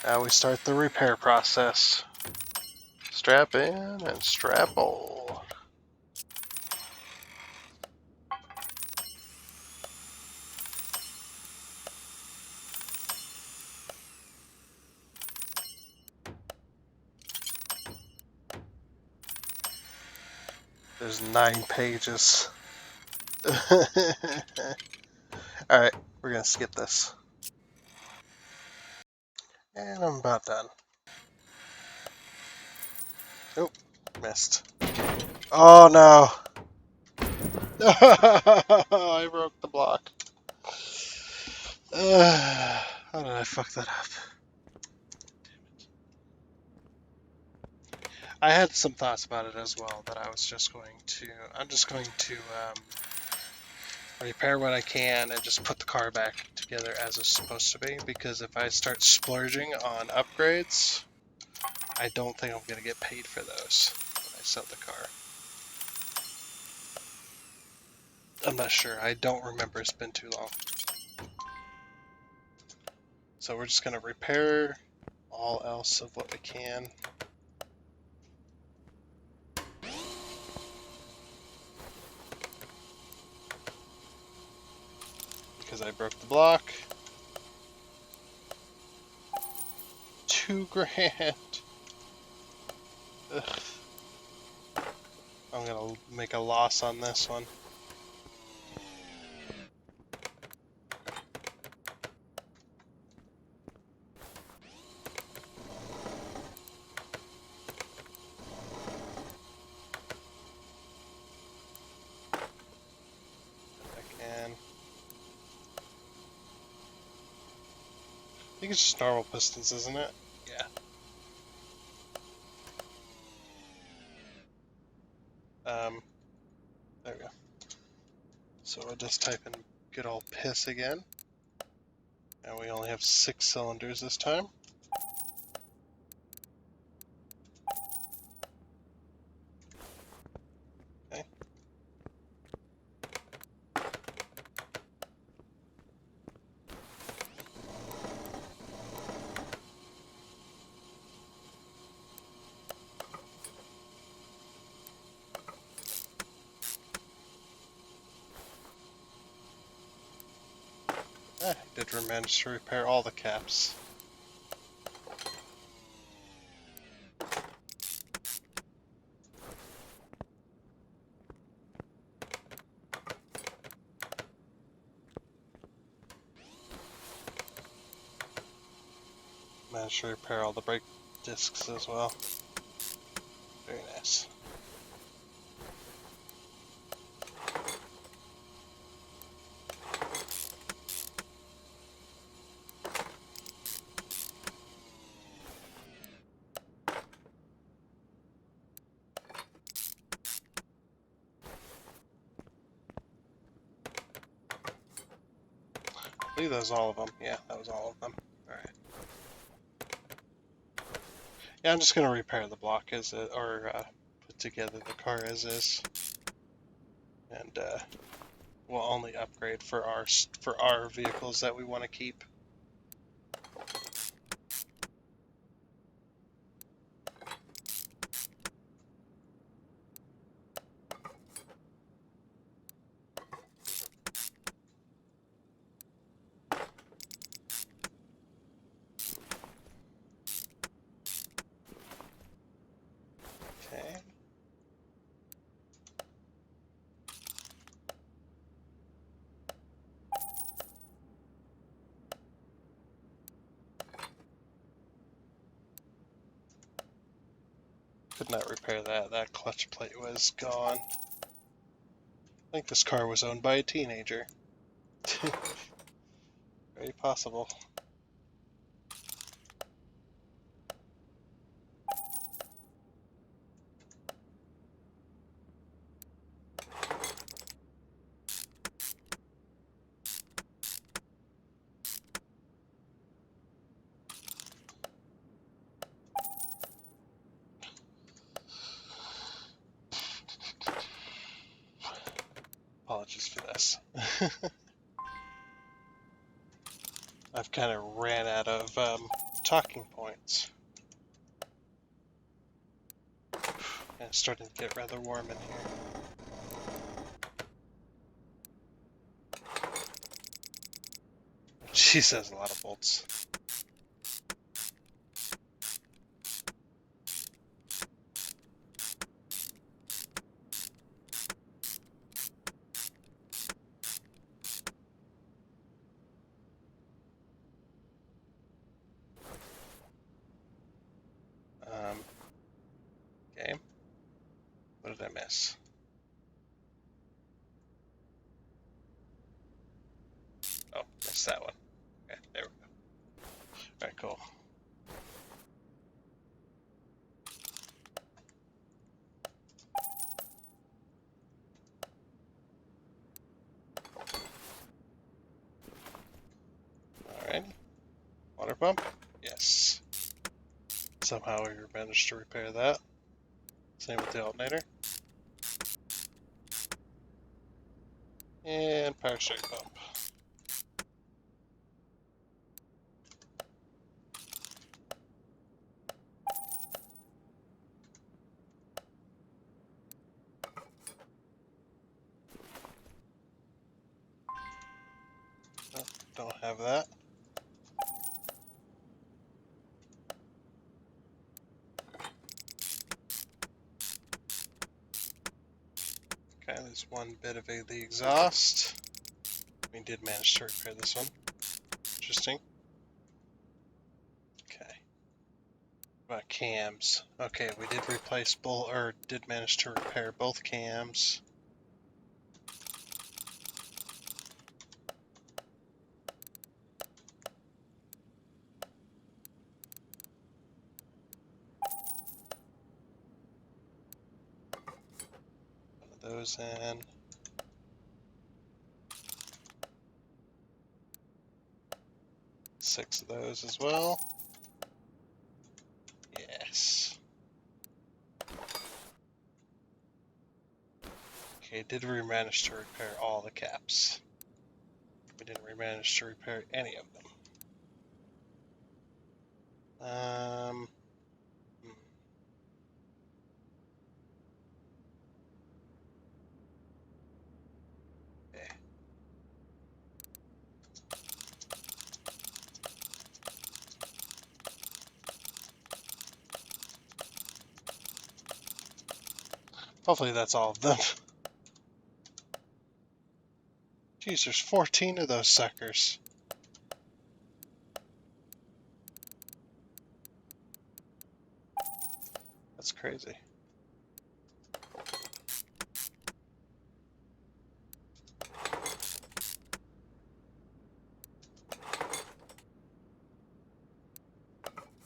Now we start the repair process. Strap in and strap on. There's 9 pages. Alright, we're gonna skip this. And I'm about done. Nope, missed. Oh no! I broke the block. How did I fuck that up? I had some thoughts about it as well, that I'm just going to repair what I can and just put the car back together as it's supposed to be, because if I start splurging on upgrades, I don't think I'm going to get paid for those when I sell the car. I'm not sure. I don't remember. It's been too long. So we're just going to repair all else of what we can. Because I broke the block. $2,000. Ugh. I'm going to make a loss on this one. I think it's just normal pistons, isn't it? Yeah. There we go. So we'll just type in good old piss again. And we only have 6 cylinders this time. Okay. I did manage to repair all the caps. Managed to repair all the brake discs as well. Very nice. I believe that was all of them. Yeah, that was all of them. Alright. Yeah, I'm just going to repair the block as it, or put together the car as is. And we'll only upgrade for our vehicles that we want to keep. Okay. Could not repair that. That clutch plate was gone. I think this car was owned by a teenager. Very possible. Apologies for this. I've kind of ran out of talking points. And it's starting to get rather warm in here. She says a lot of bolts. Yes. Oh, missed that one. Okay, there we go. Alright, cool. Alright. Water pump? Yes. Somehow we managed to repair that. Same with the alternator. And power straight pump. Oh, don't have that. Okay, there's one bit of the exhaust. We did manage to repair this one. Interesting. Okay. What about cams? Okay, we did replace both, or did manage to repair both cams. One of those in. Six of those as well. Yes. Okay, did we manage to repair all the caps? We didn't manage to repair any of them. Okay. Hopefully that's all of them. Jeez, there's 14 of those suckers. That's crazy.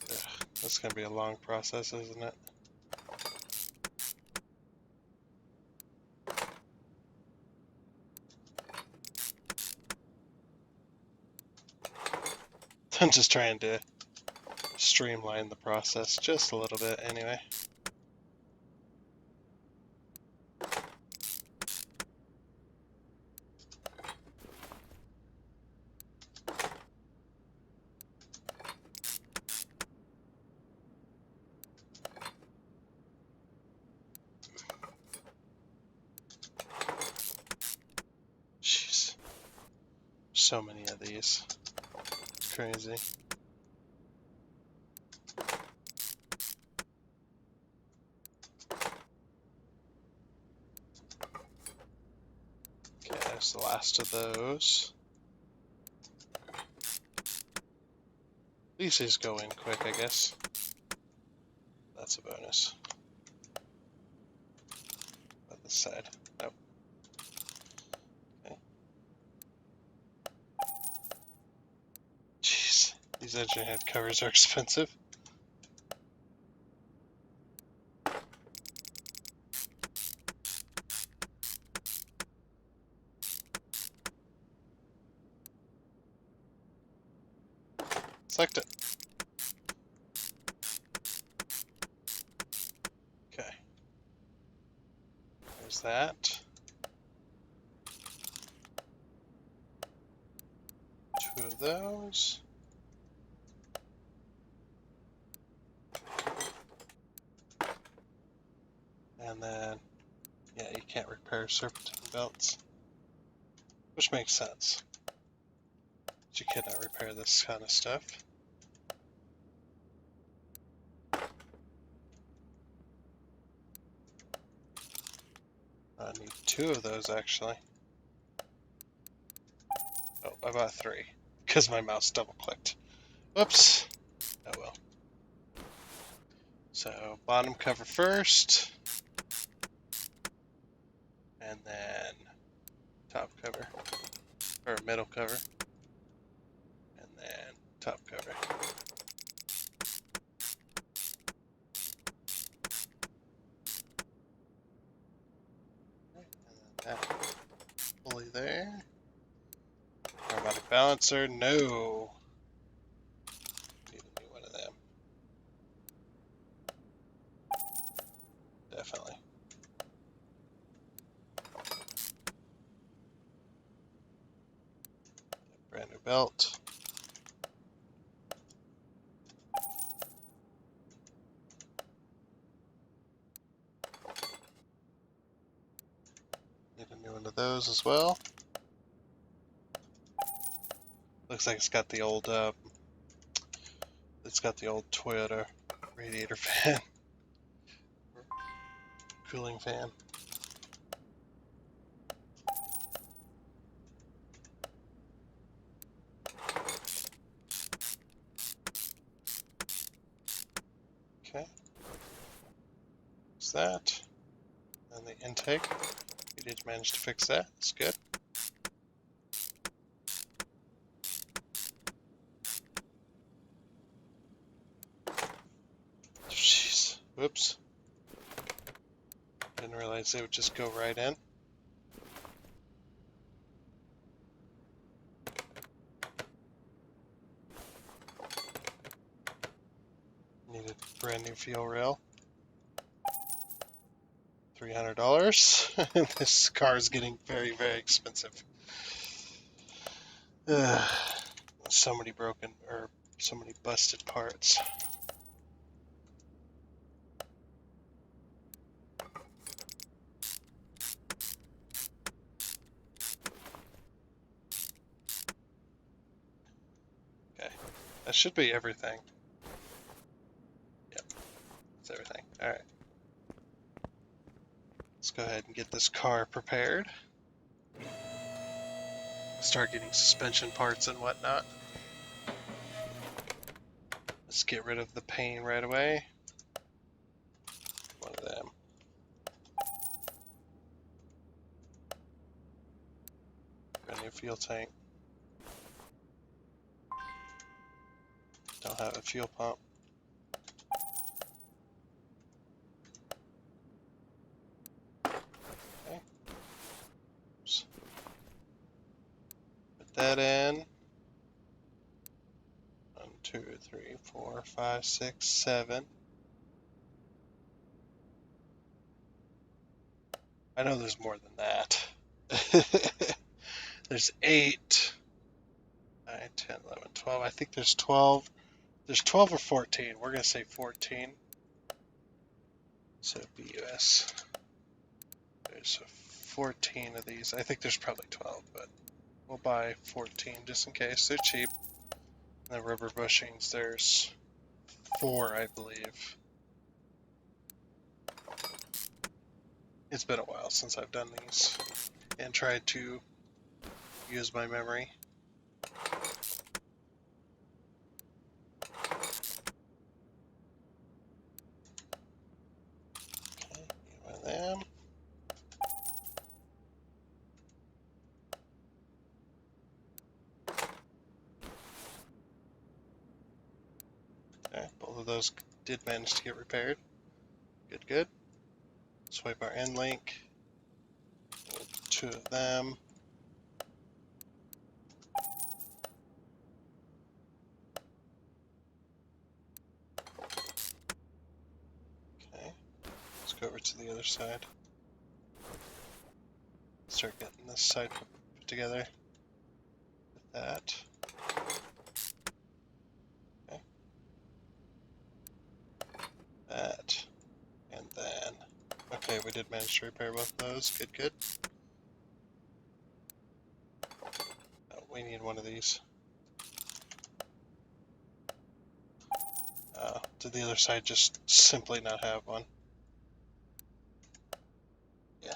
Ugh, that's gonna be a long process, isn't it? I'm just trying to streamline the process just a little bit anyway. Jeez. So many of these. It's crazy. Okay, that's the last of those. These go in quick, I guess. That's a bonus. On this side. Nope. Okay. Jeez, these engine head covers are expensive. Select it. Okay. There's that. Two of those. And then, yeah, you can't repair serpentine belts. Which makes sense. But you cannot repair this kind of stuff. I need two of those, actually. Oh, I bought three. Because my mouse double-clicked. Whoops. Oh well. So, bottom cover first. and then top cover, or middle cover, and then top cover. And then that pulley there. Harmonic balancer, no. Need a new one of them. Definitely. Brand new belt. Need a new one of those as well. Looks like it's got the old Toyota radiator fan, cooling fan. Okay, that's that. And the intake, we did manage to fix that. That's good. Jeez, whoops. Didn't realize they would just go right in. Needed brand new fuel rail. $300. This car is getting very, very expensive. So many broken, or so many busted parts. Okay, that should be everything. Yep, that's everything. Alright. Let's go ahead and get this car prepared. Start getting suspension parts and whatnot. Let's get rid of the paint right away. One of them. Brand new fuel tank. Don't have a fuel pump. Okay. Oops. Put that in. 1, 2, 3, 4, 5, 6, 7. I know there's more than that. There's 8, 9, 10, 11, 12. I think there's 12. There's 12 or 14. We're going to say 14. So BUS. There's 14 of these. I think there's probably 12, but we'll buy 14 just in case. They're cheap. And the rubber bushings, there's 4, I believe. It's been a while since I've done these and tried to use my memory. Okay, one of them. Okay, both of those did manage to get repaired. Good, good. Swipe our end link. 2 of them. Okay, let's go over to the other side. Start getting this side put together with that. Okay. That. And then, okay, we did manage to repair both of those. Good, good. Oh, we need one of these. Did the other side just simply not have one? Yeah.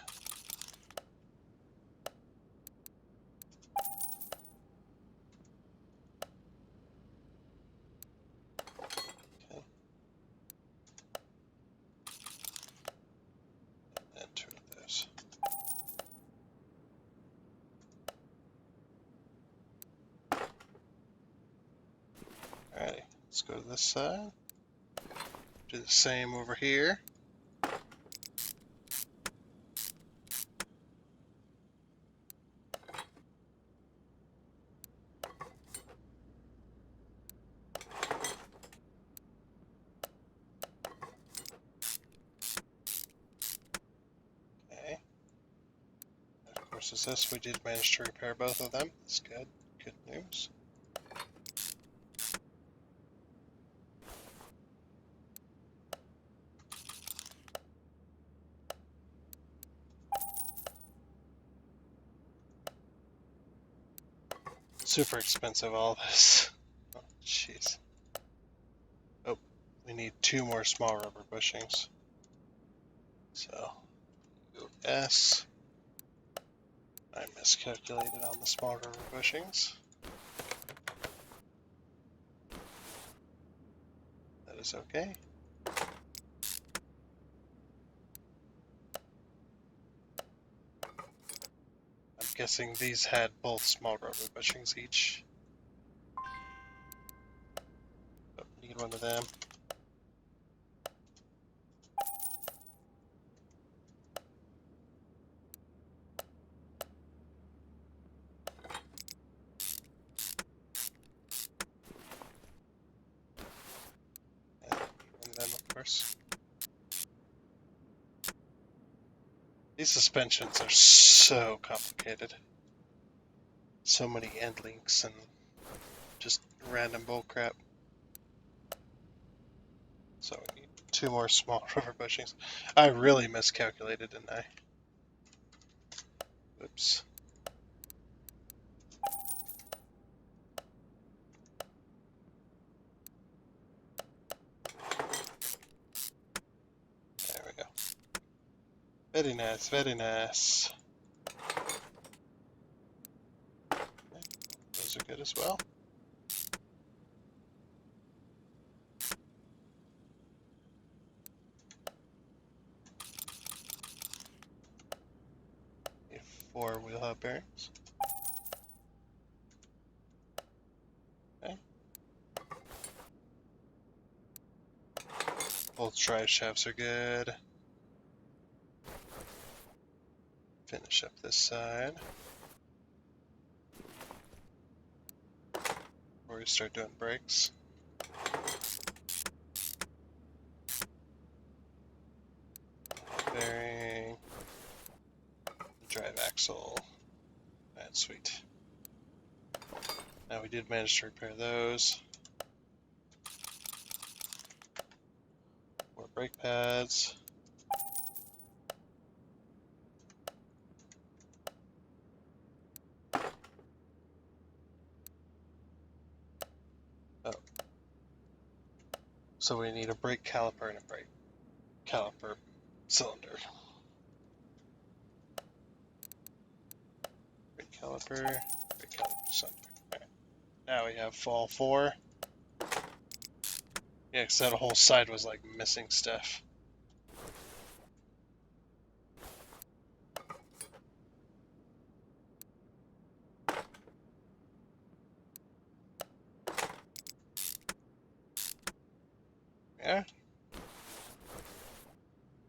Okay. And 2 of those. Let's go to this side. Do the same over here. Okay. And of course, is this. We did manage to repair both of them. That's good. Good news. Super expensive, all this. Oh, jeez. Oh, we need 2 more small rubber bushings. So, go S. I miscalculated on the small rubber bushings. That is okay. I'm guessing these had both small rubber bushings each. Oh, need one of them. And one of them, of course. These suspensions are so complicated. So many end links and just random bullcrap. So we need 2 more small rubber bushings. I really miscalculated, didn't I? Oops. There we go. Very nice, very nice. Okay, those are good as well. We have 4 wheel hub bearings. Okay. Both drive shafts are good. Finish up this side. Before we start doing brakes. Bearing. Drive axle. That's sweet. Now we did manage to repair those. More brake pads. Oh. So we need a brake caliper and a brake caliper cylinder. Brake caliper cylinder. Alright. Now we have all 4. Yeah, because that whole side was like missing stuff. Yeah.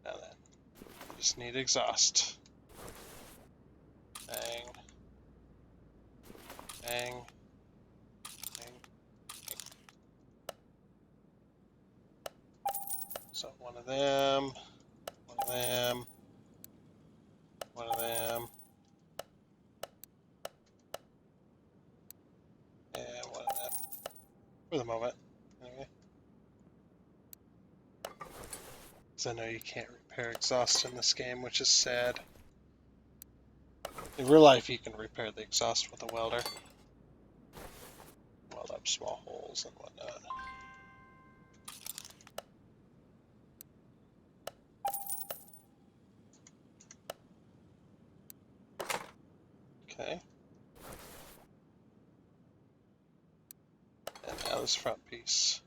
Now then, just need exhaust. Bang. Bang. Bang. So one of them. One of them. One of them. And one of them. For the moment. Anyway. Because I know you can't repair exhaust in this game, which is sad. In real life, you can repair the exhaust with a welder. Weld up small holes and whatnot. Okay. And now this front piece.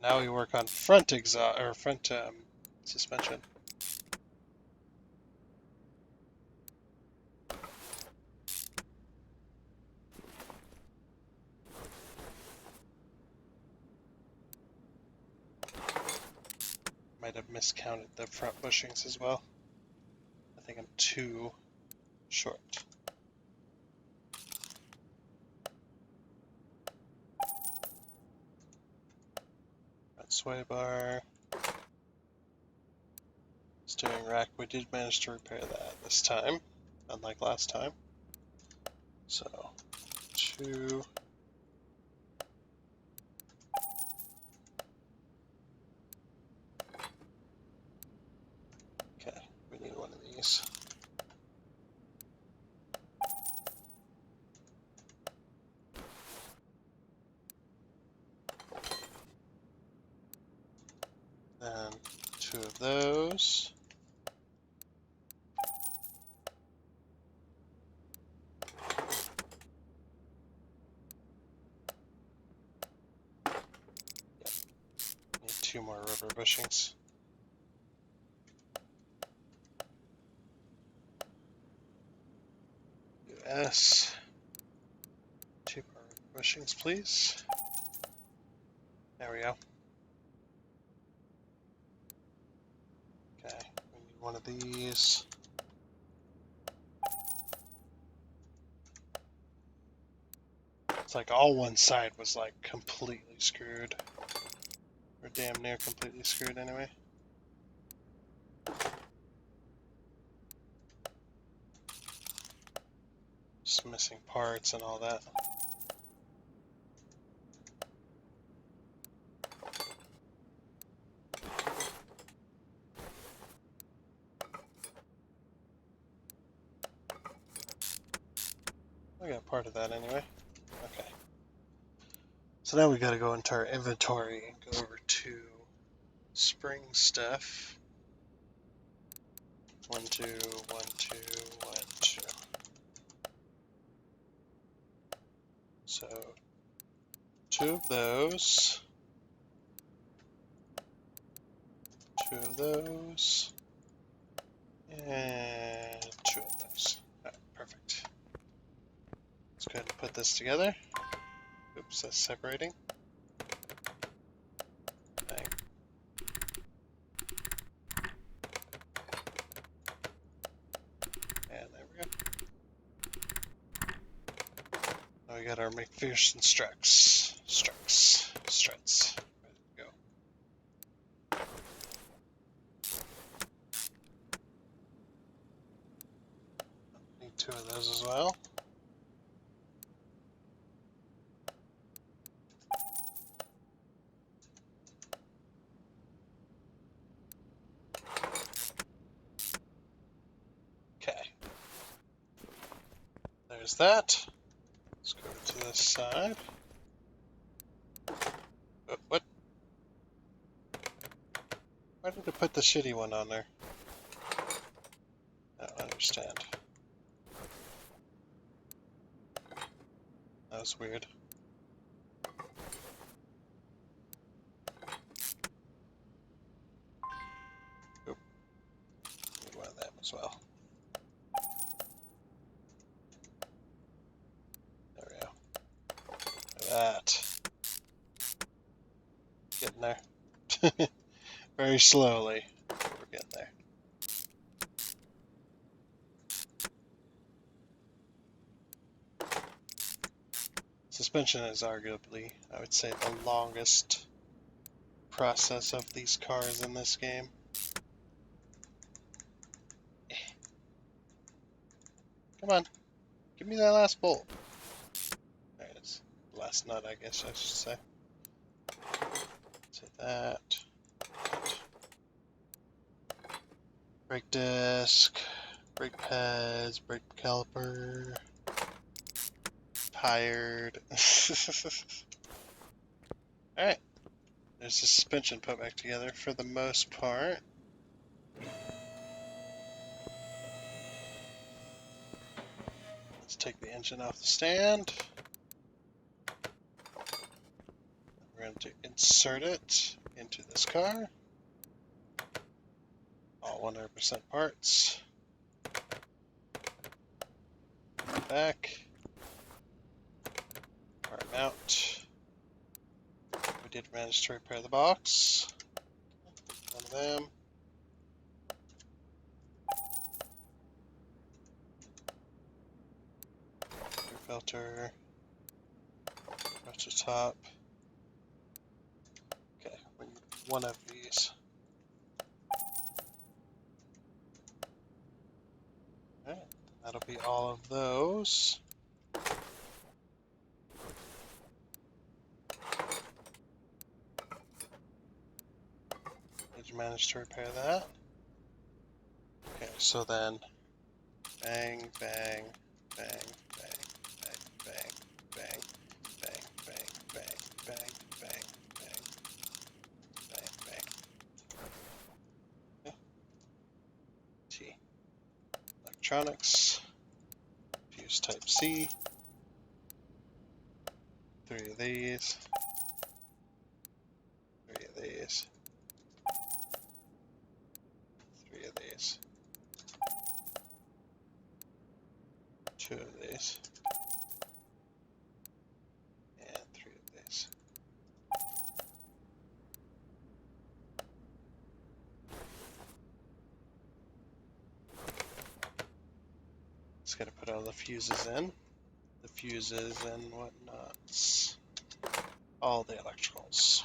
Now we work on front exhaust or front suspension. might have miscounted the front bushings as well. I think I'm too short. Front sway bar. Steering rack, we did manage to repair that this time, unlike last time. So, 2. Okay, we need one of these. Then 2 of those. Yep. Need 2 more rubber bushings. US. 2 more rubber bushings, please. There we go. Okay, we need one of these. It's like all one side was like completely screwed. Or damn near completely screwed anyway. Just missing parts and all that. I got part of that anyway. Okay. So now we gotta go into our inventory and go over to spring stuff. 1, 2, 1, 2, 1, 2. So 2 of those. 2 of those. And 2 of those. Alright, perfect. Let's go ahead and put this together. Oops, that's separating. Bang. And there we go. Now we got our McPherson struts. Ready to go. Need 2 of those as well. Okay. There's that. Let's go to this side. Oh, what? Why did I put the shitty one on there? I don't understand. That was weird. Oop. Need one of them as well. There we go. Look at that. Getting there. Very slowly. We're getting there. Suspension is arguably, I would say, the longest process of these cars in this game. Come on, give me that last bolt. There it is. Last nut, I guess I should say. Say that. Brake disc, brake pads, brake caliper. Tired. Alright. There's the suspension put back together for the most part. Let's take the engine off the stand. We're going to insert it into this car. All 100% parts. Back. Car mount. We did manage to repair the box. One of them. Air filter. Across the top. Okay, we need one of these. Alright, that'll be all of those. Did you manage to repair that? Okay, so then bang, bang, bang, bang, bang, bang, bang, bang, bang, bang, bang, bang, bang, bang, bang. Yeah. T. Electronics. Fuse type C. 3 of these. 3 of these. 3 of these. 2 of these. And 3 of these. Just gotta put all the fuses in. The fuses and whatnots. All the electricals.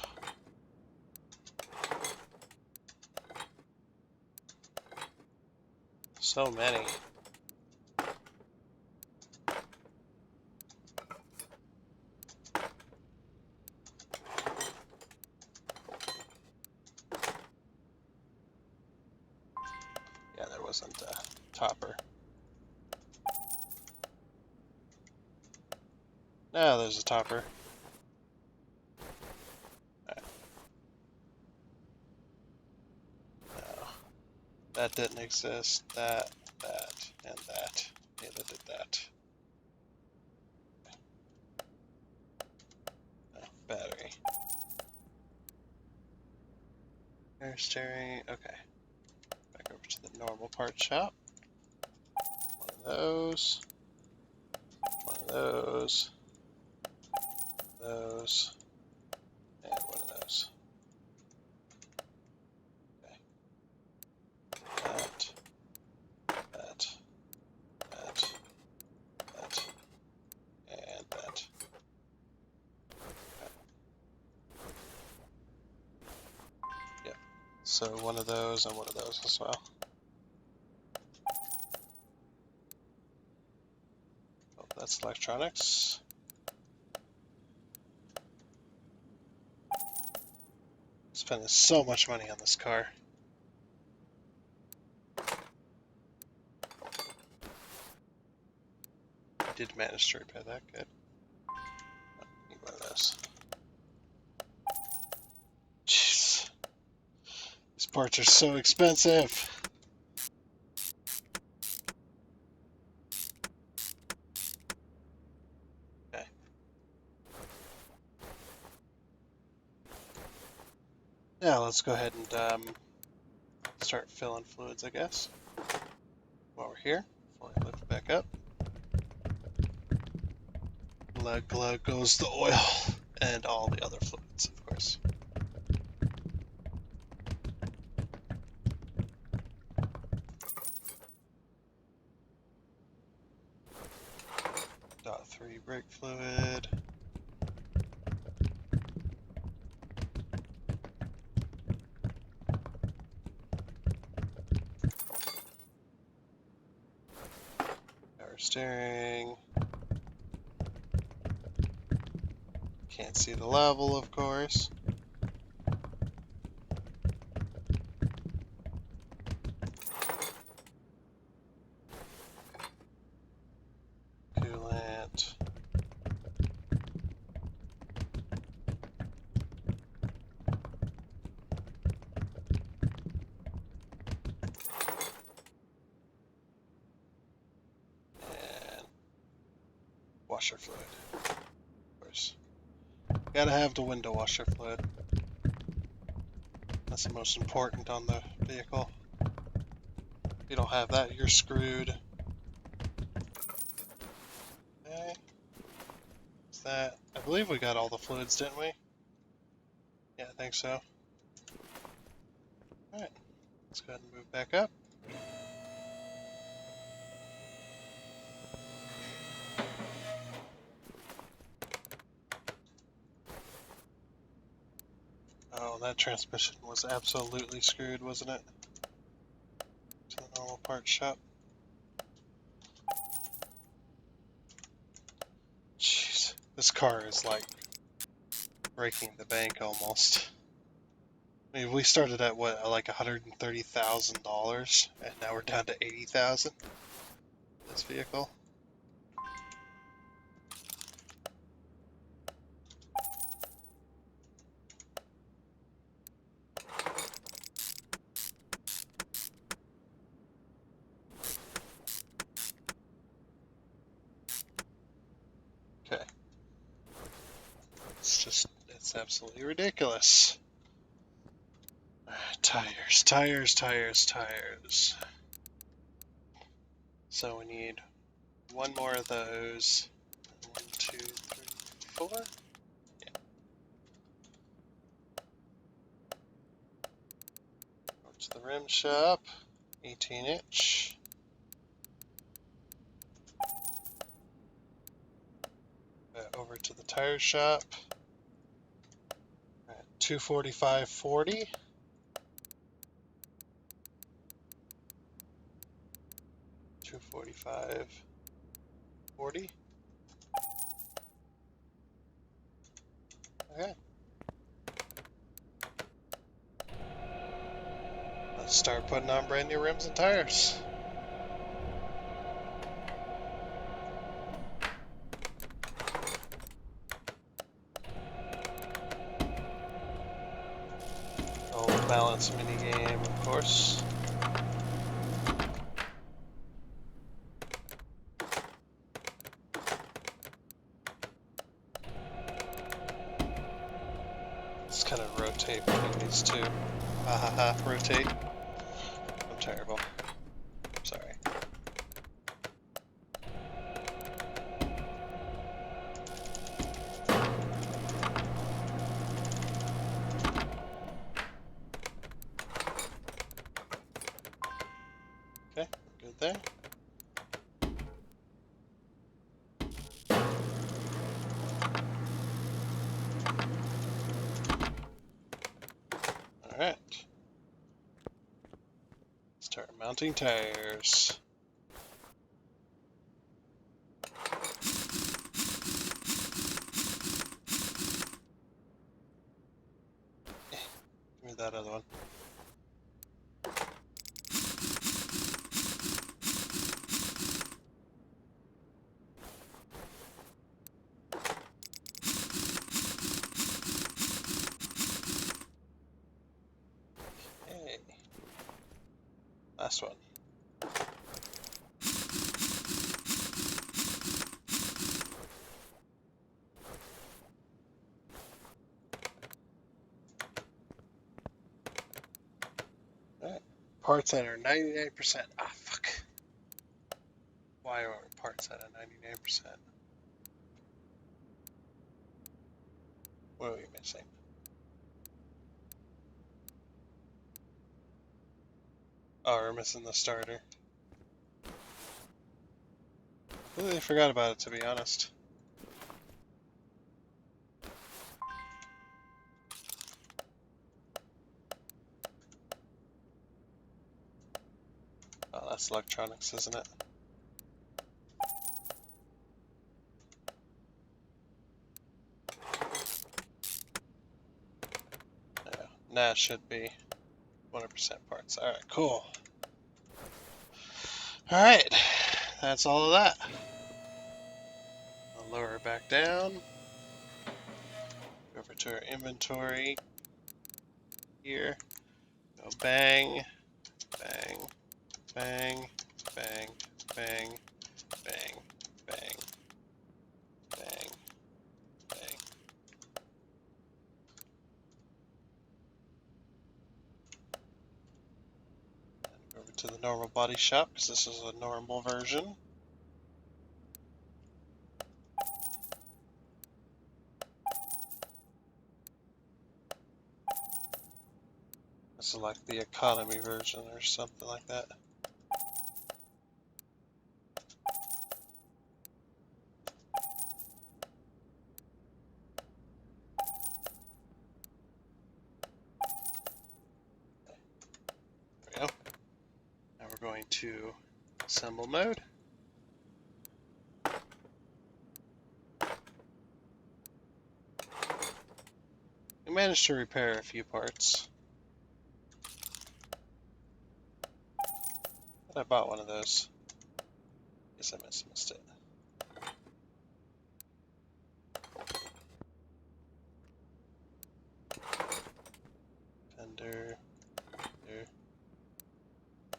So many. Yeah, there wasn't a topper. Now there's a topper. Right. No, that didn't exist. That, and that. Neither did that. No, battery. Air steering. Okay. Back over to the normal part shop. One of those. One of those. Those. And one of those. Okay. That. That. That. That. And that. Yep. So one of those and one of those as well. Oh, that's electronics. Spending so much money on this car. I did manage to repair that. Good. Oh, need one of those. Jeez. These parts are so expensive. Okay. Now let's go ahead and start filling fluids, I guess. While we're here, before I lift back up. Glug glug goes the oil and all the other fluids, of course. .3 brake fluid. Power steering. Can't see the level, of course. Coolant. And washer fluid, of course. Gotta have the window washer fluid. That's the most important on the vehicle. If you don't have that, you're screwed. Okay. Is that... I believe we got all the fluids, didn't we? Yeah, I think so. Alright. Let's go ahead and move back up. Oh, that transmission was absolutely screwed, wasn't it? To the normal parts shop. Jeez, this car is like breaking the bank almost. I mean, we started at what, like $130,000, and now we're down to $80,000. This vehicle. Okay. It's absolutely ridiculous. Tires, tires, tires, tires. So we need one more of those. 1, 2, 3, 4. Yeah. Go to the rim shop. 18-inch. Over to the tire shop. 245/40. 245/40. Okay. Let's start putting on brand new rims and tires. Oh, balance mini game, of course. Let's kind of rotate between these two. Ha ha ha, rotate. I'm terrible. Sorry. Okay, good there. Alright. Start mounting tires. Give me that other one. Hey. Last one. Alright. Parts that are 99%. Ah, fuck. Why are parts at a 99%? What are we missing? Oh, we're missing the starter. Completely forgot about it, to be honest. Oh, that's electronics, isn't it? Yeah, nah, it should be 100% parts. Alright, cool. Alright, that's all of that. I'll lower it back down. Go over to our inventory here. Go bang, bang, bang, bang, bang, bang, bang, bang, bang. And over to the normal body shop, because this is a normal version. select the economy version or something like that. There we go. Now we're going to assemble mode. We managed to repair a few parts. I bought one of those. Guess I missed it. Fender, there,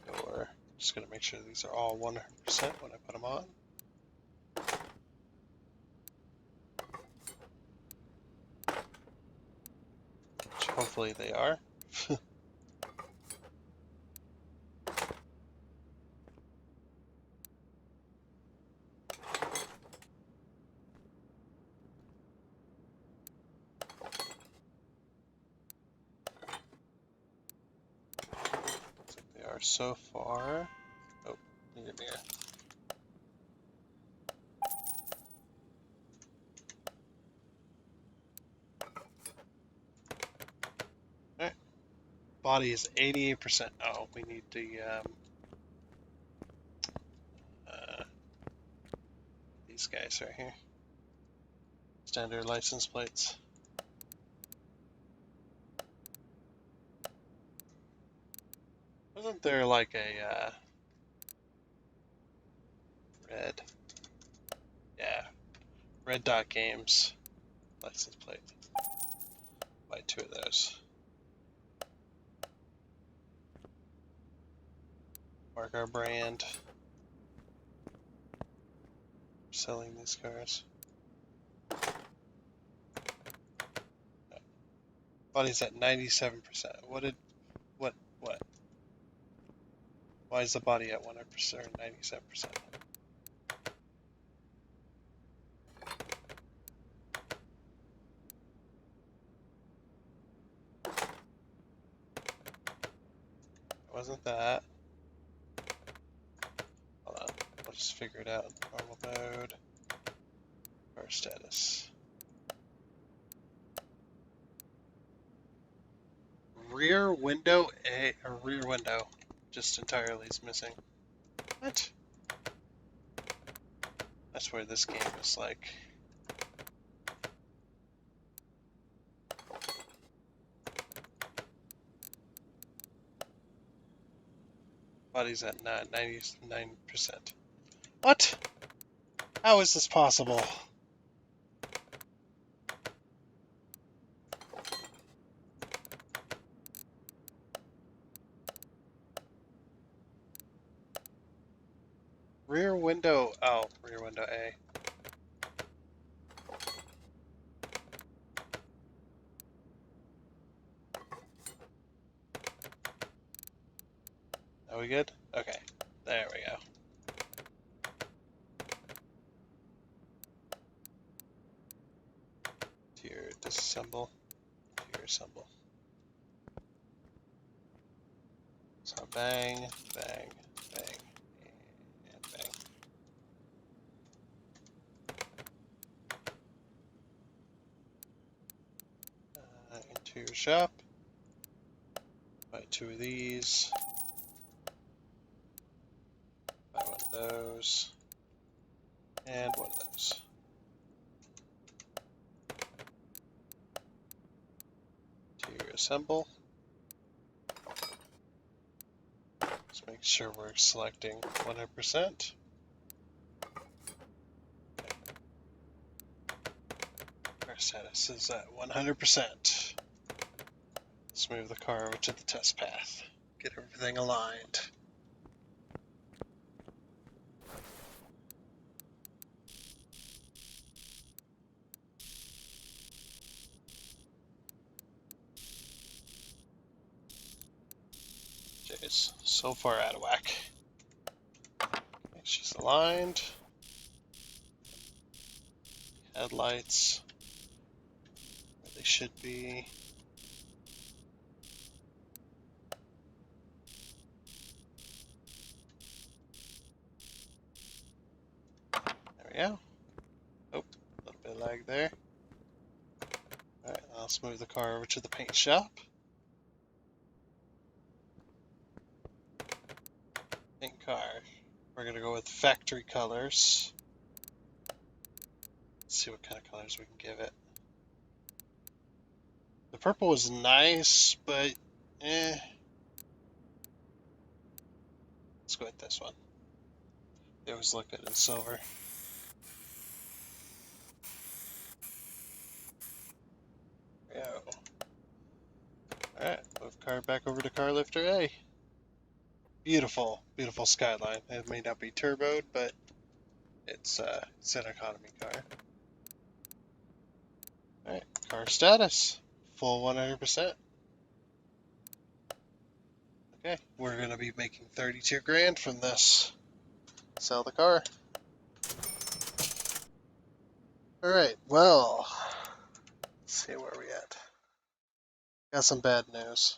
door. Just gonna make sure these are all 100% when I put them on. Which hopefully they are. They are so far. Oh, need a mirror. Alright. Body is 88%. Oh, we need the these guys right here. Standard license plates. Wasn't there like a red? Yeah, Red Dot Games license plate. Buy 2 of those. Mark our brand. Selling these cars. No. Body's at 97%. What? Why is the body at 100% or 97%? It wasn't that. Hold on. We'll just figure it out. Normal mode. Car status. Rear window A, or rear window, just entirely is missing. What? That's where this game is like. Body's at 99%. What? How is this possible? Rear window, oh, rear window A. Are we good? Okay, there we go. Tier disassemble, tier assemble. So bang, bang, bang, and bang. Interior shop. Buy 2 of these. Buy 1 of those. And 1 of those. Tier assemble. Just make sure we're selecting 100%. Our status is at 100%. Let's move the car over to the test path. Get everything aligned. It's so far out of whack. Okay, she's aligned. Headlights where they should be. lag there. Alright, let's move the car over to the paint shop. Paint car. We're gonna go with factory colors. Let's see what kind of colors we can give it. The purple was nice, but eh. Let's go with this one. They always look good in silver. Yeah. Alright, move car back over to car lifter A. Beautiful, beautiful skyline. It may not be turboed, but it's an economy car. Alright, car status. Full 100%. Okay, we're gonna be making 32 grand from this. Sell the car. Alright, well, let's see where we at. Got some bad news.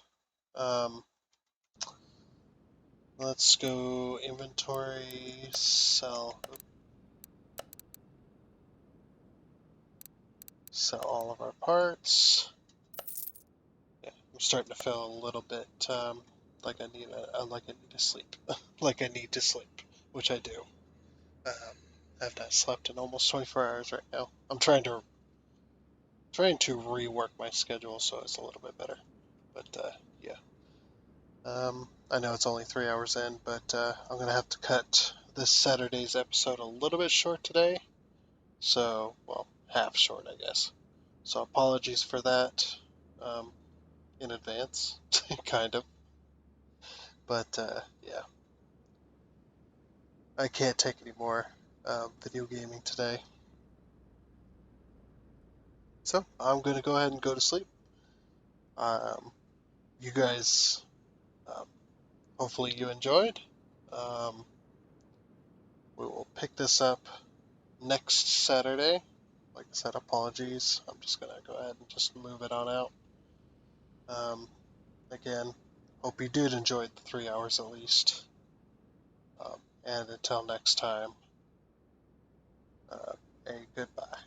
Let's go inventory, sell all of our parts. Yeah, I'm starting to feel a little bit like I need to sleep, like I need to sleep, which I do. I've not slept in almost 24 hours right now. I'm trying to rework my schedule so it's a little bit better. But yeah, I know it's only 3 hours in, but I'm gonna have to cut this Saturday's episode a little bit short today. So, well, half short, I guess. So apologies for that in advance, kind of. But yeah, I can't take any more video gaming today. So I'm going to go ahead and go to sleep. You guys, um, hopefully you enjoyed. We will pick this up next Saturday. Like I said, apologies. I'm just going to go ahead and just move it on out. Again, hope you did enjoy the 3 hours at least. And until next time, a goodbye.